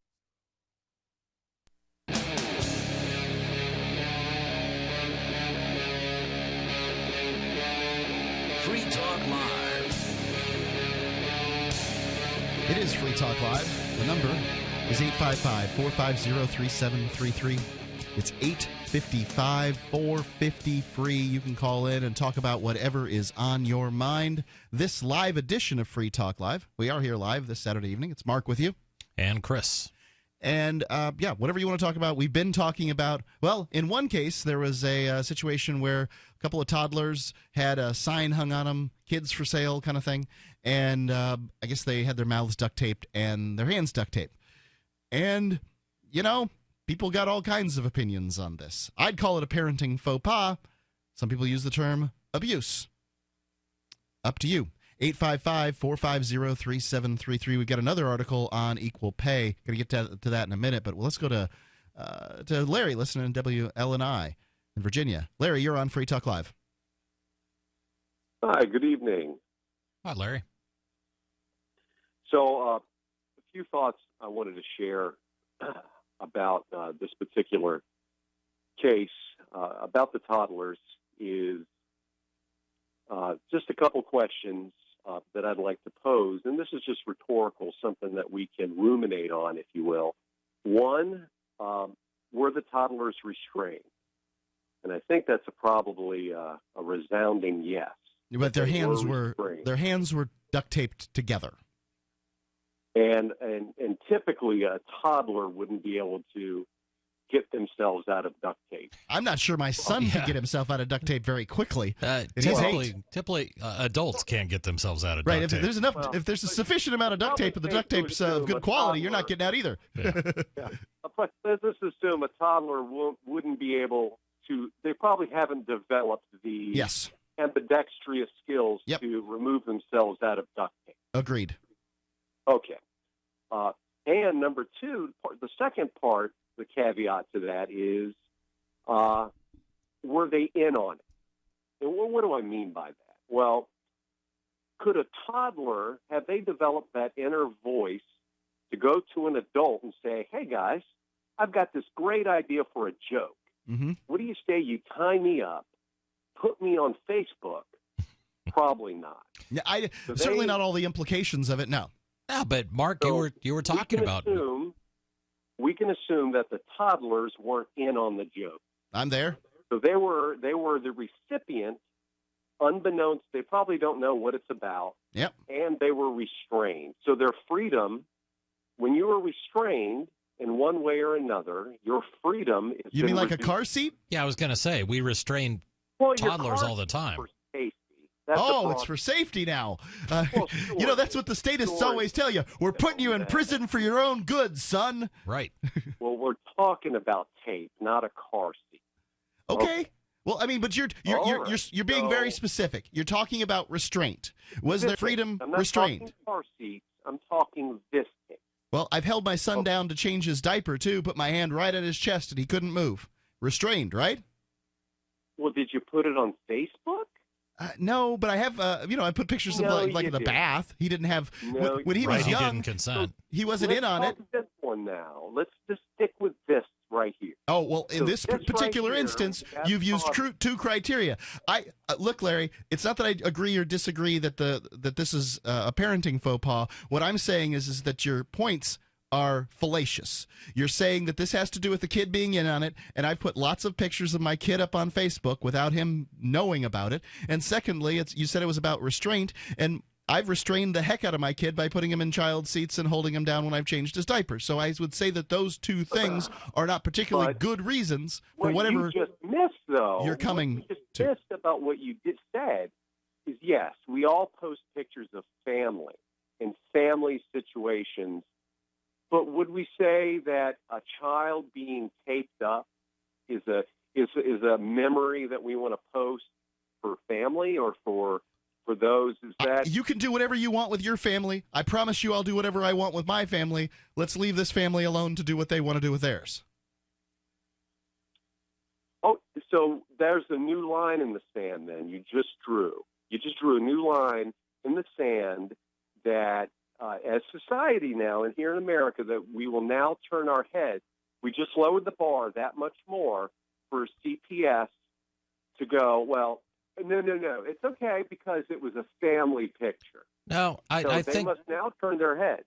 Free Talk Live. It is Free Talk Live. The number is 855-450-3733. It's 855-450-FREE. You can call in and talk about whatever is on your mind. This live edition of Free Talk Live. We are here live this Saturday evening. It's Mark with you. And Chris. And, whatever you want to talk about. We've been talking about, well, in one case, there was a situation where a couple of toddlers had a sign hung on them, kids for sale kind of thing. And I guess they had their mouths duct taped and their hands duct taped. And, people got all kinds of opinions on this. I'd call it a parenting faux pas. Some people use the term abuse. Up to you. 855-450-3733. We've got another article on equal pay. Going to get to that in a minute, but let's go to Larry listening to WLNI in Virginia. Larry, you're on Free Talk Live. Hi, good evening. Hi, Larry. So, a few thoughts I wanted to share about this particular case about the toddlers is just a couple questions that I'd like to pose, and this is just rhetorical, something that we can ruminate on, if you will. One, were the toddlers restrained? And I think that's probably a resounding yes. But their hands were duct taped together. And typically a toddler wouldn't be able to get themselves out of duct tape. I'm not sure my son could get himself out of duct tape very quickly. Typically, adults can't get themselves out of duct tape. If there's enough, if there's a sufficient amount of duct tape and the duct tape's of good quality, you're not getting out either. Yeah. But let's assume a toddler wouldn't be able to. They probably haven't developed the ambidextrous skills to remove themselves out of duct tape. Agreed. Okay. And number two, the second part, the caveat to that is, were they in on it? And what do I mean by that? Well, could a toddler, have they developed that inner voice to go to an adult and say, hey, guys, I've got this great idea for a joke. Mm-hmm. What do you say you tie me up, put me on Facebook? Probably not. Yeah, certainly not all the implications of it, no. Yeah, but Mark, you were talking about. We can assume that the toddlers weren't in on the joke. I'm there. So they were the recipient, unbeknownst. They probably don't know what it's about. Yep. And they were restrained. So their freedom, when you were restrained in one way or another, your freedom is. You mean like a car seat? Yeah, I was going to say we restrain toddlers all the time. It's for safety now. Sure. That's what the statists always tell you. We're putting you in prison for your own good, son. Right. Well, we're talking about tape, not a car seat. Okay. Well, I mean, but you're being very specific. You're talking about restraint. Was there freedom restrained? I'm not talking car seats. I'm talking this tape. Well, I've held my son down to change his diaper too. Put my hand right at his chest, and he couldn't move. Restrained, right? Well, did you put it on Facebook? No, but I have, I put pictures of like the bath. He didn't have, when he was young, he didn't consent. He wasn't in on it. This one now. Let's just stick with this right here. Oh, well, in this particular instance, you've used two criteria. Look, Larry, it's not that I agree or disagree that this is a parenting faux pas. What I'm saying is that your points are fallacious. You're saying that this has to do with the kid being in on it, and I've put lots of pictures of my kid up on Facebook without him knowing about it. And secondly, you said it was about restraint, and I've restrained the heck out of my kid by putting him in child seats and holding him down when I've changed his diaper. So I would say that those two things are not particularly good reasons for whatever you just missed, though. You're coming what you just missed about what you just said is, yes, we all post pictures of family and family situations. But would we say that a child being taped up is a memory that we want to post for family or for those? Is that you can do whatever you want with your family. I promise you, I'll do whatever I want with my family. Let's leave this family alone to do what they want to do with theirs. Oh, so there's a new line in the sand. Then you just drew a new line in the sand that as society now, and here in America, that we will now turn our head. We just lowered the bar that much more for CPS to go, well, no, it's okay because it was a family picture. No, So I they think must now turn their head.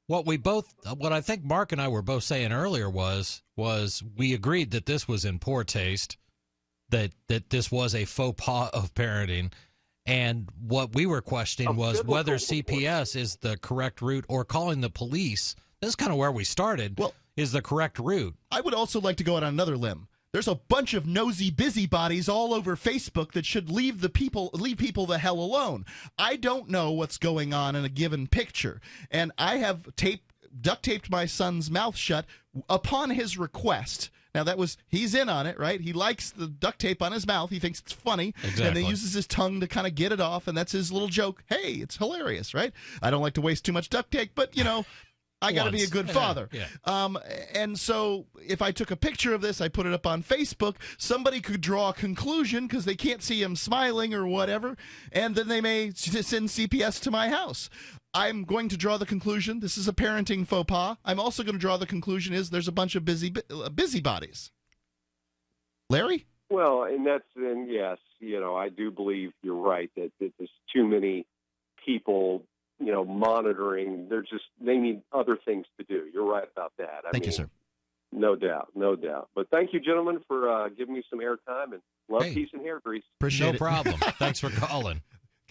what I think Mark and I were both saying earlier was we agreed that this was in poor taste, that this was a faux pas of parenting. And what we were questioning was whether CPS is the correct route or calling the police. This is kind of where we started. Well, is the correct route. I would also like to go out on another limb. There's a bunch of nosy busybodies all over Facebook that should leave people the hell alone. I don't know what's going on in a given picture, and I have duct taped my son's mouth shut upon his request. Now, he's in on it, right? He likes the duct tape on his mouth. He thinks it's funny. Exactly. And then uses his tongue to kind of get it off, and that's his little joke. Hey, it's hilarious, right? I don't like to waste too much duct tape, but, I got to be a good father. Yeah. And so if I took a picture of this, I put it up on Facebook, somebody could draw a conclusion because they can't see him smiling or whatever, and then they may send CPS to my house. I'm going to draw the conclusion this is a parenting faux pas. I'm also going to draw the conclusion is there's a bunch of busybodies. Larry? Well, and yes, I do believe you're right that there's too many people, monitoring. They need other things to do. You're right about that. Thank you, sir. No doubt. But thank you, gentlemen, for giving me some airtime, and love, peace, and hair grease. Appreciate it. No problem. Thanks for calling.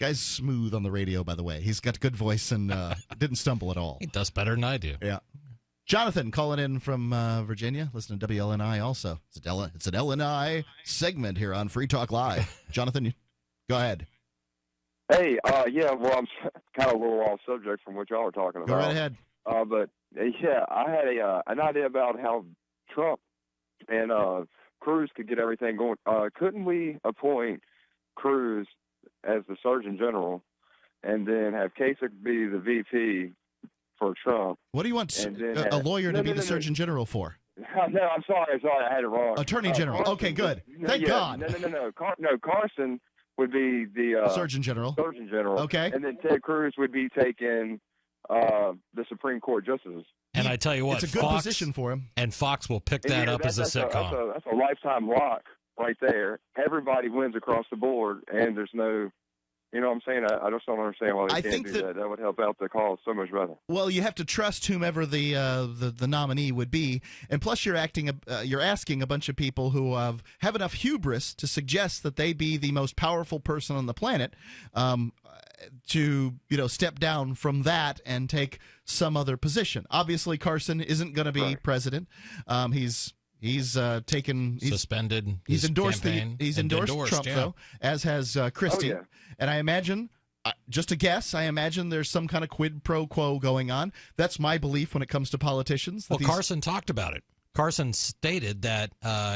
Guy's smooth on the radio, by the way. He's got a good voice and didn't stumble at all. He does better than I do. Yeah. Jonathan calling in from Virginia. Listen to WLNI also. It's an LNI segment here on Free Talk Live. Jonathan, go ahead. Hey, well, I'm kind of a little off subject from what y'all were talking about. Go right ahead. But, I had an idea about how Trump and Cruz could get everything going. Couldn't we appoint Cruz as the Surgeon General and then have Kasich be the VP for Trump? What do you want a lawyer to be the Surgeon General for? No, I'm sorry, I had it wrong. Attorney General. Carson, okay, good. Thank God. No, Carson would be the Surgeon General. Surgeon General. Okay. And then Ted Cruz would be taking the Supreme Court justices. And I tell you what, it's a good position for him. And Fox will pick that up as a sitcom. That's a lifetime lock right there. Everybody wins across the board, and there's no, you know what I'm saying? I just don't understand why they can't do that. That would help out the cause so much better. Well, you have to trust whomever the nominee would be, and plus you're asking a bunch of people who have enough hubris to suggest that they be the most powerful person on the planet, to step down from that and take some other position. Obviously, Carson isn't going to be president. He's suspended. He's endorsed campaign, he's endorsed Trump though, as has Christie. And I imagine, just a guess, there's some kind of quid pro quo going on. That's my belief when it comes to politicians. Well, Carson talked about it. Carson stated that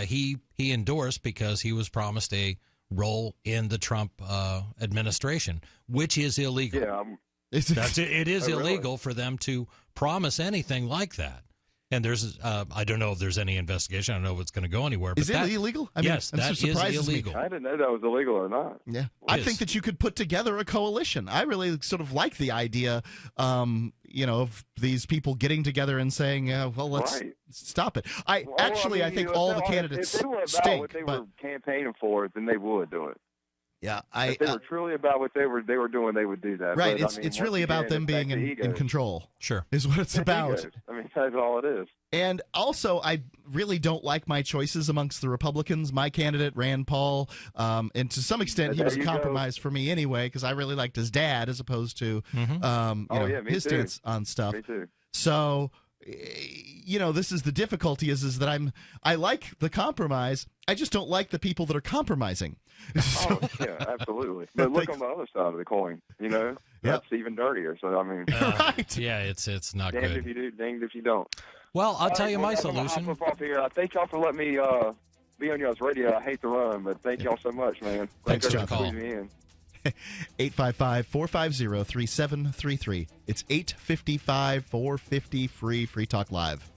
he endorsed because he was promised a role in the Trump administration, which is illegal. Yeah, it is illegal for them to promise anything like that. And there's, I don't know if there's any investigation. I don't know if it's going to go anywhere. But is it illegal? Yes, that is illegal. I didn't know that was illegal or not. Yeah, I think that you could put together a coalition. I really sort of like the idea, of these people getting together and saying, "Well, let's stop it." I think all the candidates if they were about stink. What they were campaigning for, then they would do it. Yeah, if they were truly about what they were doing, they would do that. Right. But, it's really about them being in control. Sure, is what it's about. Egos. I mean, that's all it is. And also, I really don't like my choices amongst the Republicans. My candidate, Rand Paul, and to some extent, he was a compromise for me anyway, because I really liked his dad as opposed to his stance on stuff. Me too. So, this is the difficulty is that I like the compromise. I just don't like the people that are compromising. Oh, yeah, absolutely. But look on the other side of the coin, that's even dirtier. So, I mean. Right. Yeah, it's not damned good. If you do, danged if you don't. Well, I'll tell you my solution. I'm off here. Thank y'all for letting me be on y'all's radio. I hate to run, but thank y'all so much, man. Thanks, John. For squeezing me in. 855-450-3733. It's 855-450 Free Talk Live.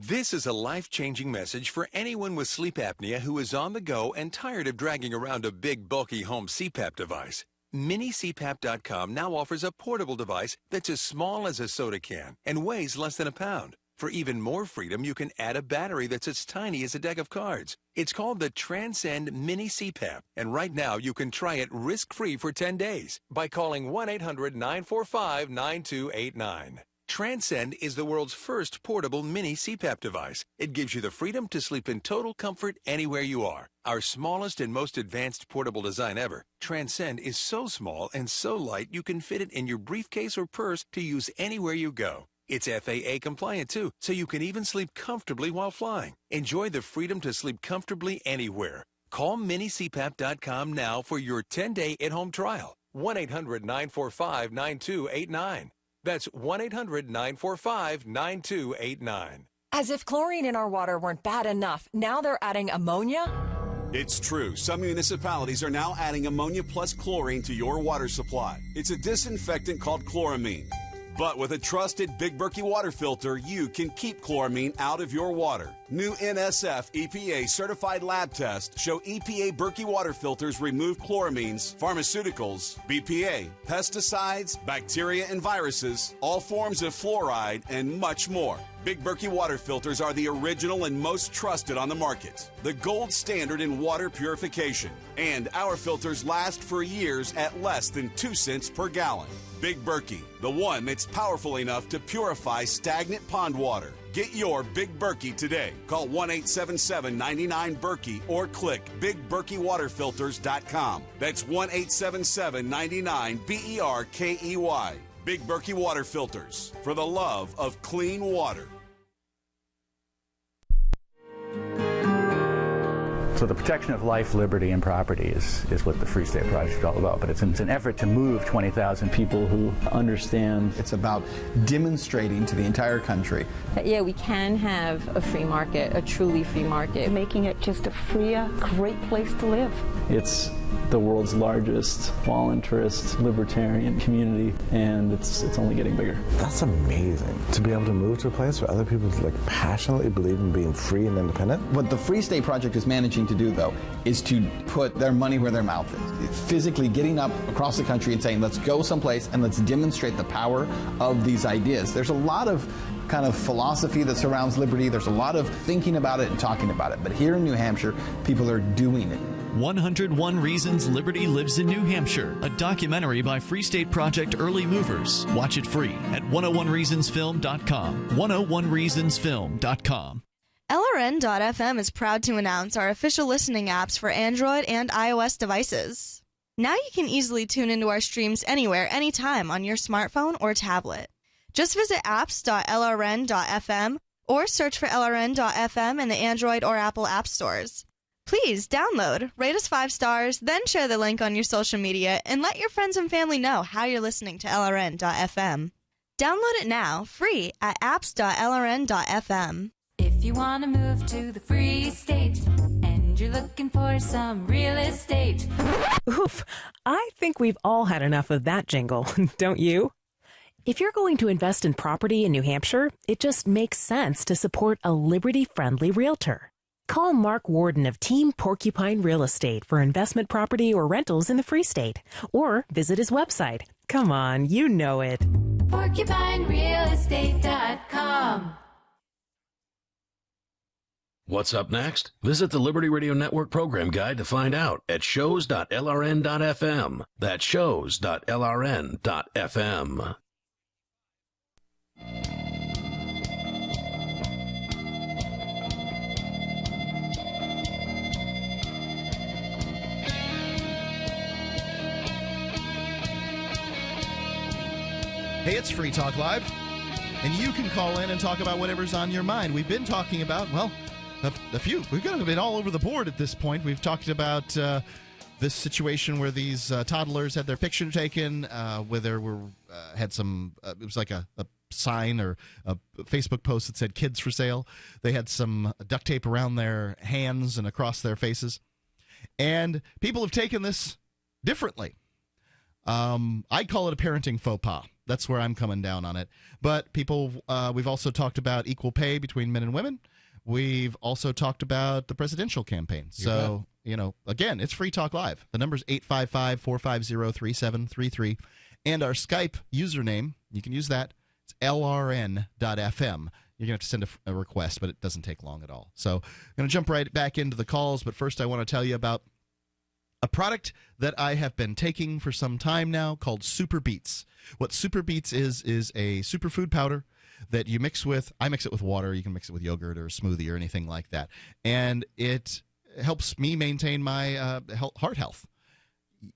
This is a life-changing message for anyone with sleep apnea who is on the go and tired of dragging around a big, bulky home CPAP device. MiniCPAP.com now offers a portable device that's as small as a soda can and weighs less than a pound. For even more freedom, you can add a battery that's as tiny as a deck of cards. It's called the Transcend Mini CPAP, and right now you can try it risk-free for 10 days by calling 1-800-945-9289. Transcend is the world's first portable mini CPAP device. It gives you the freedom to sleep in total comfort anywhere you are. Our smallest and most advanced portable design ever, Transcend is so small and so light you can fit it in your briefcase or purse to use anywhere you go. It's FAA compliant too, so you can even sleep comfortably while flying. Enjoy the freedom to sleep comfortably anywhere. Call minicpap.com now for your 10-day at-home trial. 1-800-945-9289. That's 1-800-945-9289. As if chlorine in our water weren't bad enough, now they're adding ammonia? It's true. Some municipalities are now adding ammonia plus chlorine to your water supply. It's a disinfectant called chloramine. But with a trusted Big Berkey water filter, you can keep chloramine out of your water. New NSF EPA certified lab tests show EPA Berkey water filters remove chloramines, pharmaceuticals, BPA, pesticides, bacteria and viruses, all forms of fluoride, and much more. Big Berkey water filters are the original and most trusted on the market. The gold standard in water purification. And our filters last for years at less than 2 cents per gallon. Big Berkey, the one that's powerful enough to purify stagnant pond water. Get your Big Berkey today. Call 1-877-99-BERKEY or click BigBerkeyWaterFilters.com. That's 1-877-99-BERKEY. Big Berkey Water Filters, for the love of clean water. So the protection of life, liberty, and property is what the Free State Project is all about. But it's an effort to move 20,000 people who understand. It's about demonstrating to the entire country that, yeah, we can have a free market, a truly free market. Making it just a freer, great place to live. It's the world's largest voluntarist libertarian community, and it's only getting bigger. That's amazing, to be able to move to a place where other people passionately believe in being free and independent. What the Free State Project is managing to do, though, is to put their money where their mouth is. Physically getting up across the country and saying, let's go someplace and let's demonstrate the power of these ideas. There's a lot of kind of philosophy that surrounds liberty. There's a lot of thinking about it and talking about it. But here in New Hampshire, people are doing it. 101 Reasons Liberty Lives in New Hampshire, a documentary by Free State Project Early Movers. Watch it free at 101reasonsfilm.com. 101reasonsfilm.com. LRN.FM is proud to announce our official listening apps for Android and iOS devices. Now you can easily tune into our streams anywhere, anytime on your smartphone or tablet. Just visit apps.lrn.fm or search for LRN.FM in the Android or Apple app stores. Please download, rate us 5 stars, then share the link on your social media and let your friends and family know how you're listening to LRN.FM. Download it now, free at apps.lrn.fm. If you want to move to the Free State and you're looking for some real estate. Oof, I think we've all had enough of that jingle, don't you? If you're going to invest in property in New Hampshire, it just makes sense to support a liberty-friendly realtor. Call Mark Warden of Team Porcupine Real Estate for investment property or rentals in the Free State. Or visit his website. Come on, you know it. PorcupineRealEstate.com. What's up next? Visit the Liberty Radio Network program guide to find out at shows.lrn.fm. That's shows.lrn.fm. Hey, it's Free Talk Live, and you can call in and talk about whatever's on your mind. We've been talking about, well, a few. We've kind of been all over the board at this point. We've talked about this situation where these toddlers had their picture taken, where there were had some. It was like a sign or a Facebook post that said "kids for sale." They had some duct tape around their hands and across their faces, and people have taken this differently. I call it a parenting faux pas. That's where I'm coming down on it. But people, we've also talked about equal pay between men and women. We've also talked about the presidential campaign. So, again, it's Free Talk Live. The number's 855-450-3733. And our Skype username, you can use that. It's LRN.FM. You're going to have to send a request, but it doesn't take long at all. So I'm going to jump right back into the calls. But first, I want to tell you about a product that I have been taking for some time now called Super Beets. What Super Beets is a superfood powder that you mix with. I mix it with water. You can mix it with yogurt or a smoothie or anything like that. And it helps me maintain my heart health.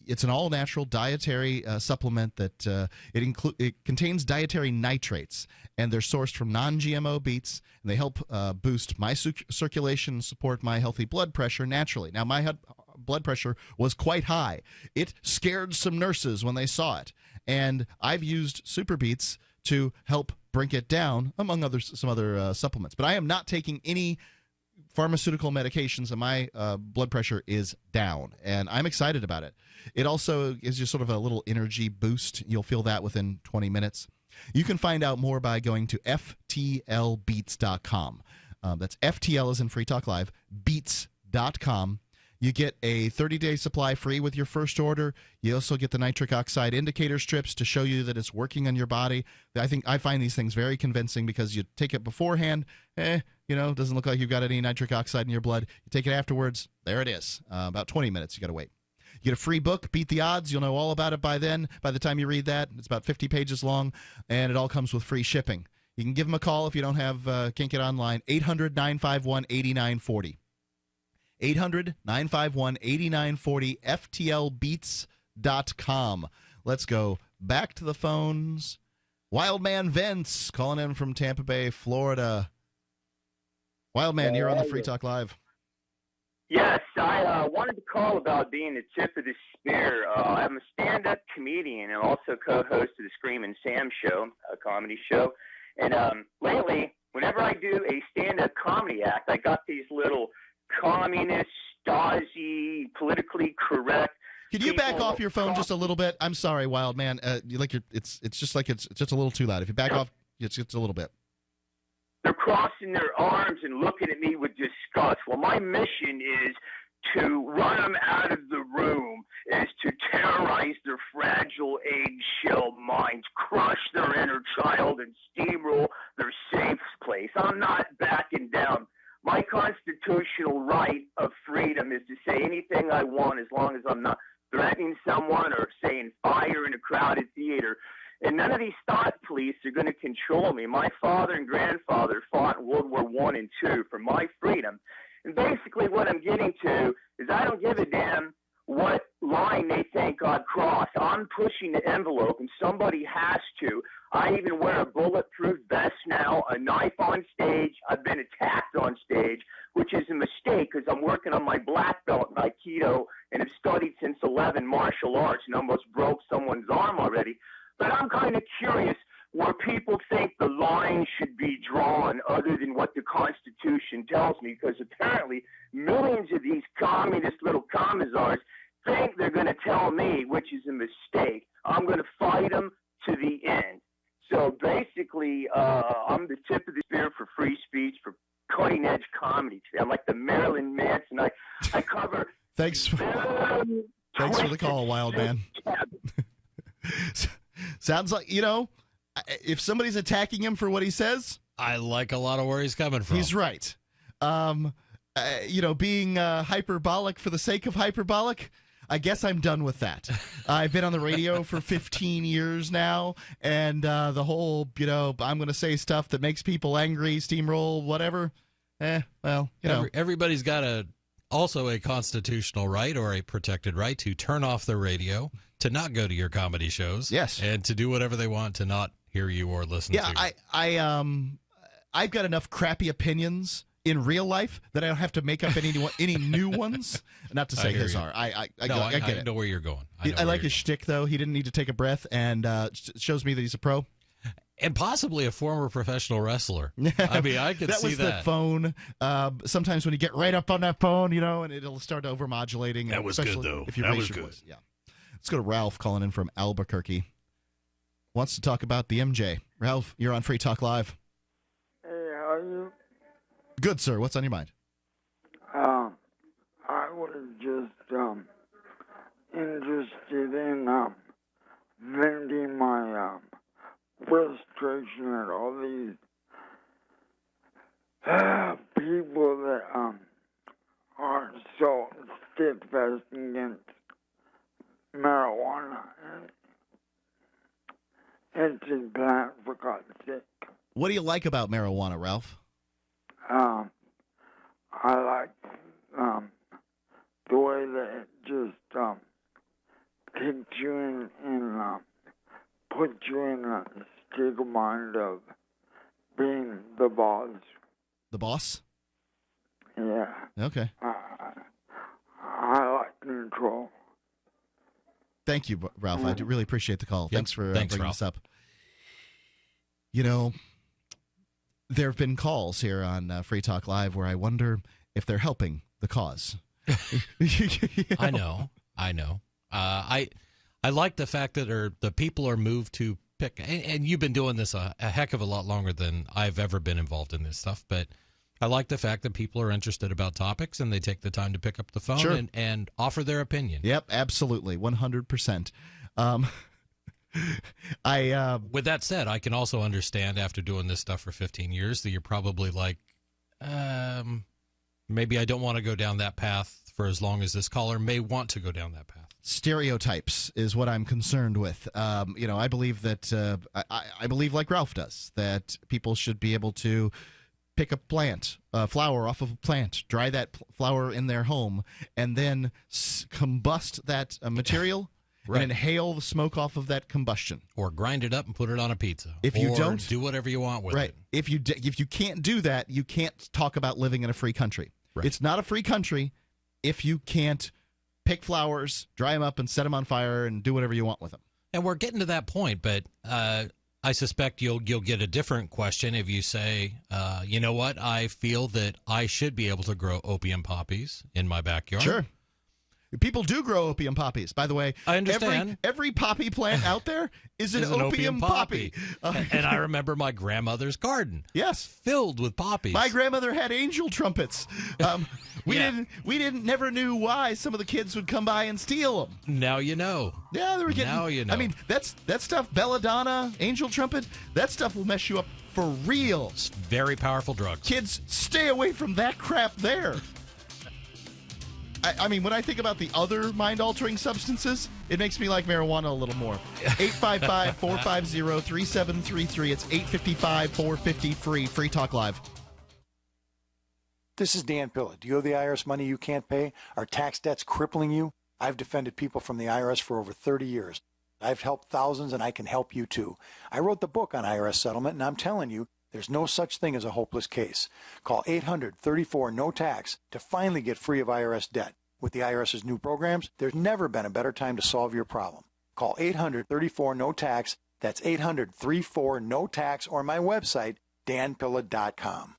It's an all-natural dietary supplement that it contains dietary nitrates, and they're sourced from non-GMO beets, and they help boost my circulation and support my healthy blood pressure naturally. Now, my blood pressure was quite high. It scared some nurses when they saw it, and I've used Super Beets to help bring it down, among some other supplements. But I am not taking any pharmaceutical medications, and my blood pressure is down, and I'm excited about it. It also gives you sort of a little energy boost. You'll feel that within 20 minutes. You can find out more by going to ftlbeats.com. That's FTL as in Free Talk Live, beats.com. You get a 30-day supply free with your first order. You also get the nitric oxide indicator strips to show you that it's working on your body. I find these things very convincing because you take it beforehand, doesn't look like you've got any nitric oxide in your blood. You take it afterwards, there it is. About 20 minutes, you got to wait. You get a free book, Beat the Odds. You'll know all about it by then. By the time you read that, it's about 50 pages long, and it all comes with free shipping. You can give them a call if you don't can't get online. 800-951-8940. 800-951-8940, FTLbeats.com. Let's go back to the phones. Wildman Vince calling in from Tampa Bay, Florida. Wildman, you're on the Free Talk Live. Yes, I wanted to call about being the tip of the spear. I'm a stand-up comedian and also co-host of the Screamin' Sam Show, a comedy show. And lately, whenever I do a stand-up comedy act, I got these little communist, Stasi, politically correct. Can you back off your phone just a little bit? I'm sorry, Wildman. It's just a little too loud. If you back off, it's just a little bit. They're crossing their arms and looking at me with disgust. Well, my mission is to run them out of the room, is to terrorize their fragile eggshell minds, crush their inner child, and steamroll their safe place. I'm not backing down. My constitutional right of freedom is to say anything I want as long as I'm not threatening someone or saying fire in a crowded theater. And none of these thought police are going to control me. My father and grandfather fought in World War I and II for my freedom. And basically what I'm getting to is I don't give a damn what line they think I'd cross. I'm pushing the envelope, and somebody has to. I even wear a bulletproof vest now, a knife on stage. I've been attacked on stage, which is a mistake because I'm working on my black belt in Aikido and have studied since 11 martial arts and almost broke someone's arm already. But I'm kind of curious where people think the line should be drawn other than what the Constitution tells me, because apparently millions of these communist little commissars think they're going to tell me, which is a mistake. I'm going to fight them to the end. So basically, I'm the tip of the spear for free speech, for cutting-edge comedy. I'm like the Marilyn Manson. I cover... Thanks for the call, Wildman. Sounds like, if somebody's attacking him for what he says, I like a lot of where he's coming from. He's right. Being hyperbolic for the sake of hyperbolic, I guess I'm done with that. I've been on the radio for 15 years now, and the whole, I'm going to say stuff that makes people angry, steamroll, whatever. Everybody's got also a constitutional right or a protected right to turn off the radio, to not go to your comedy shows. Yes. And to do whatever they want to not hear you or listen to you. Yeah, I've got enough crappy opinions in real life that I don't have to make up any new ones. Not to say his are. I get it. I know where you're going. I like his shtick, though. He didn't need to take a breath, and shows me that he's a pro. And possibly a former professional wrestler. I mean, I could see that. That was the phone. Sometimes when you get right up on that phone, and it'll start overmodulating. That was good, though. If you raise your voice. Yeah. Let's go to Ralph calling in from Albuquerque. wants to talk about the MJ. Ralph, you're on Free Talk Live. Hey, how are you? Good, sir. What's on your mind? I was just interested in venting my frustration at all these people that are so steadfast against marijuana and it's a plant, for God's sake. What do you like about marijuana, Ralph? I like the way that it just kicks you in and puts you in a state of mind of being the boss. The boss? Yeah. Okay. I like control. Thank you, Ralph. I do really appreciate the call. Yep. Thanks for Thanks, bringing Ralph. this up. You know, there have been calls here on Free Talk Live where I wonder if they're helping the cause. I know. I like the fact that the people are moved to pick, and you've been doing this a heck of a lot longer than I've ever been involved in this stuff, but I like the fact that people are interested about topics and they take the time to pick up the phone Sure. and offer their opinion. Yep, absolutely, 100%. With that said, I can also understand after doing this stuff for 15 years that you're probably like, maybe I don't want to go down that path for as long as this caller may want to go down that path. Stereotypes is what I'm concerned with. I believe that I believe like Ralph does that people should be able to pick a flower off of a plant, dry that flower in their home, and then combust that material Right. and inhale the smoke off of that combustion. Or grind it up and put it on a pizza. If you or don't, do whatever you want with right. it. If you can't do that, you can't talk about living in a free country. Right. It's not a free country if you can't pick flowers, dry them up, and set them on fire and do whatever you want with them. And we're getting to that point, but I suspect you'll get a different question if you say, you know what, I feel that I should be able to grow opium poppies in my backyard. Sure. People do grow opium poppies, by the way. I understand. Every poppy plant out there is an opium poppy. And I remember my grandmother's garden. Yes, filled with poppies. My grandmother had angel trumpets. We never knew why some of the kids would come by and steal them. Now you know. Yeah, they were getting. Now you know. I mean, that stuff, belladonna, angel trumpet, that stuff will mess you up for real. It's very powerful drugs. Kids, stay away from that crap there. I mean, when I think about the other mind-altering substances, it makes me like marijuana a little more. 855-450-3733. It's 855-450-FREE. Free Talk Live. This is Dan Pilla. Do you owe the IRS money you can't pay? Are tax debts crippling you? I've defended people from the IRS for over 30 years. I've helped thousands, and I can help you too. I wrote the book on IRS settlement, and I'm telling you, there's no such thing as a hopeless case. Call 800-34-NO-TAX to finally get free of IRS debt. With the IRS's new programs, there's never been a better time to solve your problem. Call 800-34-NO-TAX. That's 800-34-NO-TAX or my website, danpilla.com.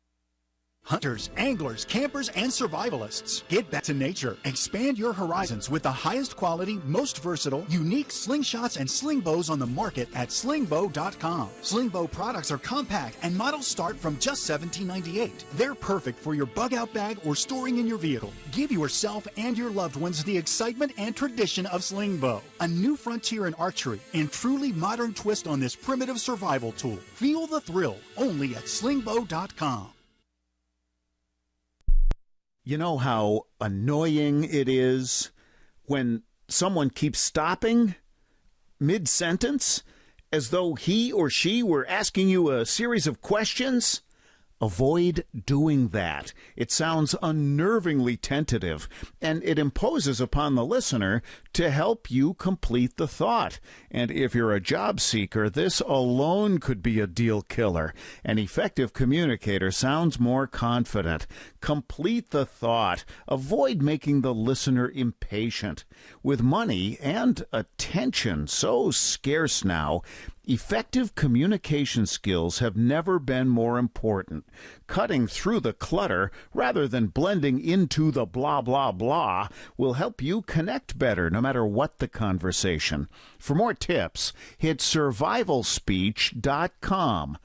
Hunters, anglers, campers, and survivalists. Get back to nature. Expand your horizons with the highest quality, most versatile, unique slingshots and sling bows on the market at slingbow.com. Slingbow products are compact and models start from just $17.98. They're perfect for your bug out bag or storing in your vehicle. Give yourself and your loved ones the excitement and tradition of slingbow. A new frontier in archery and truly modern twist on this primitive survival tool. Feel the thrill only at slingbow.com. You know how annoying it is when someone keeps stopping mid-sentence as though he or she were asking you a series of questions? Avoid doing that. It sounds unnervingly tentative, and it imposes upon the listener to help you complete the thought. And if you're a job seeker, this alone could be a deal killer. An effective communicator sounds more confident. Complete the thought. Avoid making the listener impatient. With money and attention so scarce now, Effective communication skills have never been more important. Cutting through the clutter rather than blending into the blah, blah, blah will help you connect better no matter what the conversation. For more tips, hit survivalspeech.com.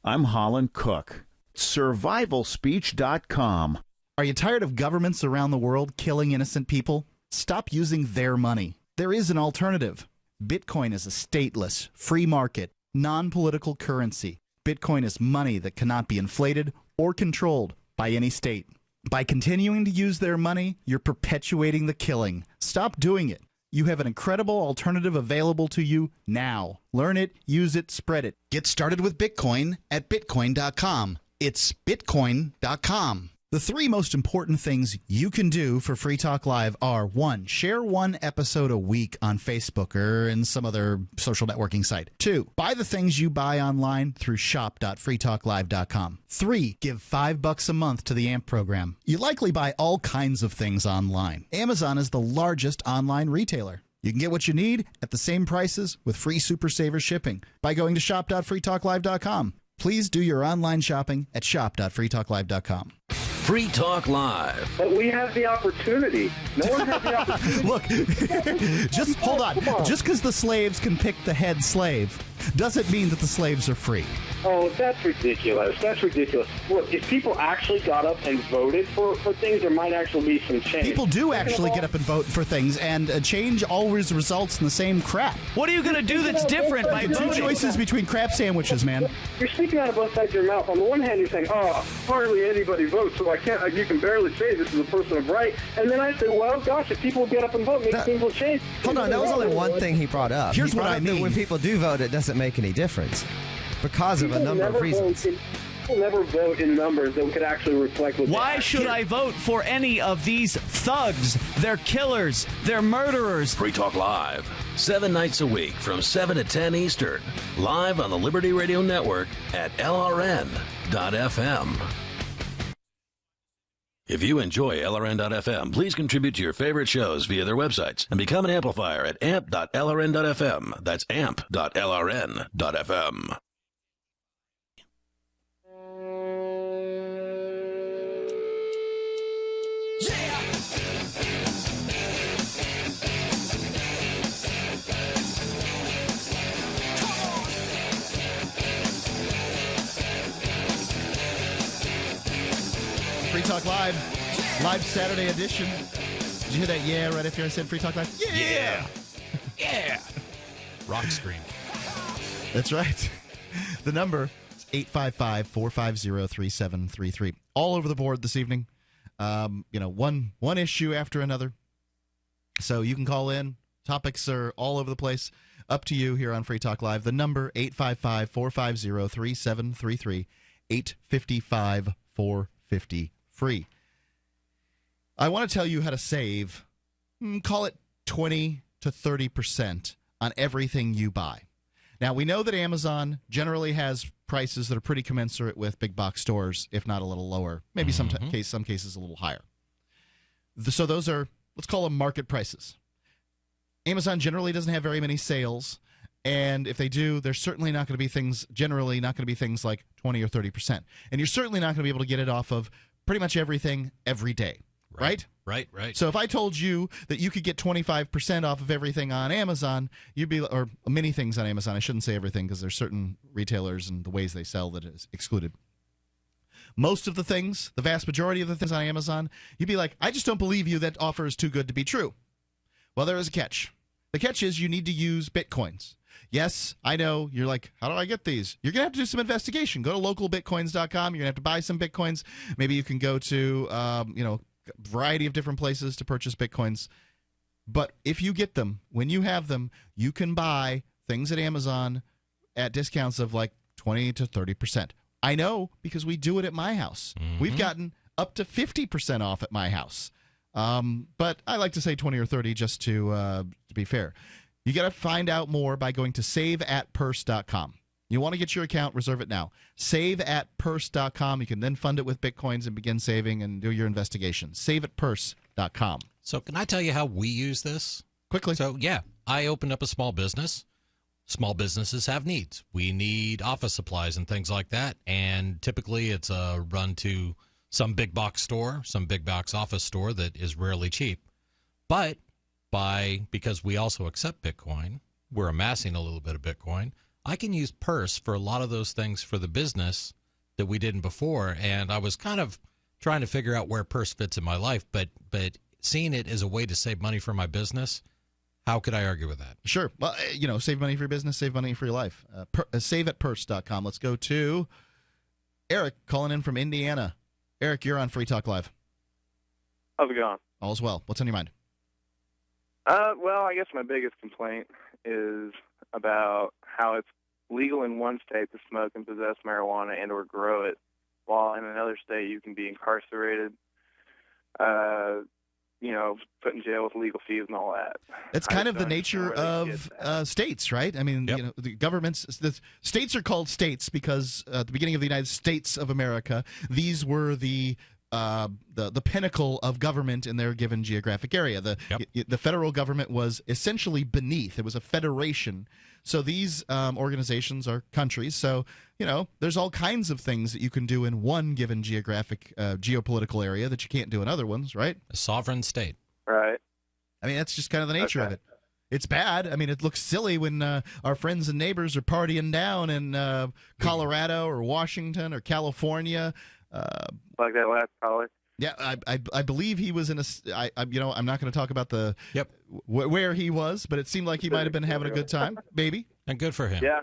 I'm Holland Cook. Survivalspeech.com. Are you tired of governments around the world killing innocent people? Stop using their money. There is an alternative. Bitcoin is a stateless, free market, non-political currency. Bitcoin is money that cannot be inflated or controlled by any state. By continuing to use their money, you're perpetuating the killing. Stop doing it. You have an incredible alternative available to you now. Learn it, use it, spread it. Get started with Bitcoin at Bitcoin.com. It's Bitcoin.com. The three most important things you can do for Free Talk Live are: 1, share one episode a week on Facebook or in some other social networking site. 2, buy the things you buy online through shop.freetalklive.com. 3, give $5 a month to the AMP program. You likely buy all kinds of things online. Amazon is the largest online retailer. You can get what you need at the same prices with free Super Saver shipping by going to shop.freetalklive.com. Please do your online shopping at shop.freetalklive.com. Free Talk Live. But we have the opportunity. No one has the opportunity. Look, just hold on. Just because the slaves can pick the head slave doesn't mean that the slaves are free. Oh, that's ridiculous. That's ridiculous. Look, if people actually got up and voted for things, there might actually be some change. People do actually get up and vote for things, and change always results in the same crap. What are you going to do that's different by voting? Two choices between crap sandwiches, man. You're speaking out of both sides of your mouth. On the one hand, you're saying, oh, hardly anybody votes, so you can barely say this is a person of right. And then I say, well, gosh, if people get up and vote, maybe things will change. Hold on, that was only one thing he brought up. Here's what I mean. When people do vote, it doesn't make any difference because of a number of reasons. People never vote in numbers that could actually reflect what. Why should I vote for any of these thugs? They're killers. They're murderers. Free Talk Live, 7 nights a week from 7 to 10 Eastern. Live on the Liberty Radio Network at LRN.FM. If you enjoy LRN.FM, please contribute to your favorite shows via their websites and become an amplifier at amp.lrn.fm. That's amp.lrn.fm. Free Talk Live Saturday edition. Did you hear that? Yeah, right after I said Free Talk Live. Yeah. Yeah. Rock scream. That's right. The number is 855-450-3733. All over the board this evening. One issue after another. So you can call in. Topics are all over the place. Up to you here on Free Talk Live. The number 855-450-3733. 855-450. Free. I want to tell you how to save, call it 20 to 30% on everything you buy. Now, we know that Amazon generally has prices that are pretty commensurate with big box stores, if not a little lower. Maybe some cases a little higher. So those are, let's call them market prices. Amazon generally doesn't have very many sales, and if they do, there's certainly not going to be things like 20 or 30%. And you're certainly not going to be able to get it off of pretty much everything every day, right? Right. So if I told you that you could get 25% off of everything on Amazon, or many things on Amazon. I shouldn't say everything because there's certain retailers and the ways they sell that is excluded. Most of the things, the vast majority of the things on Amazon, you'd be like, I just don't believe you. That offer is too good to be true. Well, there is a catch. The catch is you need to use Bitcoins. Yes, I know. You're like, how do I get these? You're going to have to do some investigation. Go to localbitcoins.com. You're going to have to buy some Bitcoins. Maybe you can go to, a variety of different places to purchase Bitcoins. But if you get them, when you have them, you can buy things at Amazon at discounts of like 20 to 30%. I know because we do it at my house. Mm-hmm. We've gotten up to 50% off at my house. But I like to say 20 or 30 just to be fair. You got to find out more by going to saveatpurse.com. You want to get your account, reserve it now. Saveatpurse.com. You can then fund it with Bitcoins and begin saving and do your investigation. Saveatpurse.com. So can I tell you how we use this? Quickly. So, yeah, I opened up a small business. small businesses have needs. We need office supplies and things like that. And typically it's a run to some big box store, some big box office store that is rarely cheap. But because we also accept Bitcoin, we're amassing a little bit of Bitcoin, I can use Purse for a lot of those things for the business that we didn't before. And I was kind of trying to figure out where Purse fits in my life, but seeing it as a way to save money for my business, how could I argue with that? Sure. Well, save money for your business, save money for your life. Saveatpurse.com. Let's go to Eric calling in from Indiana. Eric, you're on Free Talk Live. How's it going? All's well. What's on your mind? Well, I guess my biggest complaint is about how it's legal in one state to smoke and possess marijuana and or grow it, while in another state you can be incarcerated, put in jail with legal fees and all that. It's kind of the nature of states, right? I mean, the states are called states because at the beginning of the United States of America, these were the pinnacle of government in their given geographic area. The federal government was essentially beneath. It was a federation. So these organizations are countries. So, there's all kinds of things that you can do in one given geopolitical area that you can't do in other ones, right? A sovereign state. Right. I mean, that's just kind of the nature of it. It's bad. I mean, it looks silly when our friends and neighbors are partying down in Colorado or Washington or California. Like that last caller. Yeah, I believe he was in I'm not going to talk about where he was, but it seemed like he might have been having a good time, maybe. And good for him. Yeah.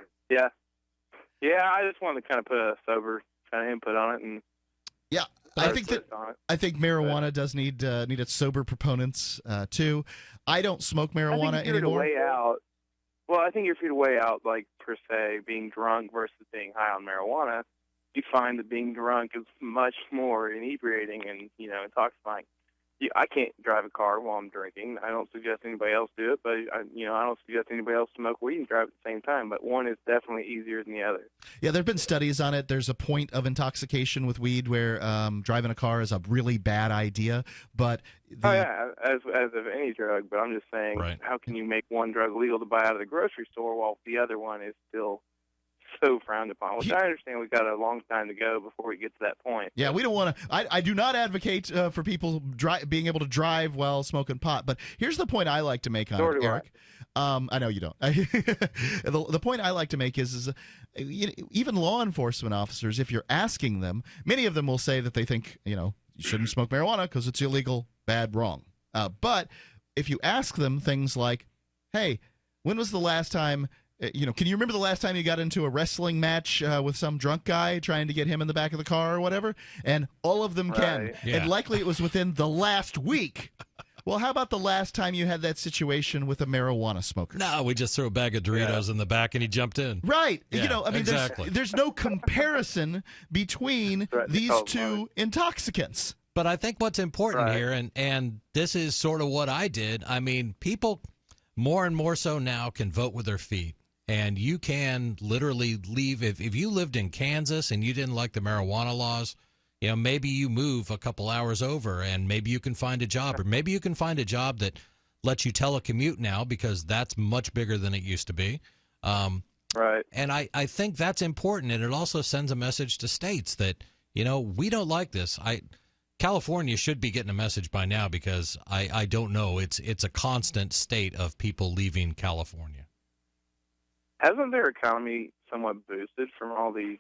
I just wanted to kind of put a sober kind of input on it, and I think marijuana does need its sober proponents too. I don't smoke marijuana anymore. I think if you're to weigh out, like, per se, being drunk versus being high on marijuana, you find that being drunk is much more inebriating and, intoxifying. I can't drive a car while I'm drinking. I don't suggest anybody else do it, but, I don't suggest anybody else smoke weed and drive at the same time. But one is definitely easier than the other. Yeah, there have been studies on it. There's a point of intoxication with weed where driving a car is a really bad idea. But as of any drug. But I'm just saying, How can you make one drug legal to buy out of the grocery store while the other one is still so frowned upon? Which I understand we've got a long time to go before we get to that point. Yeah, we don't want to. I do not advocate for people being able to drive while smoking pot. But here's the point I like to make on it, Eric. I know you don't. The point I like to make is even law enforcement officers, if you're asking them, many of them will say that they think you shouldn't smoke marijuana because it's illegal, bad, wrong. But if you ask them things like, "Hey, when was the last time?" Can you remember the last time you got into a wrestling match with some drunk guy trying to get him in the back of the car or whatever? And all of them can. Yeah. And likely it was within the last week. Well, how about the last time you had that situation with a marijuana smoker? No, we just threw a bag of Doritos in the back and he jumped in. Right. Yeah, exactly. There's no comparison between these two intoxicants. But I think what's important here, and this is sort of what I did, I mean, people more and more so now can vote with their feet. And you can literally leave. If you lived in Kansas and you didn't like the marijuana laws, maybe you move a couple hours over and maybe you can find a job. Or maybe you can find a job that lets you telecommute now because that's much bigger than it used to be. Right. And I think that's important. And it also sends a message to states that, we don't like this. California should be getting a message by now because I don't know. It's a constant state of people leaving California. Hasn't their economy somewhat boosted from all the,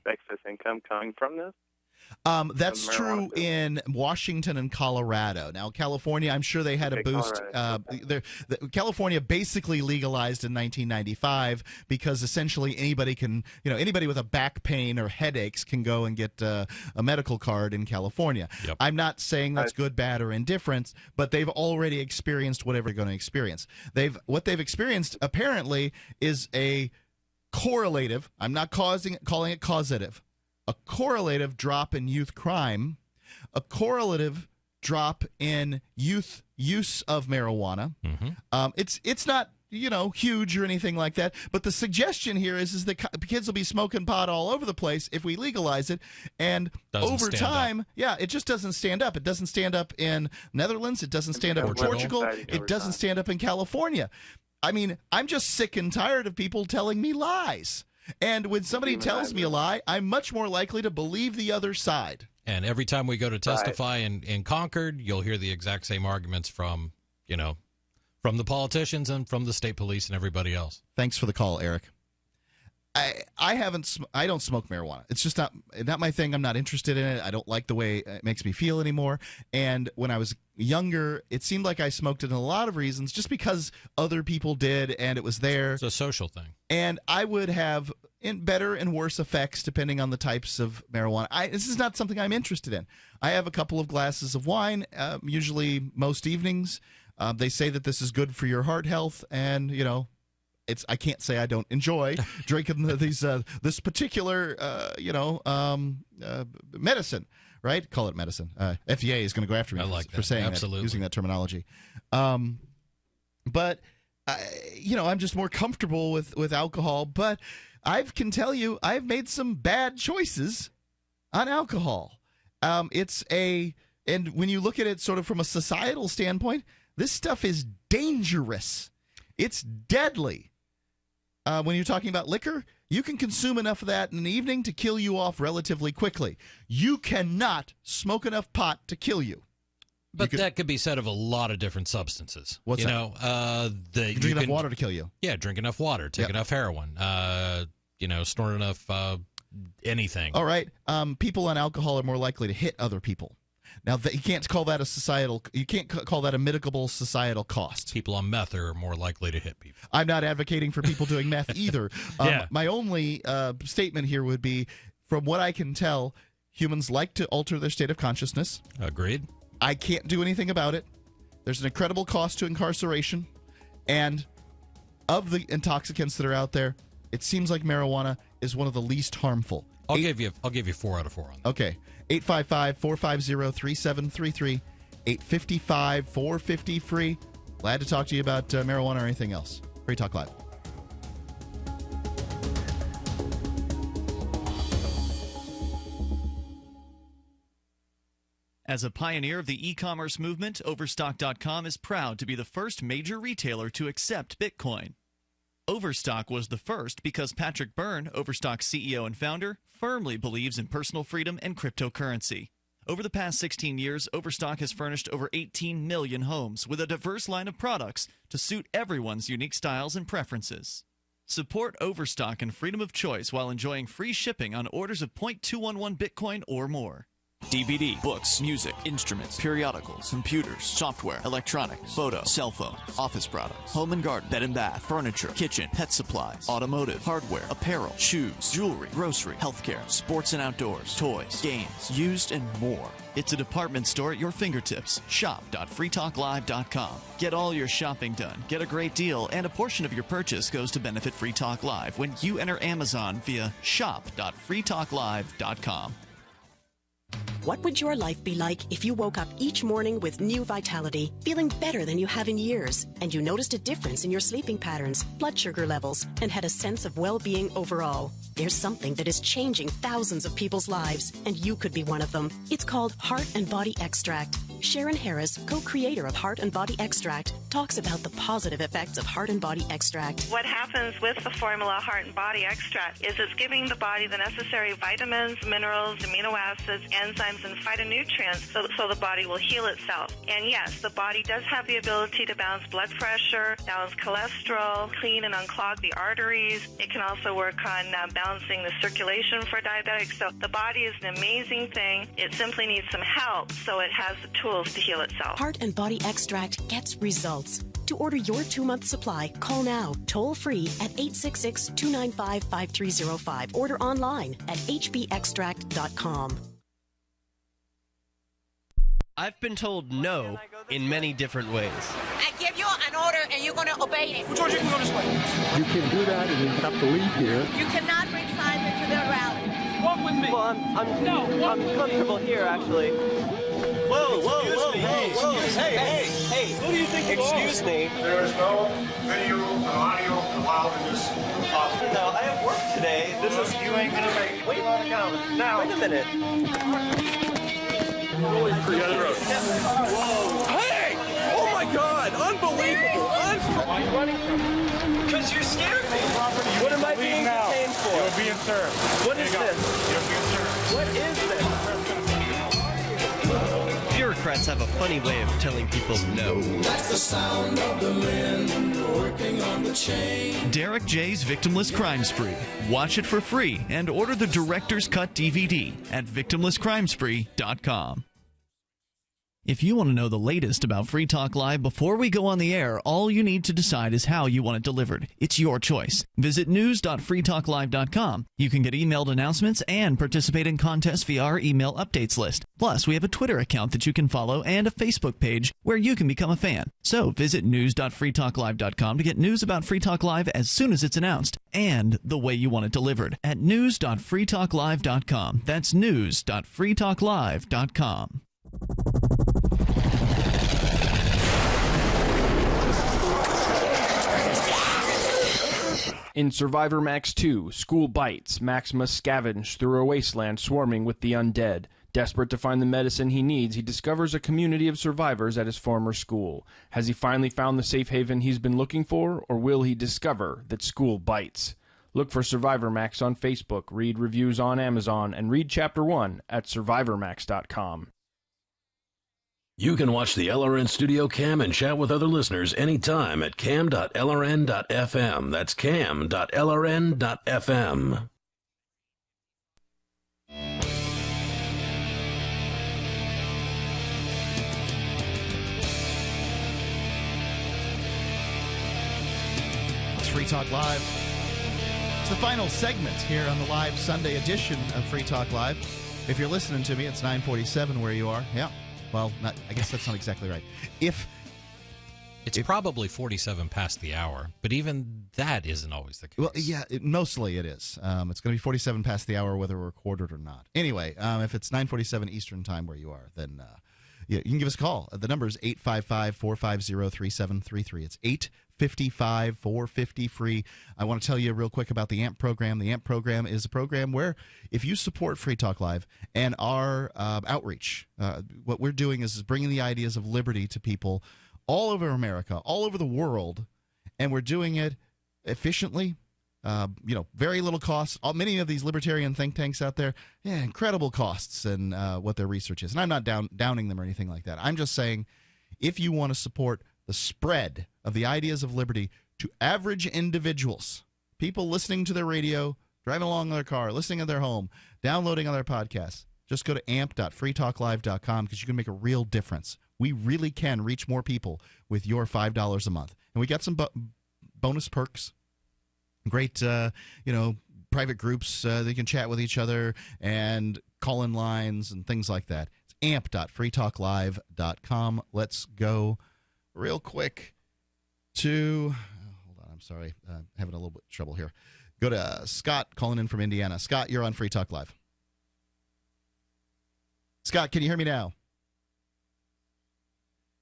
excess income coming from this? That's true in Washington and Colorado. Now, California, I'm sure they had a boost. California basically legalized in 1995 because essentially anybody can, anybody with a back pain or headaches can go and get a medical card in California. Yep. I'm not saying that's good, bad, or indifferent, but they've already experienced whatever they're going to experience. What they've experienced apparently is a correlative. I'm not calling it causative. A correlative drop in youth crime, a correlative drop in youth use of marijuana. Mm-hmm. It's not huge or anything like that, but the suggestion here is that kids will be smoking pot all over the place if we legalize it, and over time, it just doesn't stand up. It doesn't stand up in Netherlands. It doesn't stand up in Portugal. It doesn't stand up in California. I mean, I'm just sick and tired of people telling me lies. And when somebody tells me a lie, I'm much more likely to believe the other side. And every time we go to testify in Concord, you'll hear the exact same arguments from, from the politicians and from the state police and everybody else. Thanks for the call, Eric. I don't smoke marijuana. It's just not my thing. I'm not interested in it. I don't like the way it makes me feel anymore. And when I was younger, it seemed like I smoked it in a lot of reasons just because other people did and it was there. It's a social thing. And I would have better and worse effects depending on the types of marijuana. This is not something I'm interested in. I have a couple of glasses of wine, usually most evenings. They say that this is good for your heart health, and, I can't say I don't enjoy drinking this particular medicine, right? Call it medicine. FDA is going to go after me for saying Absolutely. that, using that terminology. But I'm just more comfortable with alcohol. But I can tell you, I've made some bad choices on alcohol. And when you look at it sort of from a societal standpoint, this stuff is dangerous. It's deadly. When you're talking about liquor, you can consume enough of that in an evening to kill you off relatively quickly. You cannot smoke enough pot to kill you. But that could be said of a lot of different substances. What's that? You drink enough water to kill you. Yeah, drink enough water, take enough heroin, snort enough anything. All right. People on alcohol are more likely to hit other people. Now, you can't call that you can't call that a mitigable societal cost. People on meth are more likely to hit people. I'm not advocating for people doing meth either. My only statement here would be, from what I can tell, humans like to alter their state of consciousness. Agreed. I can't do anything about it. There's an incredible cost to incarceration. And of the intoxicants that are out there, it seems like marijuana is one of the least harmful. I'll give you 4 out of 4 on that. Okay. 855-450-3733. 855-450-FREE. Glad to talk to you about marijuana or anything else. Free Talk Live. As a pioneer of the e-commerce movement, Overstock.com is proud to be the first major retailer to accept Bitcoin. Overstock was the first because Patrick Byrne, Overstock's CEO and founder, firmly believes in personal freedom and cryptocurrency. Over the past 16 years, Overstock has furnished over 18 million homes with a diverse line of products to suit everyone's unique styles and preferences. Support Overstock and freedom of choice while enjoying free shipping on orders of 0.211 Bitcoin or more. DVD, books, music, instruments, periodicals, computers, software, electronics, photo, cell phone, office products, home and garden, bed and bath, furniture, kitchen, pet supplies, automotive, hardware, apparel, shoes, jewelry, grocery, healthcare, sports and outdoors, toys, games, used, and more. It's a department store at your fingertips. Shop.freetalklive.com. Get all your shopping done, get a great deal, and a portion of your purchase goes to benefit Free Talk Live when you enter Amazon via shop.freetalklive.com. What would your life be like if you woke up each morning with new vitality, feeling better than you have in years, and you noticed a difference in your sleeping patterns, blood sugar levels, and had a sense of well-being overall? There's something that is changing thousands of people's lives, and you could be one of them. It's called Heart and Body Extract. Sharon Harris, co-creator of Heart and Body Extract, talks about the positive effects of Heart and Body Extract. What happens with the formula Heart and Body Extract is it's giving the body the necessary vitamins, minerals, amino acids, enzymes, and phytonutrients so the body will heal itself. And yes, the body does have the ability to balance blood pressure, balance cholesterol, clean and unclog the arteries. It can also work on balancing the circulation for diabetics. So the body is an amazing thing. It simply needs some help so it has the tools to heal itself. Heart and Body Extract gets results. To order your 2-month supply, call now, toll free at 866-295-5305. Order online at hbextract.com. I've been told no in many different ways. I give you an order and you're going to obey it. George, you can go this way. You can do that and you have to leave here. You cannot bring signs into the rally. Walk with me. Well, I'm comfortable here, actually. Whoa, hey, who do you think you are? Excuse me. There is no video and audio allowed in this office. No, I have work today. This is... You ain't gonna make it. Wait on account. Now. Wait a minute. Forget it. Whoa. Hey! Oh my God! Unbelievable! are you running from? Because you're scared me. You What need am I to leave being now. detained for? You're being served. What There is you go. this? You're being served. What is this? Bureaucrats have a funny way of telling people no. That's the sound of the men working on the chain. Derek J's Victimless Crime Spree. Watch it for free and order the Director's Cut DVD at victimlesscrimespree.com. If you want to know the latest about Free Talk Live before we go on the air, all you need to decide is how you want it delivered. It's your choice. Visit news.freetalklive.com. You can get emailed announcements and participate in contests via our email updates list. Plus, we have a Twitter account that you can follow and a Facebook page where you can become a fan. So visit news.freetalklive.com to get news about Free Talk Live as soon as it's announced and the way you want it delivered at news.freetalklive.com. That's news.freetalklive.com. In Survivor Max 2, School Bites, Max must scavenge through a wasteland swarming with the undead. Desperate to find the medicine he needs, he discovers a community of survivors at his former school. Has he finally found the safe haven he's been looking for, or will he discover that school bites? Look for Survivor Max on Facebook, read reviews on Amazon, and read Chapter 1 at survivormax.com. You can watch the LRN Studio Cam and chat with other listeners anytime at cam.lrn.fm. That's cam.lrn.fm. It's Free Talk Live. It's the final segment here on the live Sunday edition of Free Talk Live. If you're listening to me, it's 9:47 where you are. Yeah. Well, I guess that's not exactly right. It's probably 47 past the hour, but even that isn't always the case. Well, yeah, mostly it is. It's going to be 47 past the hour whether we're recorded or not. Anyway, if it's 9:47 Eastern Time where you are, then you can give us a call. The number is 855-450-3733. It's 855-450-FREE. I want to tell you real quick about the AMP program. The AMP program is a program where if you support Free Talk Live and our outreach, what we're doing is bringing the ideas of liberty to people all over America, all over the world, and we're doing it efficiently, very little costs. Many of these libertarian think tanks out there, incredible costs in what their research is. And I'm not downing them or anything like that. I'm just saying if you want to support the spread of the ideas of liberty to average individuals, people listening to their radio, driving along in their car, listening at their home, downloading on their podcasts, just go to amp.freetalklive.com because you can make a real difference. We really can reach more people with your $5 a month. And we got some bonus perks, great, private groups that you can chat with each other and call-in lines and things like that. It's amp.freetalklive.com. Let's go real quick to hold on, I'm sorry, having a little bit of trouble here. Go to Scott calling in from Indiana. Scott, you're on Free Talk Live. Scott, can you hear me now?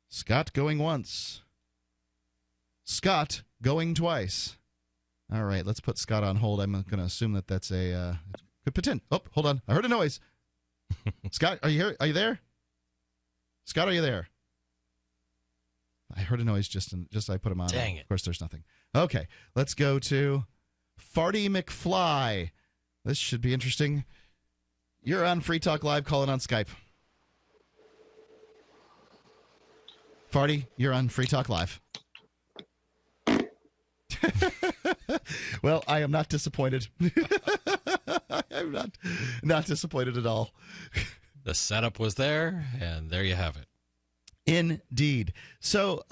Scott going once. Scott going twice. All right, let's put Scott on hold. I'm going to assume that that's a could pretend. Oh, hold on. I heard a noise. Scott, are you here? Are you there? Scott, are you there? I heard a noise just I put him on. Dang it. Of course, there's nothing. Okay, let's go to Farty McFly. This should be interesting. You're on Free Talk Live, calling on Skype. Farty, you're on Free Talk Live. Well, I am not disappointed. I'm not disappointed at all. The setup was there, and there you have it. Indeed. So,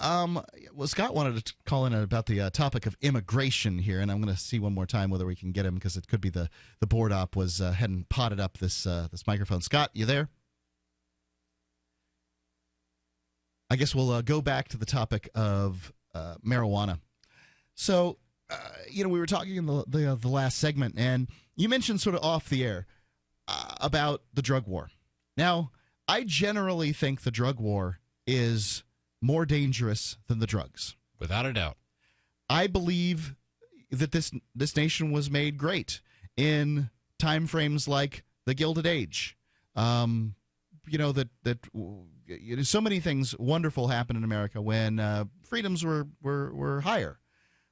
Scott wanted to call in about the topic of immigration here, and I'm going to see one more time whether we can get him because it could be the board op was hadn't potted up this microphone. Scott, you there? I guess we'll go back to the topic of marijuana. So, we were talking in the last segment, and you mentioned sort of off the air about the drug war. Now, I generally think the drug war is more dangerous than the drugs. Without a doubt. I believe that this nation was made great in time frames like the Gilded Age, so many things wonderful happened in America when freedoms were higher.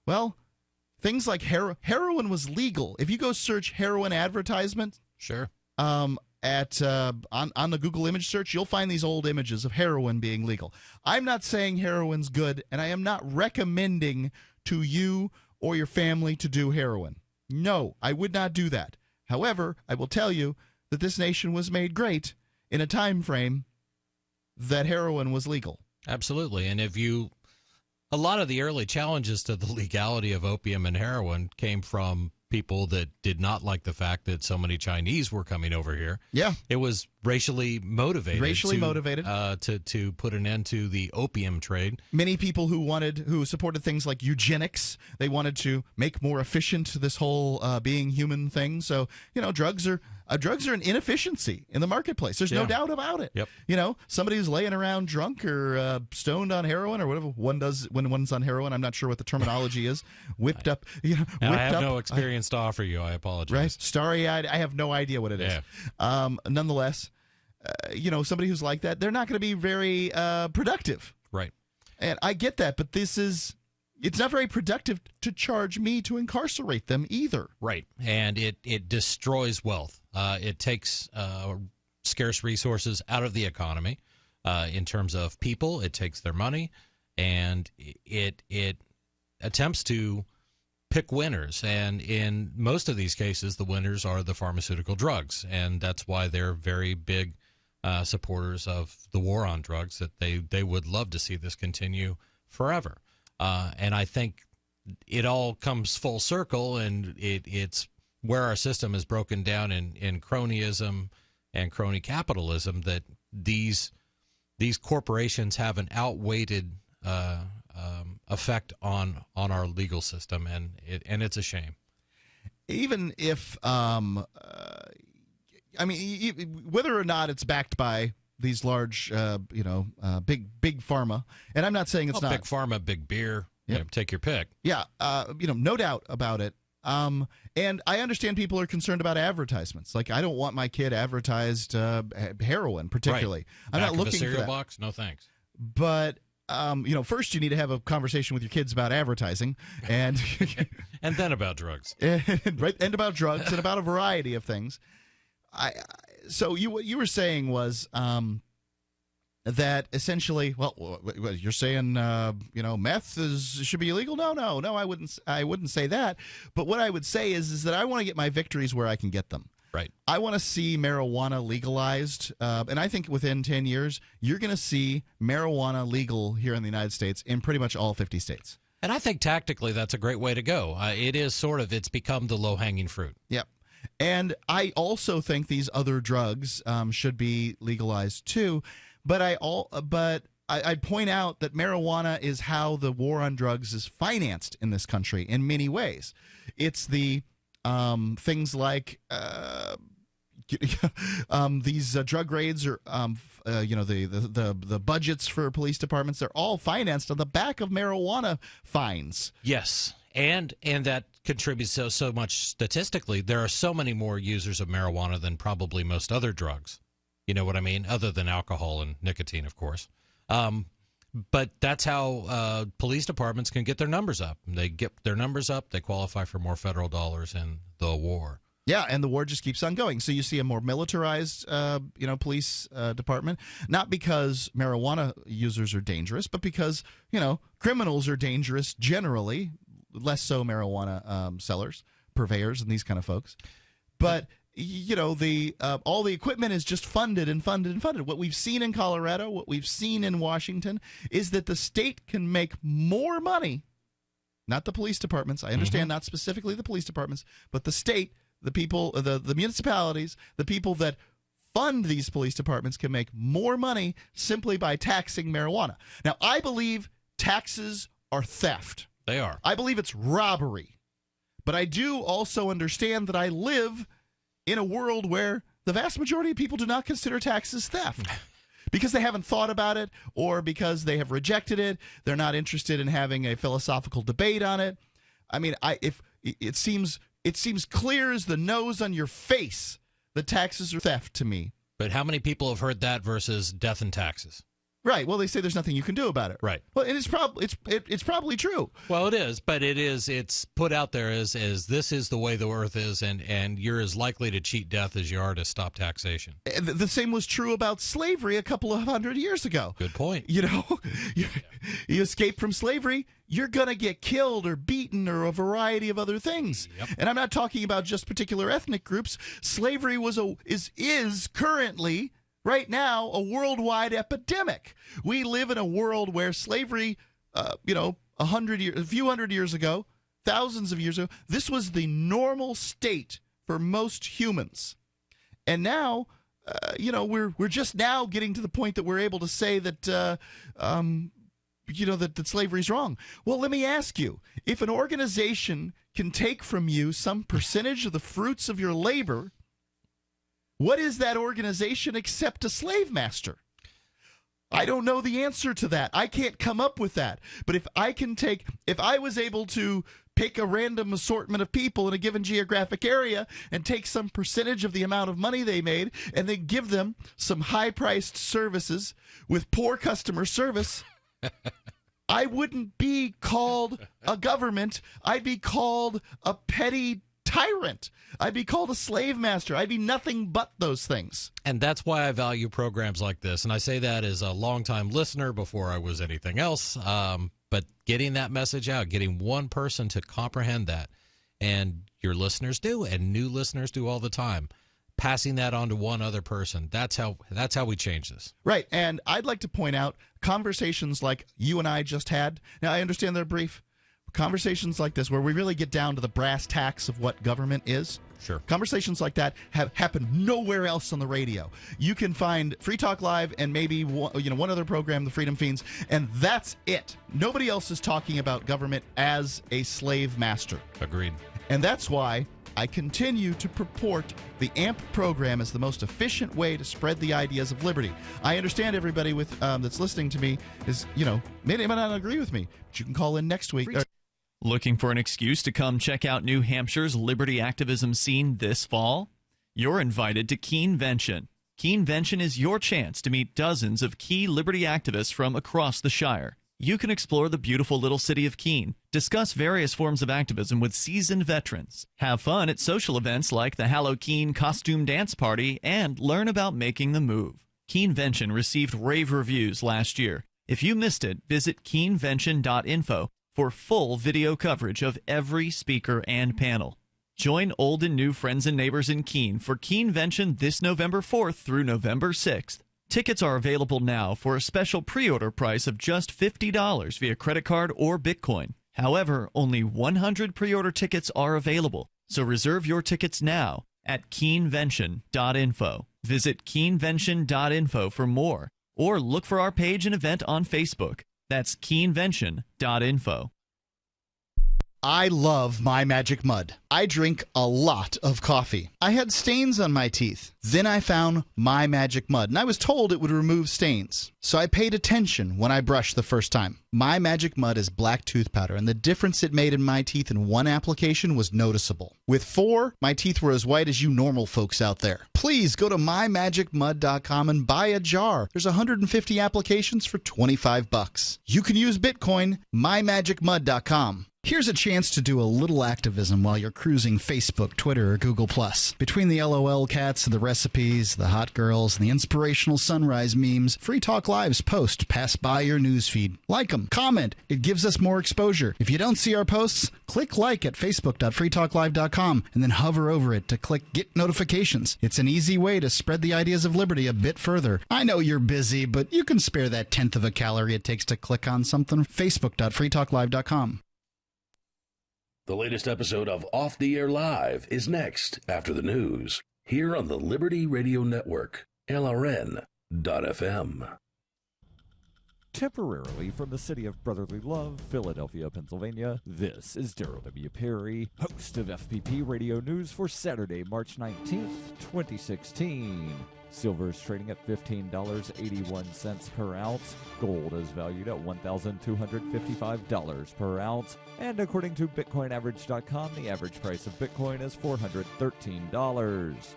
Well, things like heroin was legal. If you go search heroin advertisement, sure, on the Google image search, you'll find these old images of heroin being legal. I'm not saying heroin's good, and I am not recommending to you or your family to do heroin. No, I would not do that. However, I will tell you that this nation was made great in a time frame that heroin was legal. Absolutely. And a lot of the early challenges to the legality of opium and heroin came from people that did not like the fact that so many Chinese were coming over here. Yeah. It was racially motivated. To put an end to the opium trade. Many people who supported things like eugenics, they wanted to make more efficient this whole being human thing. So, drugs are an inefficiency in the marketplace. There's no doubt about it. Yep. Somebody who's laying around drunk or stoned on heroin or whatever one does when one's on heroin, I'm not sure what the terminology is, whipped up. I have no experience to offer you. I apologize. Right? Starry-eyed. I have no idea what it is. Yeah. Nonetheless, somebody who's like that, they're not going to be very productive. Right. And I get that, but it's not very productive to charge me to incarcerate them either. Right. And it destroys wealth. It takes scarce resources out of the economy in terms of people. It takes their money, and it attempts to pick winners. And in most of these cases, the winners are the pharmaceutical drugs. And that's why they're very big supporters of the war on drugs, that they would love to see this continue forever. And I think it all comes full circle, and it's where our system is broken down in cronyism and crony capitalism, that these corporations have an outweighed effect on our legal system, and it's a shame. Even if, whether or not it's backed by these large, big pharma, and I'm not saying it's not big pharma, big beer. Yep. Take your pick. Yeah, no doubt about it. And I understand people are concerned about advertisements. Like, I don't want my kid advertised heroin, particularly. Right. I'm not looking of a cereal for that. box. No thanks. But first you need to have a conversation with your kids about advertising, and and then about drugs, and about drugs, and about a variety of things. So what you were saying was that essentially, you're saying meth should be illegal? No, I wouldn't say that. But what I would say is that I want to get my victories where I can get them. Right. I want to see marijuana legalized, and I think within 10 years, you're going to see marijuana legal here in the United States in pretty much all 50 states. And I think tactically that's a great way to go. It's become the low-hanging fruit. Yep. And I also think these other drugs should be legalized too. But I'd point out that marijuana is how the war on drugs is financed in this country in many ways. It's the things like these drug raids, or the budgets for police departments. They're all financed on the back of marijuana fines. Yes, and that contributes so much statistically. There are so many more users of marijuana than probably most other drugs. You know what I mean? Other than alcohol and nicotine, of course. But that's how police departments can get their numbers up. They get their numbers up, they qualify for more federal dollars in the war. Yeah, and the war just keeps on going. So you see a more militarized, police department, not because marijuana users are dangerous, but because, criminals are dangerous generally, less so marijuana sellers, purveyors, and these kind of folks. But all the equipment is just funded and funded and funded. What we've seen in Colorado, what we've seen in Washington, is that the state can make more money, not the police departments. I understand not specifically the police departments, but the state, the people, the municipalities, the people that fund these police departments can make more money simply by taxing marijuana. Now, I believe taxes are theft. They are. I believe it's robbery. But I do also understand that I live in a world where the vast majority of people do not consider taxes theft because they haven't thought about it, or because they have rejected it. They're not interested in having a philosophical debate on it. I mean, if it seems clear as the nose on your face that taxes are theft to me. But how many people have heard that versus death and taxes? Right. Well, they say there's nothing you can do about it. Right. Well, and it's probably true. Well, it is, but it's put out there as this is the way the earth is, and you're as likely to cheat death as you are to stop taxation. The same was true about slavery a couple of hundred years ago. Good point. You know, you escape from slavery, you're going to get killed or beaten or a variety of other things. Yep. And I'm not talking about just particular ethnic groups. Slavery is currently, right now, a worldwide epidemic. We live in a world where slavery, a few hundred years ago, thousands of years ago, this was the normal state for most humans. And now, we're just now getting to the point that we're able to say that, that slavery is wrong. Well, let me ask you, if an organization can take from you some percentage of the fruits of your labor, what is that organization except a slave master? I don't know the answer to that. I can't come up with that. But if I was able to pick a random assortment of people in a given geographic area and take some percentage of the amount of money they made and then give them some high-priced services with poor customer service, I wouldn't be called a government. I'd be called a petty tyrant. I'd be called a slave master. I'd be nothing but those things. And that's why I value programs like this. And I say that as a longtime listener before I was anything else. But getting that message out, getting one person to comprehend that, and your listeners do, and new listeners do all the time, passing that on to one other person, that's how we change this. Right. And I'd like to point out conversations like you and I just had. Now, I understand they're brief. Conversations like this, where we really get down to the brass tacks of what government is. Sure. Conversations like that have happened nowhere else on the radio. You can find Free Talk Live and maybe one other program, the Freedom Fiends, and that's it. Nobody else is talking about government as a slave master. Agreed. And that's why I continue to purport the AMP program as the most efficient way to spread the ideas of liberty. I understand everybody that's listening to me is, may not agree with me, but you can call in next week. Looking for an excuse to come check out New Hampshire's liberty activism scene this fall? You're invited to Keenvention. Keenvention is your chance to meet dozens of key liberty activists from across the Shire. You can explore the beautiful little city of Keene, discuss various forms of activism with seasoned veterans, have fun at social events like the Hallow Keene Costume Dance Party, and learn about making the move. Keenvention received rave reviews last year. If you missed it, visit keenvention.info for full video coverage of every speaker and panel. Join old and new friends and neighbors in Keene for Keenvention this November 4th through November 6th. Tickets are available now for a special pre-order price of just $50 via credit card or Bitcoin. However, only 100 pre-order tickets are available, so reserve your tickets now at keenvention.info. Visit keenvention.info for more, or look for our page and event on Facebook. That's keenvention.info. I love My Magic Mud. I drink a lot of coffee. I had stains on my teeth. Then I found My Magic Mud, and I was told it would remove stains. So I paid attention when I brushed the first time. My Magic Mud is black tooth powder, and the difference it made in my teeth in one application was noticeable. With 4, my teeth were as white as you normal folks out there. Please go to mymagicmud.com and buy a jar. There's 150 applications for $25. You can use Bitcoin, mymagicmud.com. Here's a chance to do a little activism while you're cruising Facebook, Twitter, or Google+. Between the LOL cats, the recipes, the hot girls, and the inspirational sunrise memes, Free Talk Live's posts pass by your newsfeed. Like them, comment. It gives us more exposure. If you don't see our posts, click like at facebook.freetalklive.com and then hover over it to click Get Notifications. It's an easy way to spread the ideas of liberty a bit further. I know you're busy, but you can spare that 1/10 of a calorie it takes to click on something. facebook.freetalklive.com. The latest episode of Off the Air Live is next after the news, here on the Liberty Radio Network, LRN.FM. Temporarily from the city of brotherly love, Philadelphia, Pennsylvania, this is Daryl W. Perry, host of FPP Radio News for Saturday, March 19th, 2016. Silver is trading at $15.81 per ounce. Gold is valued at $1,255 per ounce. And according to BitcoinAverage.com, the average price of Bitcoin is $413.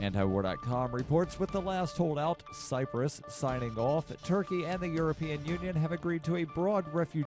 Antiwar.com reports with the last holdout, Cyprus, signing off. Turkey and the European Union have agreed to a broad refugee